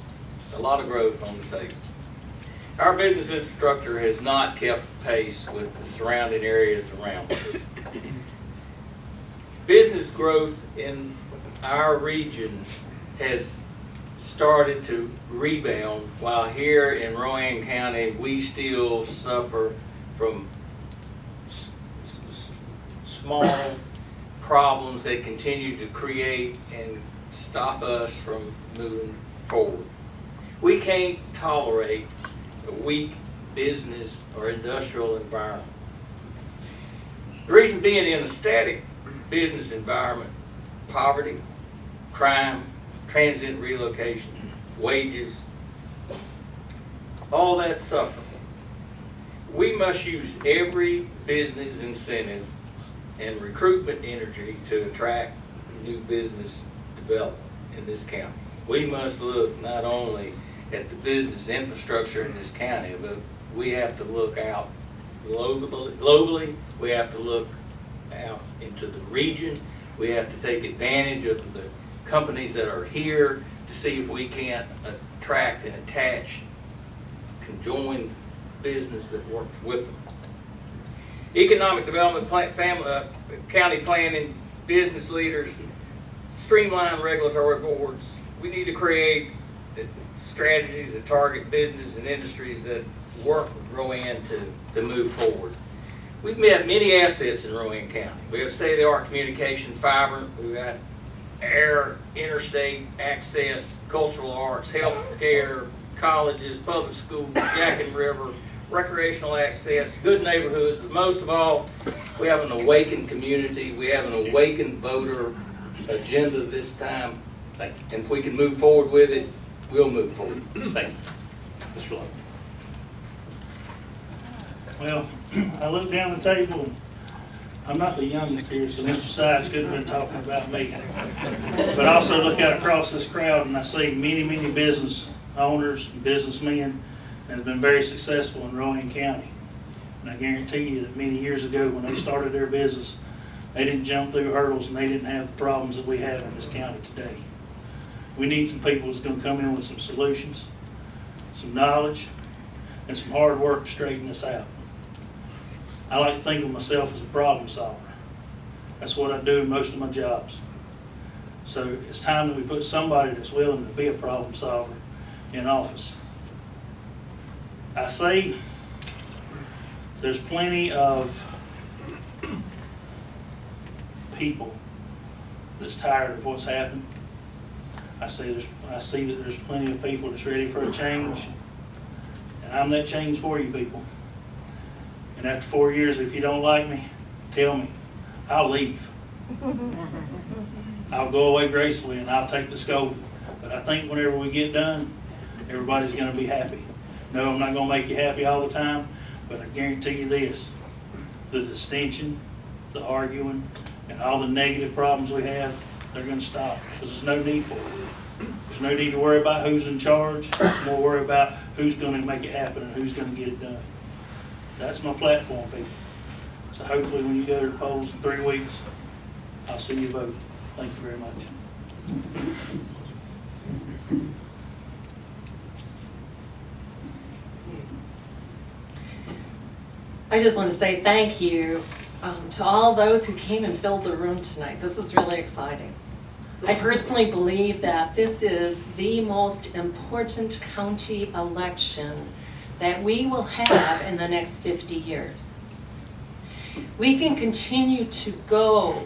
a lot of growth on the table. Our business infrastructure has not kept pace with the surrounding areas around us. Business growth in our region has started to rebound, while here in Rowan County we still suffer from small problems that continue to create and stop us from moving forward. We can't tolerate a weak business or industrial environment. The reason being, in a static business environment, poverty, crime, transient relocation, wages, all that suffering. We must use every business incentive and recruitment energy to attract new business development in this county. We must look not only at the business infrastructure in this county, but we have to look out globally. We have to look out into the region. We have to take advantage of the companies that are here to see if we can't attract and attach conjoined business that works with them. Economic development, county planning, business leaders, streamline regulatory boards. We need to create strategies that target business and industries that work with Rowan to move forward. We've met many assets in Rowan County. We have state-of-the-art communication fiber. We've got air, interstate access, cultural arts, health care, colleges, public schools, Jacket River, recreational access, good neighborhoods, but most of all, we have an awakened community. We have an awakened voter agenda this time. And if we can move forward with it, we'll move forward. Thank you. Mr. Lowe. Well, I look down the table. I'm not the youngest here, so Mr. Sides could have been talking about me. But I also look out across this crowd and I see many, many business owners and businessmen and has been very successful in Rowan County. And I guarantee you that many years ago when they started their business, they didn't jump through hurdles and they didn't have the problems that we have in this county today. We need some people that's going to come in with some solutions, some knowledge, and some hard work to straighten this out. I like to think of myself as a problem solver. That's what I do in most of my jobs. So it's time that we put somebody that's willing to be a problem solver in office. I say there's plenty of people that's tired of what's happened. I see that there's plenty of people that's ready for a change, and I'm that change for you people. And after 4 years, if you don't like me, tell me. I'll leave. I'll go away gracefully and I'll take the scolding. But I think whenever we get done, everybody's going to be happy. No, I'm not going to make you happy all the time, but I guarantee you this: the distinction, the arguing, and all the negative problems we have, they're going to stop, because there's no need for it. There's no need to worry about who's in charge. There's more worry about who's going to make it happen and who's going to get it done. That's my platform, people. So hopefully when you go to the polls in 3 weeks, I'll see you vote. Thank you very much. I just want to say thank you to all those who came and filled the room tonight. This is really exciting. I personally believe that this is the most important county election that we will have in the next 50 years. We can continue to go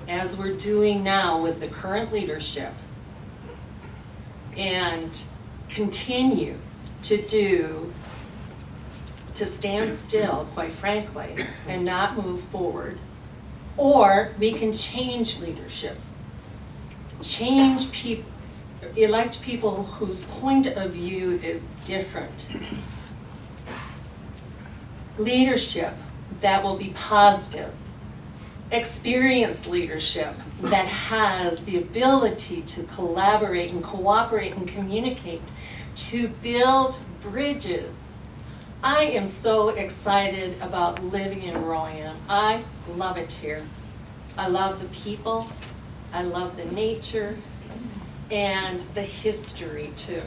as we're doing now with the current leadership and continue to stand still, quite frankly, and not move forward. Or we can change leadership, change people, elect people whose point of view is different. Leadership that will be positive, experienced leadership that has the ability to collaborate and cooperate and communicate, to build bridges. I am so excited about living in Rowan. I love it here. I love the people, I love the nature, and the history too.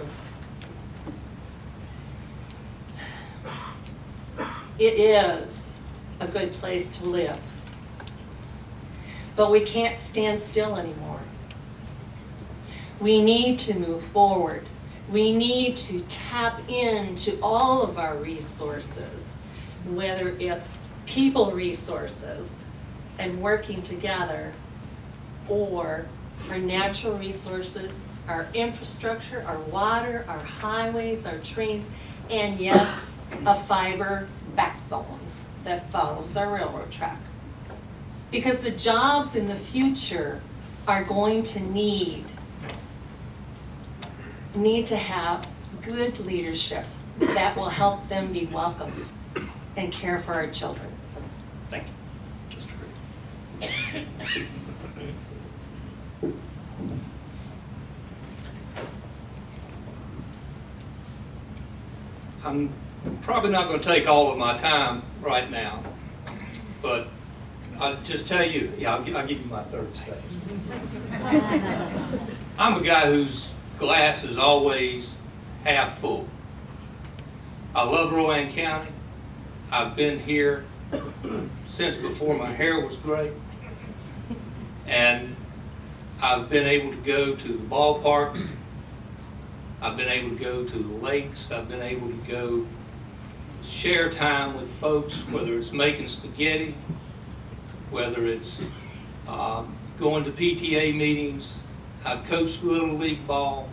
It is a good place to live. But we can't stand still anymore. We need to move forward. We need to tap into all of our resources, whether it's people resources and working together, or our natural resources, our infrastructure, our water, our highways, our trains, and yes, a fiber backbone that follows our railroad track. Because the jobs in the future are going to need to have good leadership that will help them be welcomed and care for our children. Thank you. I'm probably not going to take all of my time right now, but I'll just tell you, I'll give you my 30 seconds. I'm a guy whose glass is always half full. I love Rowan County. I've been here since before my hair was gray. And I've been able to go to the ballparks. I've been able to go to the lakes. I've been able to go share time with folks, whether it's making spaghetti, whether it's going to PTA meetings. I've coached Little League ball.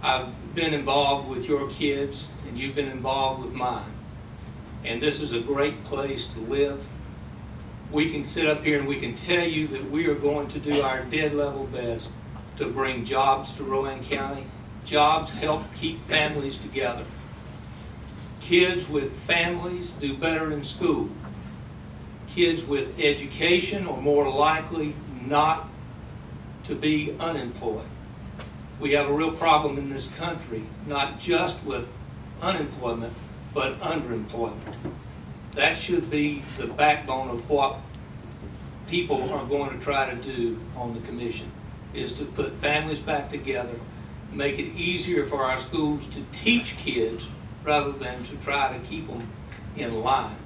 I've been involved with your kids, and you've been involved with mine. And this is a great place to live. We can sit up here and we can tell you that we are going to do our dead level best to bring jobs to Rowan County. Jobs help keep families together. Kids with families do better in school. Kids with education are more likely not to be unemployed. We have a real problem in this country, not just with unemployment, but underemployment. That should be the backbone of what people are going to try to do on the commission, is to put families back together, make it easier for our schools to teach kids rather than to try to keep them in line.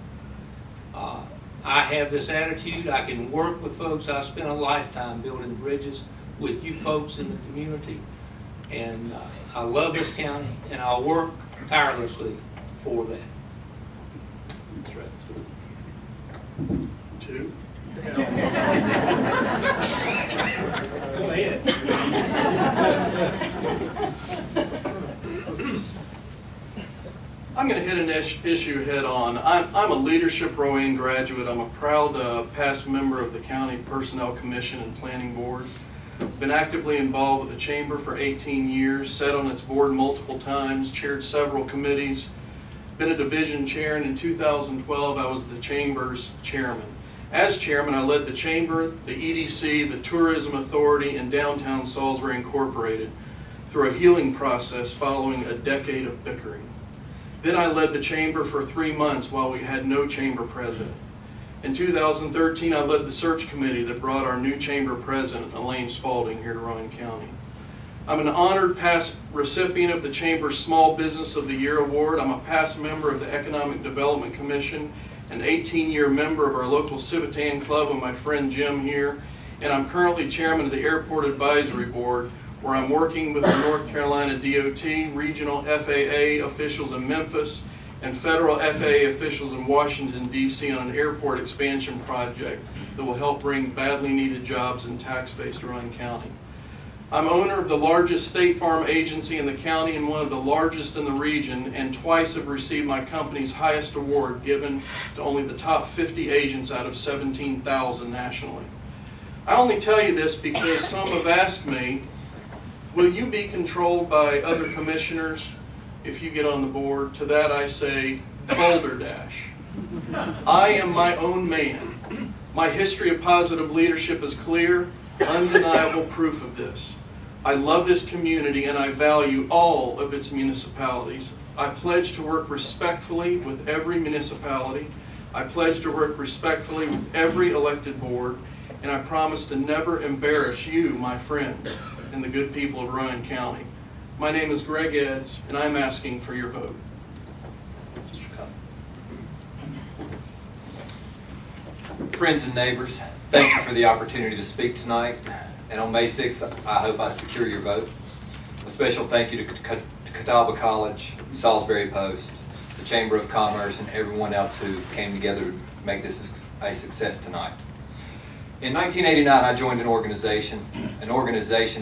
I have this attitude. I can work with folks. I spent a lifetime building bridges with you folks in the community, and I love this county, and I'll work tirelessly for that. That's right. 2. Go ahead. I'm going to hit an issue head on. I'm a Leadership Rowan graduate. I'm a proud past member of the County Personnel Commission and Planning Board. Been actively involved with the Chamber for 18 years, sat on its board multiple times, chaired several committees, been a division chair, and in 2012 I was the Chamber's chairman. As chairman, I led the Chamber, the EDC, the Tourism Authority, and Downtown Salisbury Incorporated through a healing process following a decade of bickering. Then I led the Chamber for 3 months while we had no Chamber president. In 2013, I led the search committee that brought our new Chamber president, Elaine Spalding, here to Rowan County. I'm an honored past recipient of the Chamber's Small Business of the Year Award. I'm a past member of the Economic Development Commission, an 18-year member of our local Civitan Club with my friend Jim here, and I'm currently chairman of the Airport Advisory Board, where I'm working with the North Carolina DOT, regional FAA officials in Memphis, and federal FAA officials in Washington, D.C. on an airport expansion project that will help bring badly needed jobs and tax base to Rowan County. I'm owner of the largest state farm agency in the county and one of the largest in the region, and twice have received my company's highest award, given to only the top 50 agents out of 17,000 nationally. I only tell you this because some have asked me, will you be controlled by other commissioners if you get on the board? To that I say, balderdash. I am my own man. My history of positive leadership is clear, undeniable proof of this. I love this community and I value all of its municipalities. I pledge to work respectfully with every municipality. I pledge to work respectfully with every elected board, and I promise to never embarrass you, my friends, and the good people of Rowan County. My name is Greg Eds, and I'm asking for your vote. Friends and neighbors, thank you for the opportunity to speak tonight. And on May 6th, I hope I secure your vote. A special thank you to Catawba College, Salisbury Post, the Chamber of Commerce, and everyone else who came together to make this a success tonight. In 1989, I joined an organization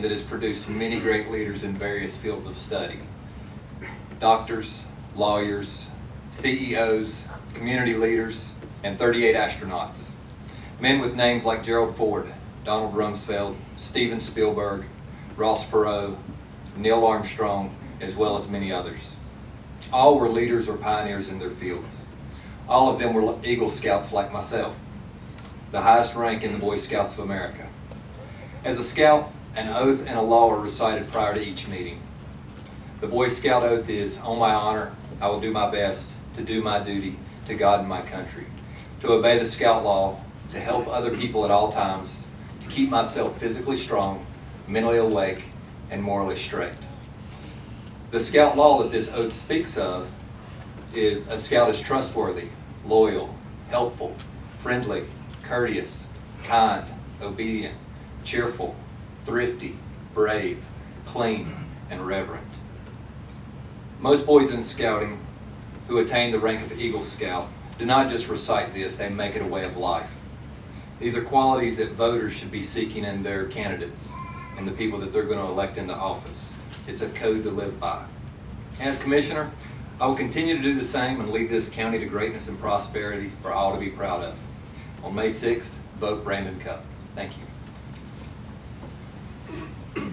that has produced many great leaders in various fields of study. Doctors, lawyers, CEOs, community leaders, and 38 astronauts. Men with names like Gerald Ford, Donald Rumsfeld, Steven Spielberg, Ross Perot, Neil Armstrong, as well as many others. All were leaders or pioneers in their fields. All of them were Eagle Scouts like myself, the highest rank in the Boy Scouts of America. As a Scout, an oath and a law are recited prior to each meeting. The Boy Scout oath is, on my honor, I will do my best to do my duty to God and my country, to obey the Scout law, to help other people at all times, to keep myself physically strong, mentally awake, and morally straight. The Scout law that this oath speaks of is a Scout is trustworthy, loyal, helpful, friendly, courteous, kind, obedient, cheerful, thrifty, brave, clean, and reverent. Most boys in Scouting who attain the rank of Eagle Scout do not just recite this, they make it a way of life. These are qualities that voters should be seeking in their candidates and the people that they're going to elect into office. It's a code to live by. As Commissioner, I will continue to do the same and lead this county to greatness and prosperity for all to be proud of. On May 6th, vote Brandon Cup. Thank you.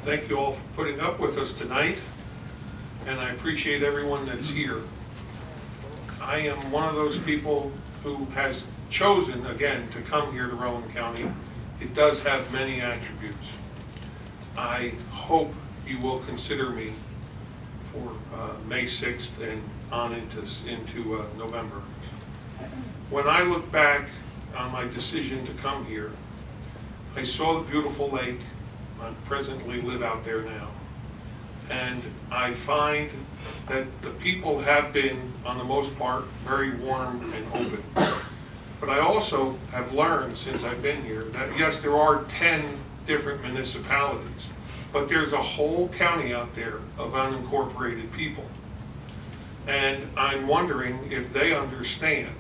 Thank you all for putting up with us tonight, and I appreciate everyone that's here. I am one of those people who has chosen, again, to come here to Rowan County. It does have many attributes. I hope you will consider me for May 6th and on into November. When I look back on my decision to come here, I saw the beautiful lake. I presently live out there now. And I find that the people have been, on the most part, very warm and open. But I also have learned since I've been here that yes, there are 10 different municipalities, but there's a whole county out there of unincorporated people. And I'm wondering if they understand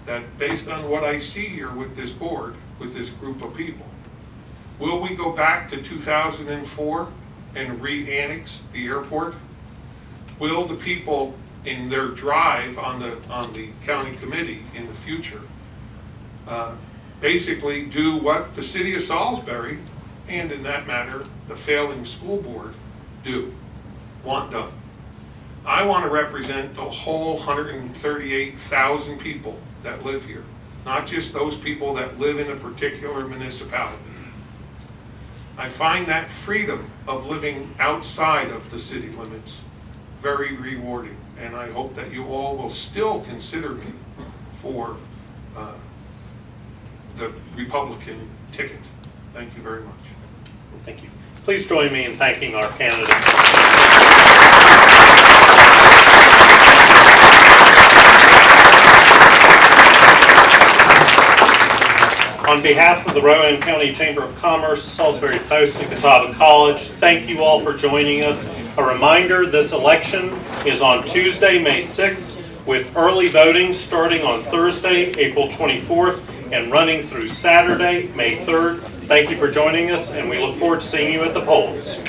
that based on what I see here with this board, with this group of people, will we go back to 2004 and re-annex the airport? Will the people in their drive on the county committee in the future basically do what the city of Salisbury, and in that matter, the failing school board, want done? I want to represent the whole 138,000 people that live here, not just those people that live in a particular municipality. I find that freedom of living outside of the city limits very rewarding, and I hope that you all will still consider me for the Republican ticket. Thank you very much. Thank you. Please join me in thanking our candidates. On behalf of the Rowan County Chamber of Commerce, Salisbury Post, and Catawba College, thank you all for joining us. A reminder, this election is on Tuesday, May 6th, with early voting starting on Thursday, April 24th, and running through Saturday, May 3rd. Thank you for joining us, and we look forward to seeing you at the polls.